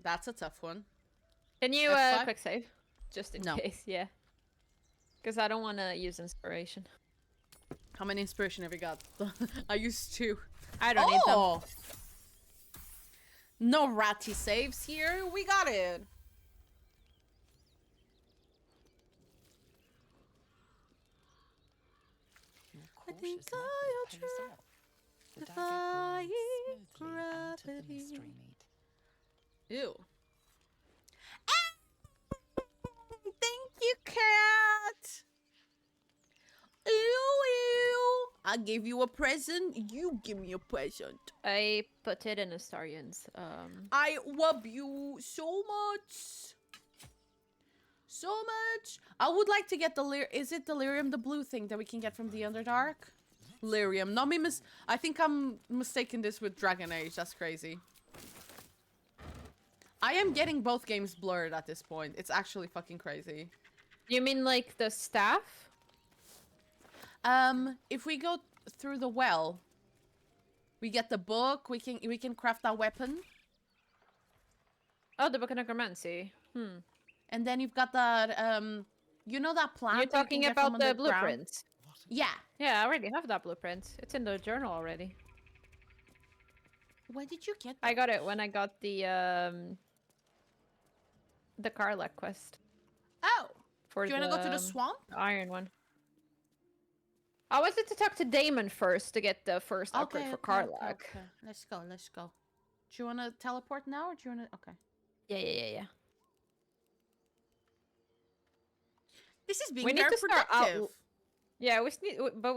That's a tough one. Can you F5? quick save, just in No. case? Yeah. Because I don't want to use inspiration. How many inspiration have you got? I used 2. I don't need them. No ratty saves here. We got it. I think Cautious method pays I'll off. The dagger defying glides smoothly out of the gravity. mystery meat. Ew. Thank you, cat. Ew, ew. I gave you a present. You give me a present. I put it in Astarian's. I love you so much. So much. I would like to get the is it delirium, the blue thing that we can get from the Underdark? Lyrium. Not me I think I'm mistaking this with Dragon Age. That's crazy. I am getting both games blurred at this point. It's actually fucking crazy. You mean like the staff? If we go through the well, we get the book. We can craft our weapon. Oh, the Book of Necromancy. And then you've got that you know that plant. You're talking about the blueprint. Yeah. Yeah, I already have that blueprint. It's in the journal already. Where did you get that? I got it when I got the Karlach quest. Oh. For do you want to go to the swamp? The iron one. I wanted to talk to Damon first to get the first upgrade for Karlach. Okay. Let's go. Let's go. Do you want to teleport now, or do you want to? Okay. Yeah. This is being We need very to start productive. Yeah, we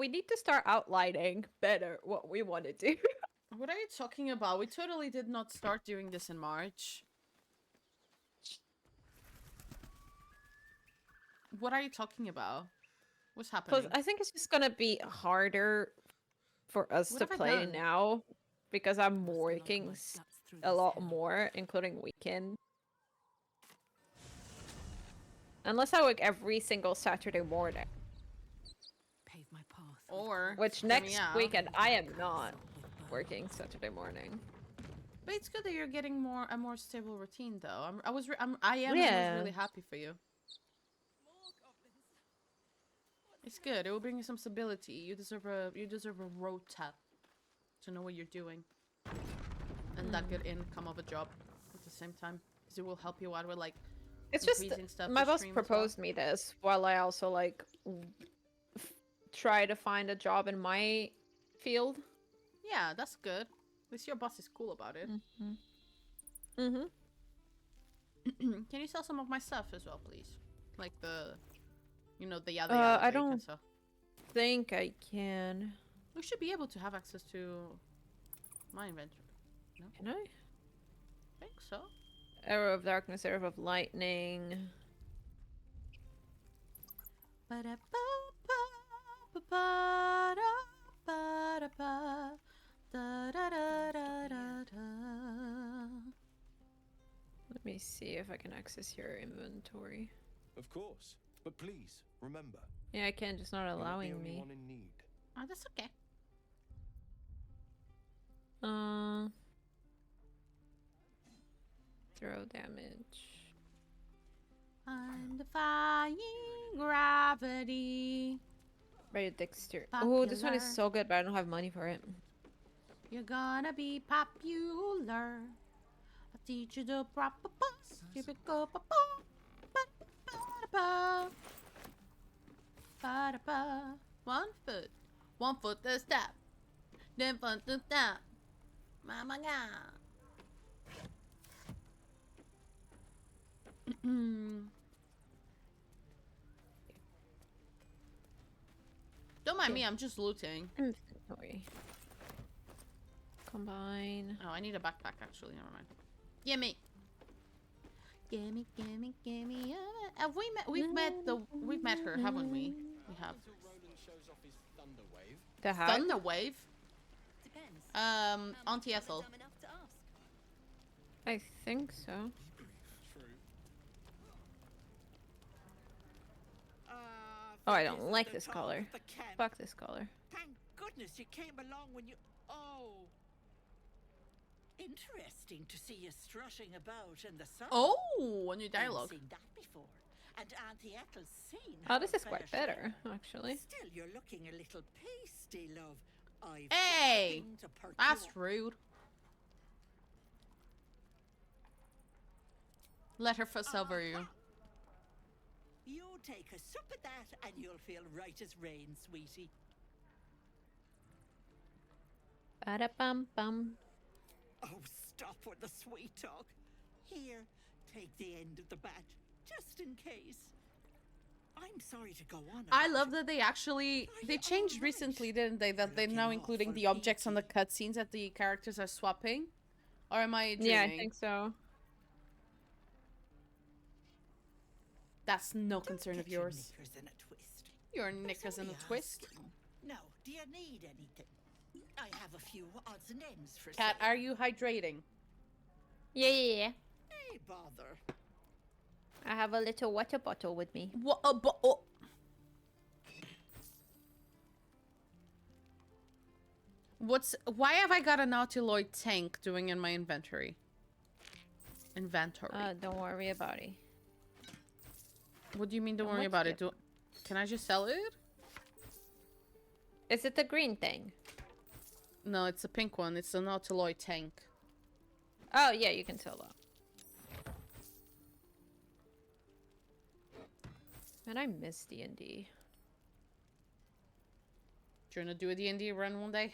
need to start outlining better what we want to do. What are you talking about? We totally did not start doing this in March. What are you talking about? What's happening? Because I think it's just gonna be harder for us What to have I play done? now because I'm working a lot more, including weekend. Unless I work every single Saturday morning. Pave my path. Or Which hear me next out. weekend I am not working Saturday morning. But it's good that you're getting a more stable routine, though. I am Yeah. really happy for you. It's good. It will bring you some stability. You deserve a rota to know what you're doing, and that good income of a job at the same time, because it will help you out with like. It's just stuff my to boss stream as well. proposed me this while I also like try to find a job in my field. Yeah, that's good. At least your boss is cool about it. Mm-hmm. Can you sell some of my stuff as well, please? Like the, the yada yada. I don't think I can. We should be able to have access to my inventory. No? Can I? I think so. Arrow of Darkness, Arrow of Lightning. Let me see if I can access your inventory. Of course, but please remember. Yeah, I can, just not allowing me. One in need. Oh, that's okay. Throw damage. I'm defying gravity. Right, Dexter. Oh, this one is Popular. so good, but I don't have money for it. You're gonna be popular. I'll teach you the proper bus. Keep it go ba ba ba ba ba. 1 foot to step, then foot to step. Mama God. Don't mind me, I'm just looting. Inventory. Combine. Oh, I need a backpack actually. Never mind. Gimme. Gimme. Have we met? We've met her, haven't we? We have. The hat? Thunderwave. Auntie Ethel. I think so. Oh, I don't like this color. Fuck this color. Thank goodness you came along when you. Oh. Interesting to see you strutting about in the sun. Oh, a new dialogue. I've seen that before. And Auntie Ethel's seen. Oh, how this it is quite felt. better, actually. Still, you're looking a little pasty, love. I've Hey, something to perk that's you up. rude. Let her fuss over you. You take a sup at that, and you'll feel right as rain, sweetie. Ba-da-bum-bum. Oh, stop with the sweet talk. Here, take the end of the bat, just in case. I'm sorry to go on. I about love it. that they actually they changed recently, didn't they? That they're now including the objects on the cutscenes that the characters are swapping. Or am I dreaming? Yeah, I think so. That's no Don't concern of get your yours. knickers in a twist. Your I was knickers in a only twist. asking. Now, do you need anything? I have a few odds and ends for Cat, sale. are you hydrating? Yeah. Hey, bother. I have a little water bottle with me. What? Why have I got a Nautiloid tank doing in my inventory? Don't worry about it. What do you mean don't worry about it? Can I just sell it? Is it the green thing? No, it's a pink one. It's a Nautiloid tank. Oh, yeah, you can sell that. Man, I miss D&D. Do you want to do a D&D run one day?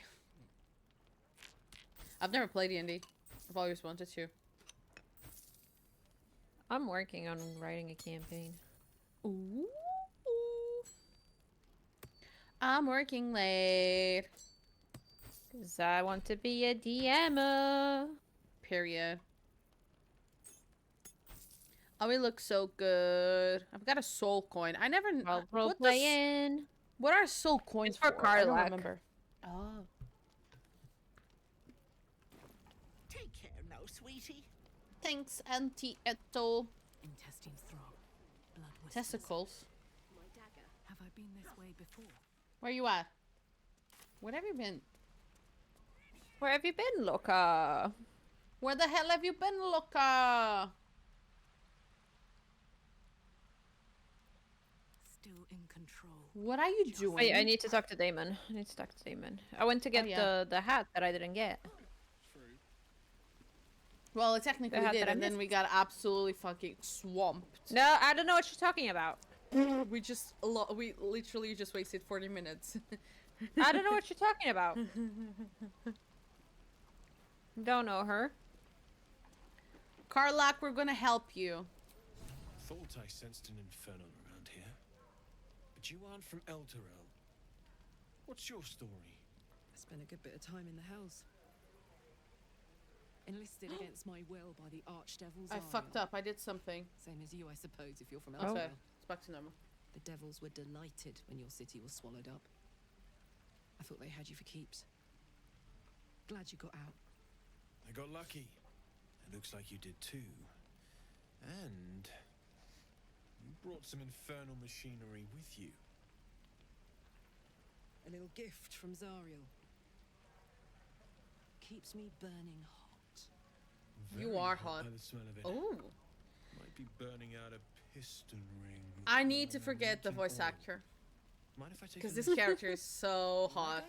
I've never played D&D. I've always wanted to. I'm working on writing a campaign. Ooh. I'm working late. Because I want to be a DMer. Period. Oh, it looks so good. I've got a soul coin. I never... Role playing. What are soul coins It's for I don't Karlach. remember. Oh. Take care now, sweetie. Thanks, Auntie Ethel. Intestines throb. Blood whispers. Testicles. My dagger. Have I been this way before? Where you at? Where have you been? Where have you been, Loka? Where the hell have you been, Loka? Still in control. What are you doing? Wait, I need to talk to Damon. I went to get the hat that I didn't get. Well, it technically hat did, that I and then missed. we got absolutely fucking swamped. No, I don't know what you're talking about. We literally just wasted 40 minutes. I don't know what you're talking about. Don't know her. Karlach, we're gonna help you. Thought I sensed an inferno around here. But you aren't from Elturel. What's your story? I spent a good bit of time in the hells. Enlisted against my will by the archdevils. I fucked up. I did something. Same as you, I suppose, if you're from Okay, Elturel. it's back to normal. The devils were delighted when your city was swallowed up. I thought they had you for keeps. Glad you got out. I got lucky. It looks like you did too. And you brought some infernal machinery with you. A little gift from Zariel. Keeps me burning hot. You Very are hot. by the smell of it. Oh. Might be burning out a piston ring. I need to or forget the leaking voice oil. actor. Mind if I take Because a this look? character is so hot.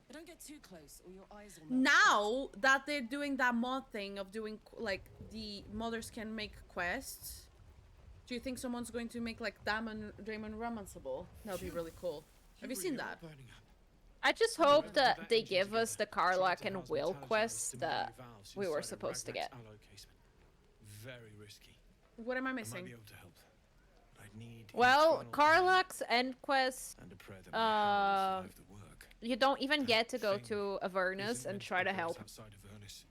But don't get too close or your eyes will melt. Now that they're doing that mod thing of doing, like, the mothers can make quests, do you think someone's going to make, like, Damon romanceable? That would be really cool. Have you seen that? I just hope that they give us the Karlach and Will quests that we were supposed to get. Very risky. What am I I might missing? be able to help. But I'd need Well, infernal Karlach's end quest, and a prayer that my hands survive the work. you don't even get to go Thing to Avernus isn't and meant to try to progress help. outside Avernus.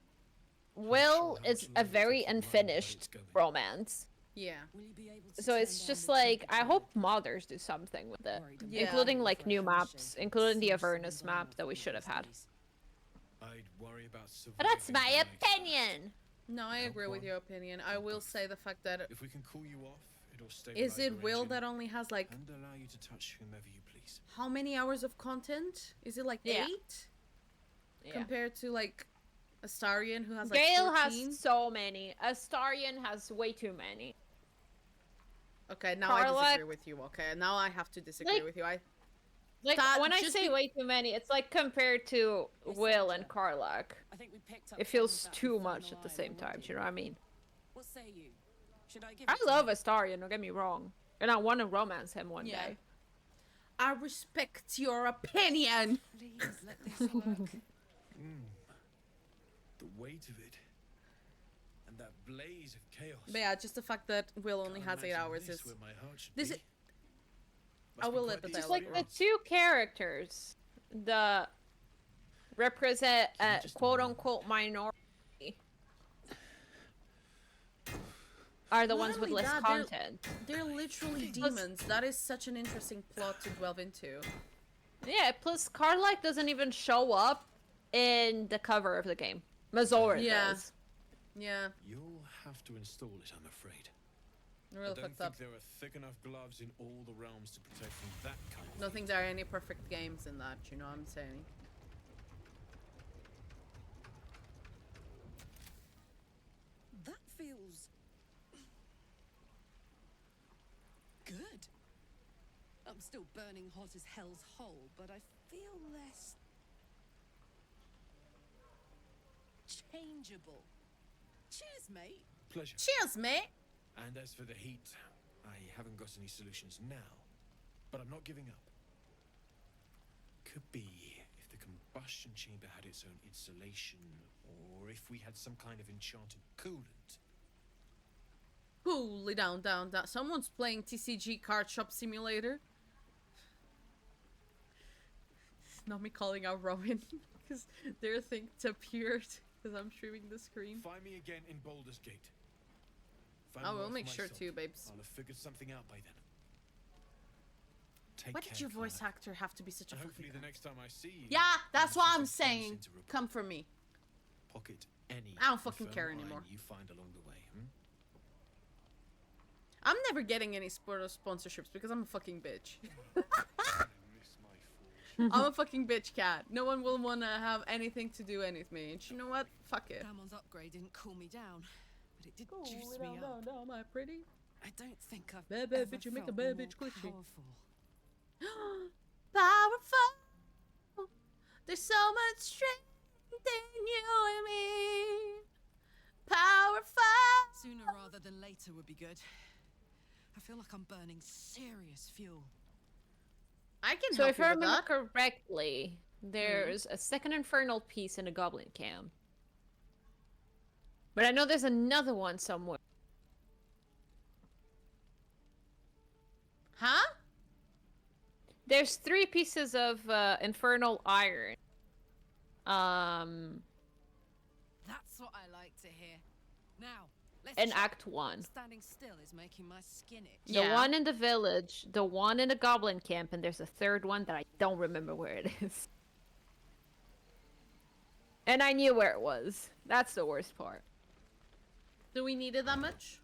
Will how is much a longer very to keep running, but unfinished it's going. romance. Yeah. Will you be able to So turn it's down just the like, I temperature? hope modders do something with it. Worried about Yeah. Including going like for a new handshake maps, and including the see someone Avernus die map off that we one of should have these had. days. I'd worry about But that's surviving my the night first. opinion! No, I agree with your opinion. I will say the fact that... If we can cool you off, it'll stabilize Is it your Will engine that only has, like, and allow you to touch whomever you please. how many hours of content? Is it, like, Yeah. 8? Yeah. Compared to, like, Astarion, who has, like, Gale 14? has so many. Astarion has way too many. Okay, now I Karlach- disagree with you. Okay, now I have to disagree Like- with you. Like, That when I just say be- way too many, it's like compared to Will and Karlach. I think we picked up It feels some of that too infernal much at the iron same time, already. do you know what I mean? What say you? Should I give I it to love him? Astarion, don't get me wrong. And I want to romance him one Yeah. day. I respect your opinion. Please let this work. The weight of it. And that blaze of chaos. But yeah, just the fact that Will only Can't has 8 imagine hours this is... where my heart should This be. is... I will let the Just dialogue like roll. the two characters, the represent a quote-unquote minority, are the Not ones with only less that, content. They're literally demons. That is such an interesting plot to delve into. Yeah, plus Carlac doesn't even show up in the cover of the game. Mazora does. Yeah. You'll have to install it, I'm afraid. Real I don't fucked think up. there are thick enough gloves in all the realms to protect from that kind of Don't think there are any perfect games in that, you know what I'm saying? That feels good. I'm still burning hot as hell's hole, but I feel less changeable. Cheers, mate. Pleasure. Cheers, mate. And as for the heat, I haven't got any solutions now, but I'm not giving up. Could be if the combustion chamber had its own insulation, or if we had some kind of enchanted coolant. Coolly down. Someone's playing TCG Card Shop Simulator. It's not me calling out Rowan, because their thing appeared, because I'm streaming the screen. Find me again in Baldur's Gate. I will make sure to, babes. I'll have figured something out by then. Take Why care, did your voice Clara. actor have to be such a And fucking hopefully the cunt? next time I see you. Yeah, that's what I'm I'll saying. into report. Come for me. Pocket any. I don't fucking care infernal anymore. iron you find along the way. I'm never getting any sponsorships because I'm a fucking bitch. I'm a fucking bitch cat. No one will want to have anything to do with me. And you know what? Fuck it. Damon's upgrade didn't cool me down, but it did Cool juice down, me up. down, my pretty. I don't think I've Bad ever bitch, you make a felt bad more bitch glitchy. powerful. Powerful. There's so much strength in you and me. Powerful. Sooner rather than later would be good. I feel like I'm burning serious fuel. I can So help if you I with remember that. correctly, there's a second infernal piece in a goblin camp. But I know there's another one somewhere. Huh? There's 3 pieces of infernal iron. That's what I like to hear. Now, let's In check. Act 1. Standing still is making my skin itch. The one in the village, the one in the goblin camp, and there's a third one that I don't remember where it is. And I knew where it was. That's the worst part. Do we need it that much?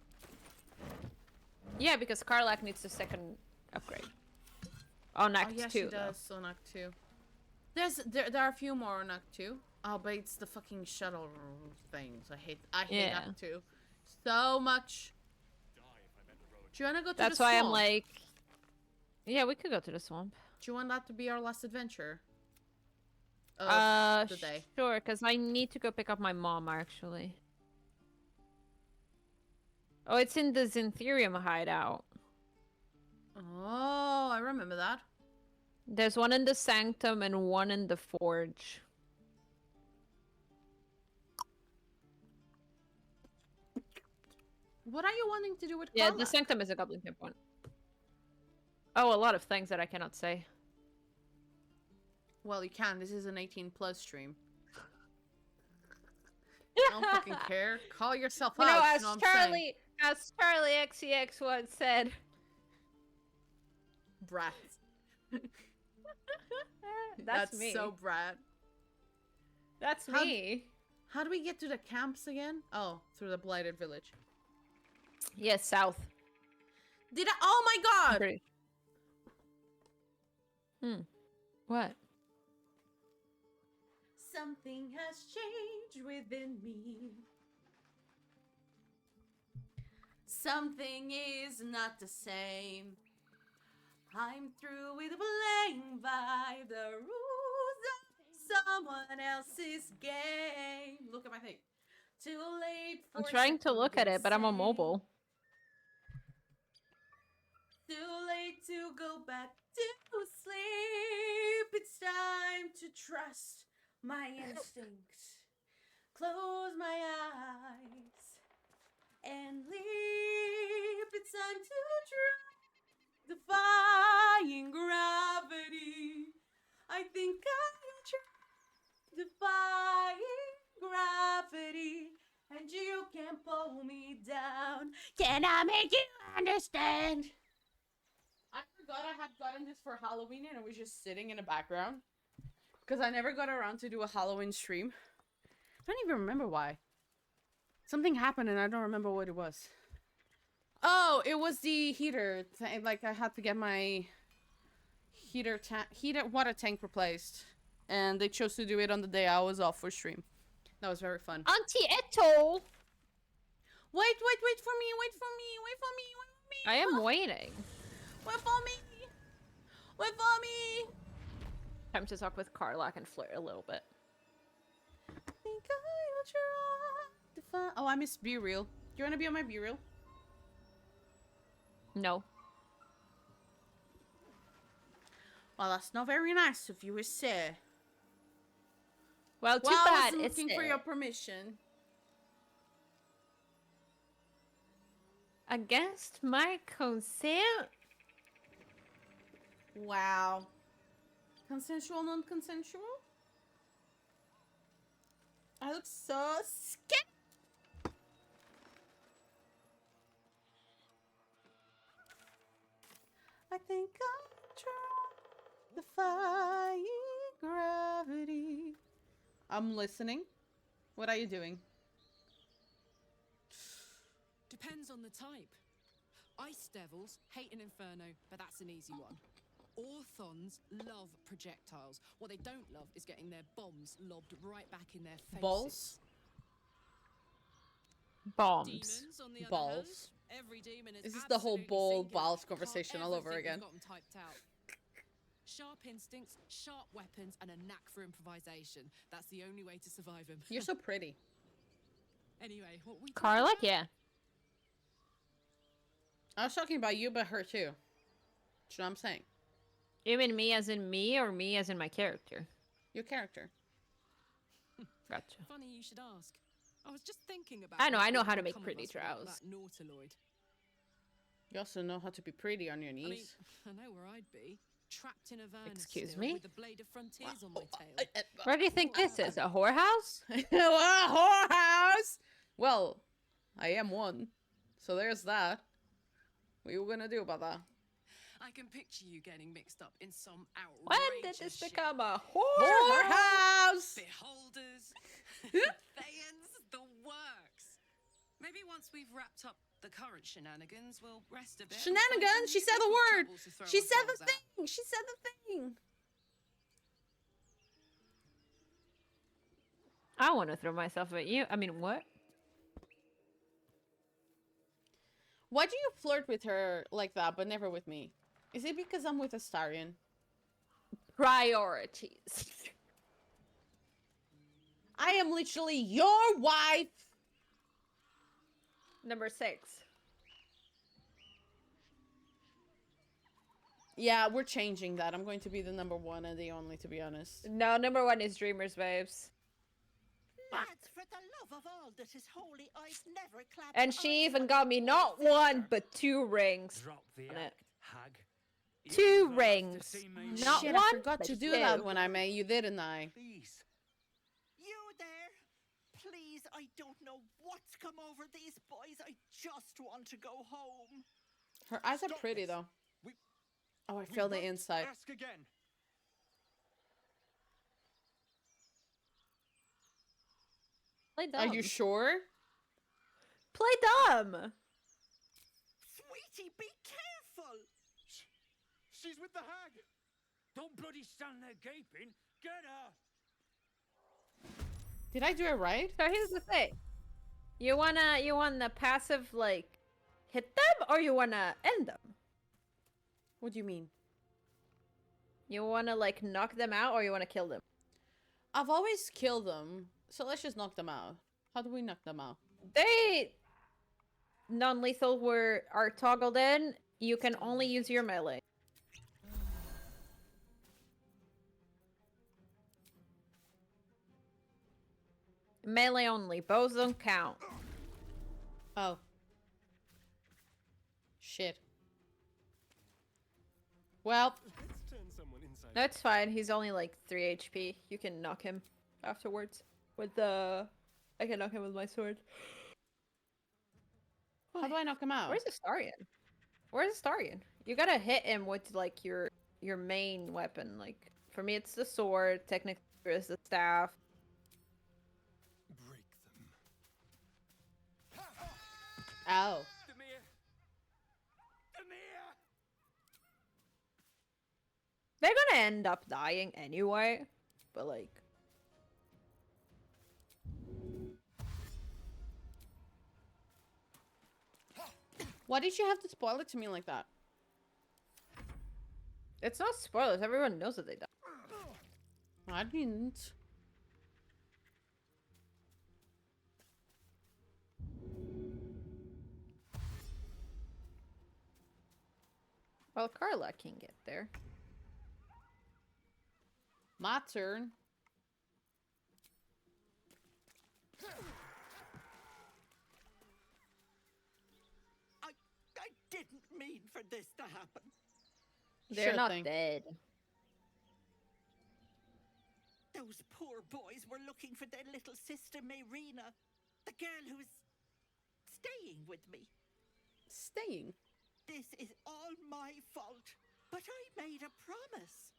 Yeah, because Carlac needs the second upgrade. On Act 2, she though. does on Act 2. There are a few more on Act 2. Oh, but it's the fucking shuttle things. I hate Yeah. Act 2 so much. Do you wanna go to That's the why swamp? I'm like... Yeah, we could go to the swamp. Do you want that to be our last adventure? Of the day. Sure, because I need to go pick up my mom, actually. Oh, it's in the Zintherium hideout. Oh, I remember that. There's one in the Sanctum and one in the Forge. What are you wanting to do with Yeah, Carla? the Sanctum is a Goblin Camp one. Oh, a lot of things that I cannot say. Well, you can. This is an 18+ stream. I don't fucking care. Call yourself You know, out. as you know what I'm saying? Charlie XCX once said... Brat. That's me. so brat. That's How me. How do we get to the camps again? Oh, through the blighted village. Yes, south. Did I? Oh my god! Pretty. What? Something has changed within me. Something is not the same. I'm through with playing by the rules of someone else's game. Look at my thing. Too late for I'm trying to look at it, but I'm on mobile. Too late to go back to sleep. It's time to trust my instincts. Close my eyes and leap. It's time to try defying I think I'm defying gravity, and you can't pull me down. Can I make you understand? I forgot I had gotten this for Halloween and it was just sitting in the background. Because I never got around to do a Halloween stream. I don't even remember why. Something happened and I don't remember what it was. Oh, it was the heater. Like, I had to get my heater water tank replaced. And they chose to do it on the day I was off for stream. That was very fun. Auntie Eto! Wait for me, wait for me, wait for me, wait for me. I am waiting. Wait for me. Wait for me. Time to talk with Karlach and flirt a little bit. Think I'll try to find... Oh, I miss Be Real. Do you want to be on my Be Real? No. Well, that's not very nice of you, sir. Well, too I bad. was It's looking for your permission. Against my consent? Wow. Consensual, non-consensual? I look so scared. I think I'm defying gravity. I'm listening. What are you doing? Depends on the type. Ice devils hate an inferno, but that's an easy one. Orthons love projectiles. What they don't love is getting their bombs lobbed right back in their faces. Balls? Bombs. Demons, on the other Balls. hand, every demon is This is the whole absolutely ball singular. balls Can't conversation ever all over think again. we've got 'em typed out. Sharp instincts, sharp weapons, and a knack for improvisation. That's the only way to survive them. You're so pretty. Anyway, what we Karlach, yeah. I was talking about you, but her too. You know what I'm saying? You mean me as in me, or me as in my character? Your character. Gotcha. Funny you should ask. I was just thinking about. I know how what to would make come of pretty us without drows. that Nautiloid. You also know how to be pretty on your I mean, knees. I know where I'd be. Trapped in Avernus Excuse still, me? with the blade of frontiers on my tail. Where do you think this is? A whorehouse? A whorehouse! Well, I am one. So there's that. What are you gonna do about that? I can picture you getting mixed up in some outrageous When did this shit. become a Whorehouse! Beholders, Thayans, the works. Maybe once we've wrapped up the current shenanigans, we'll rest a bit. and find Shenanigans! some She new said the people word! troubles to throw She said the ourselves at. thing! She said the thing! I want to throw myself at you. I mean, what? Why do you flirt with her like that, but never with me? Is it because I'm with Astarion? Priorities. I am literally your wife! Number 6. Yeah, we're changing that. I'm going to be the number 1 and the only, to be honest. No, number 1 is Dreamers, babes. Lads, for the love of all that is holy, I've never clapped And she eyes even on got a me boy not sister. 1, but 2 rings. Drop the on it. act, hag. 2 You've got to rings. see me Not Shit, 1, I forgot but to do 2. that when I met you, didn't I? Please. You there? Please, I don't know what's come over these boys. I just want to go home. Her eyes are Stop pretty, this. though. We- Oh, I We feel the won't inside. Ask again. Play dumb. Are you sure? Play dumb. Sweetie, be careful. She's with the hag. Don't bloody stand there gaping. Get her. Did I do it right? So here's the thing. You wanna passive, like, hit them, or you wanna end them? What do you mean? You wanna, like, knock them out, or you wanna kill them? I've always killed them, so let's just knock them out. How do we knock them out? They non-lethal are toggled in. You can only use your melee. Melee only. Bows don't count. Oh. Shit. Well, someone inside. That's fine. He's only like 3 HP. You can knock him afterwards with the. I can knock him with my sword. How do I knock him out? Where's Astarion? Where's Astarion? You gotta hit him with like your main weapon. Like for me, it's the sword. Technically, it's the staff. Break them. Ow. Demir! Demir! They're gonna end up dying anyway, but like. Why did you have to spoil it to me like that? It's not spoilers. Everyone knows that they die. I didn't. Well, Carla can get there. My turn. I didn't mean for this to happen. They're Sure not thing. dead. Those poor boys were looking for their little sister Mayrina, the girl who was staying with me. Staying. This is all my fault, but I made a promise.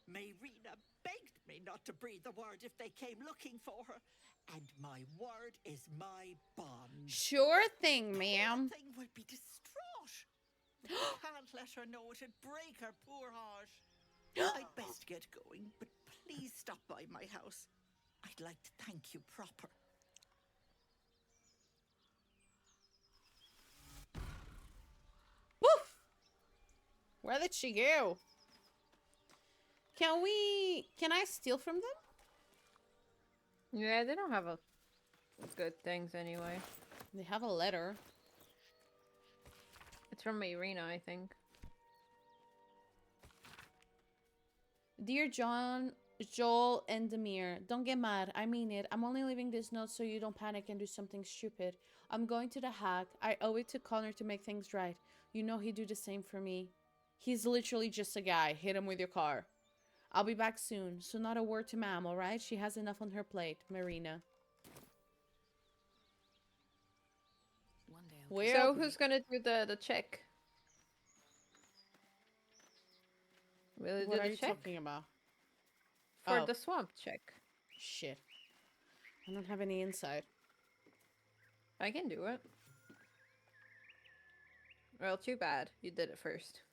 Mayrina begged me not to breathe a word if they came looking for her, and my word is my bond. Sure thing, ma'am. The thing will be distraught. I can't let her know, it'd break her poor heart. I'd best get going, but please stop by my house. I'd like to thank you proper. Woof! Where did she go? Can I steal from them? Yeah, they don't have a good things anyway. They have a letter. It's from Irina, I think. Dear John, Joel, and Demir, don't get mad. I mean it. I'm only leaving this note so you don't panic and do something stupid. I'm going to the hack. I owe it to Connor to make things right. You know he'd do the same for me. He's literally just a guy. Hit him with your car. I'll be back soon, so not a word to Ma'am, alright? She has enough on her plate. Marina. One day I'll Where? So who's gonna do the check? Will you What do are the you check? talking about? For Oh. the swamp check. Shit. I don't have any insight. I can do it. Well, too bad. You did it first.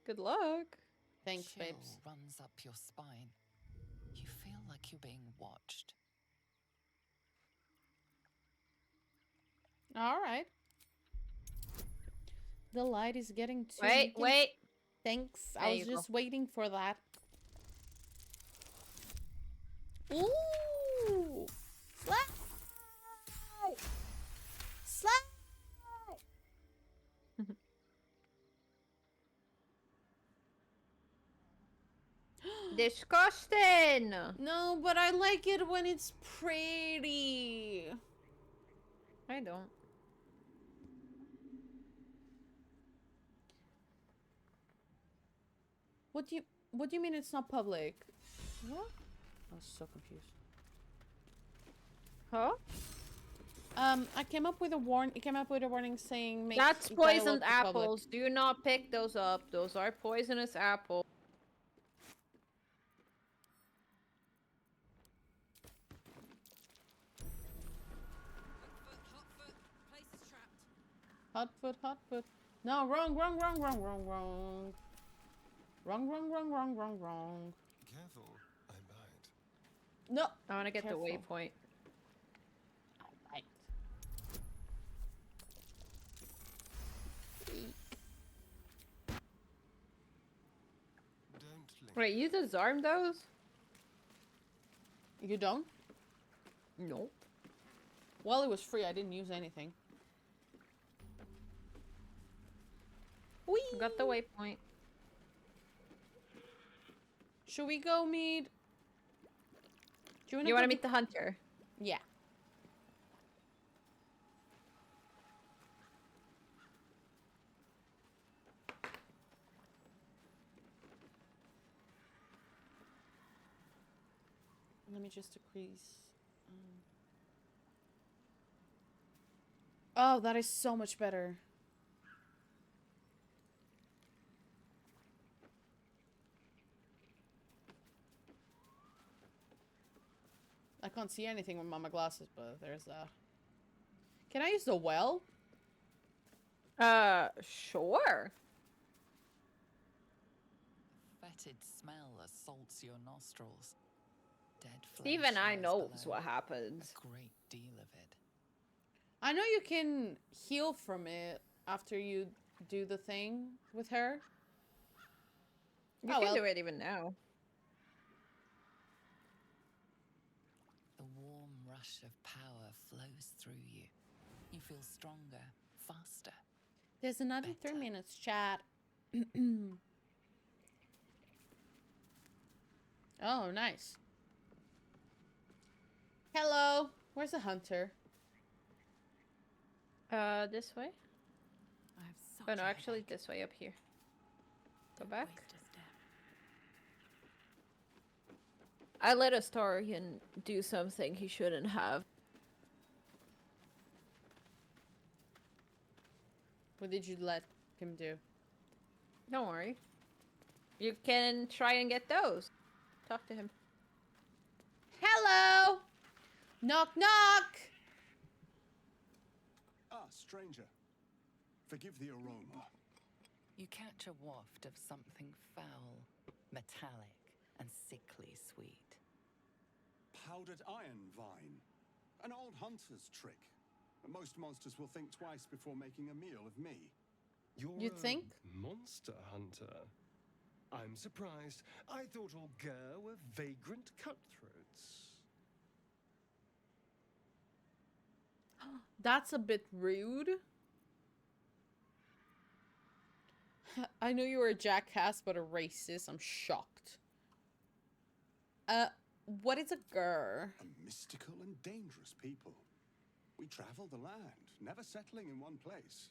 Good luck. Thanks, Chill babes. runs up your spine. You feel like you're being watched. Alright. The light is getting too... Wait, wait. Thanks. There I was you go. just waiting for that. Ooh! Slide! Slide! Disgusting! No, but I like it when it's pretty. I don't. What do you mean it's not public? What? I was so confused. Huh? I came up with a it came up with a warning saying make That's dialogue poisoned to public. apples. Do not pick those up. Those are poisonous apples. Hot foot. No, wrong. Wrong. Careful, I bite. No. I want to get Careful. the waypoint. Right. Don't linger. Wait, you disarmed those? You don't? No. Well, it was free. I didn't use anything. Whee! Got the waypoint. Should we go meet? Do You want to meet the hunter? Yeah. Let me just decrease. Oh, that is so much better. I can't see anything with my glasses, but there's that. Can I use the well? Sure. Fetid smell assaults your nostrils. Dead flesh Even I lies knows below. what happens. A great deal of it. I know you can heal from it after you do the thing with her. You can do it even now. The warm rush of power flows through you. You feel stronger, faster. There's another 3 minutes, chat. Oh, nice. Hello. Where's the hunter? This way? I have such Oh no, a actually headache. this way up here. Go Don't back. waste a step. I let Astarion do something he shouldn't have. What did you let him do? Don't worry. You can try and get those. Talk to him. Hello. Knock, knock. Ah, stranger. Forgive the aroma. You catch a waft of something foul, metallic, and sickly sweet. Powdered iron vine. An old hunter's trick. Most monsters will think twice before making a meal of me. You're a think? monster hunter. I'm surprised. I thought all Ger were vagrant cutthroats. That's a bit rude. I know you were a jackass, but a racist. I'm shocked. What is a gur? A mystical and dangerous people. We travel the land, never settling in one place.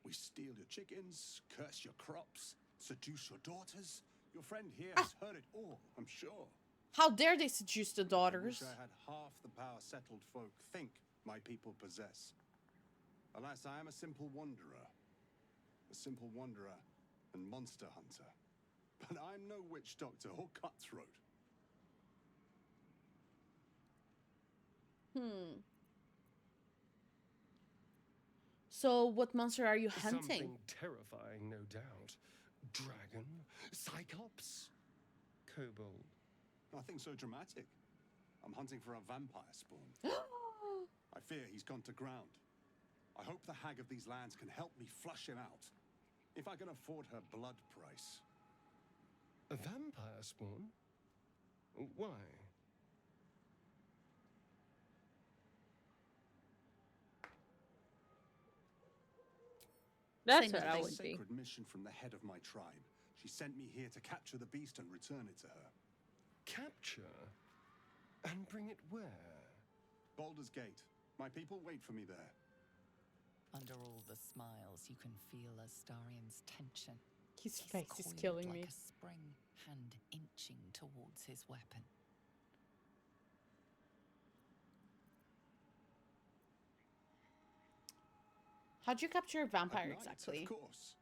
We steal your chickens, curse your crops, seduce your daughters. Your friend here has heard it all, I'm sure. How dare they seduce the daughters? I wish I had half the power settled folk think my people possess. Alas, I am a simple wanderer. A simple wanderer and monster hunter. But I'm no witch doctor or cutthroat. So, what monster are you hunting? Something terrifying, no doubt. Dragon? Cyclops? Kobold? Nothing so dramatic. I'm hunting for a vampire spawn. I fear he's gone to ground. I hope the hag of these lands can help me flush him out. If I can afford her blood price. A vampire spawn? Why? That's Same what I thing. would be. Sacred mission from the head of my tribe. She sent me here to capture the beast and return it to her. Capture? And bring it where? Baldur's Gate. My people wait for me there. Under all the smiles, you can feel Astarion's tension. His He's face is coiled killing like me. a spring, hand inching towards his weapon. How'd you capture a vampire At night, exactly? of course.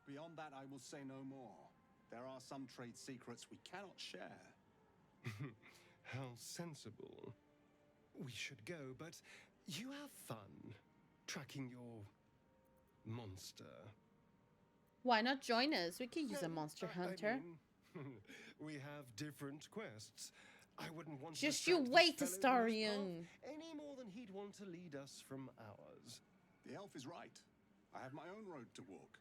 Beyond that, I will say no more. There are some trade secrets we cannot share. How sensible. We should go, but you have fun tracking your monster. Why not join us? We could use a No, monster I hunter. mean, we have different quests. I wouldn't want to Just you distract this wait, fellow from his path Astarion. any more than he'd want to lead us from ours. The elf is right. I have my own road to walk.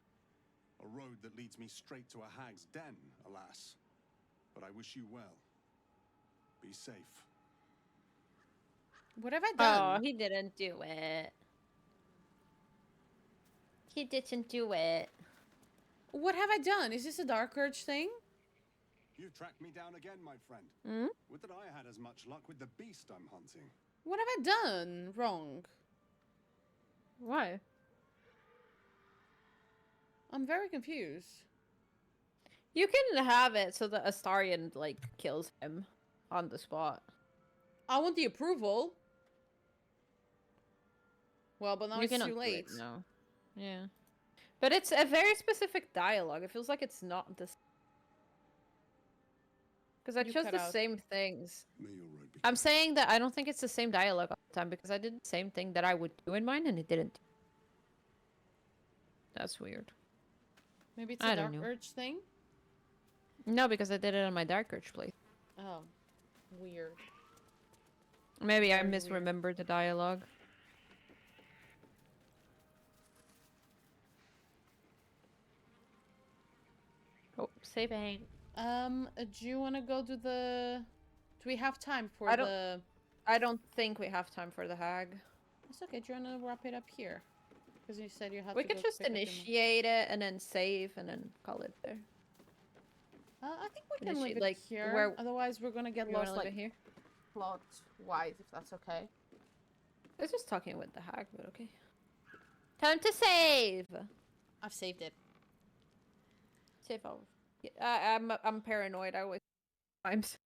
A road that leads me straight to a hag's den, alas. But I wish you well. Be safe. What have I Oh, done? he didn't do it. He didn't do it. What have I done? Is this a Dark Urge thing? You've tracked me down again, my friend. Hmm? Would that I had as much luck with the beast I'm hunting. What have I done wrong? Why? I'm very confused. You can have it so that Astarion, like, kills him on the spot. I want the approval. Well, but now You it's cannot too do late. it now. Yeah. But it's a very specific dialogue. It feels like it's not the... Because I You chose cut the out. same things. May your road be I'm saying that I don't think it's the same dialogue all the time because I did the same thing that I would do in mine and it didn't. That's weird. Maybe it's I a don't Dark know. Urge thing? No, because I did it on my Dark Urge play. Oh. Weird. Maybe I Very weird. misremembered the dialogue. Oh, saving. Do you want to go to the... Do we have time for I don't- the... I don't think we have time for the hag. It's okay, do you want to wrap it up here? Because you said you had We to could go just pick up your mom. initiate it and then save and then call it there. I think we can Initiate, leave it like, here. where- Otherwise, we're gonna get You wanna lost, leave like, it here? plot-wise, if that's okay. It's just talking with the hag, but okay. Time to save! I've saved it. Save over. Yeah, I'm paranoid. I always times.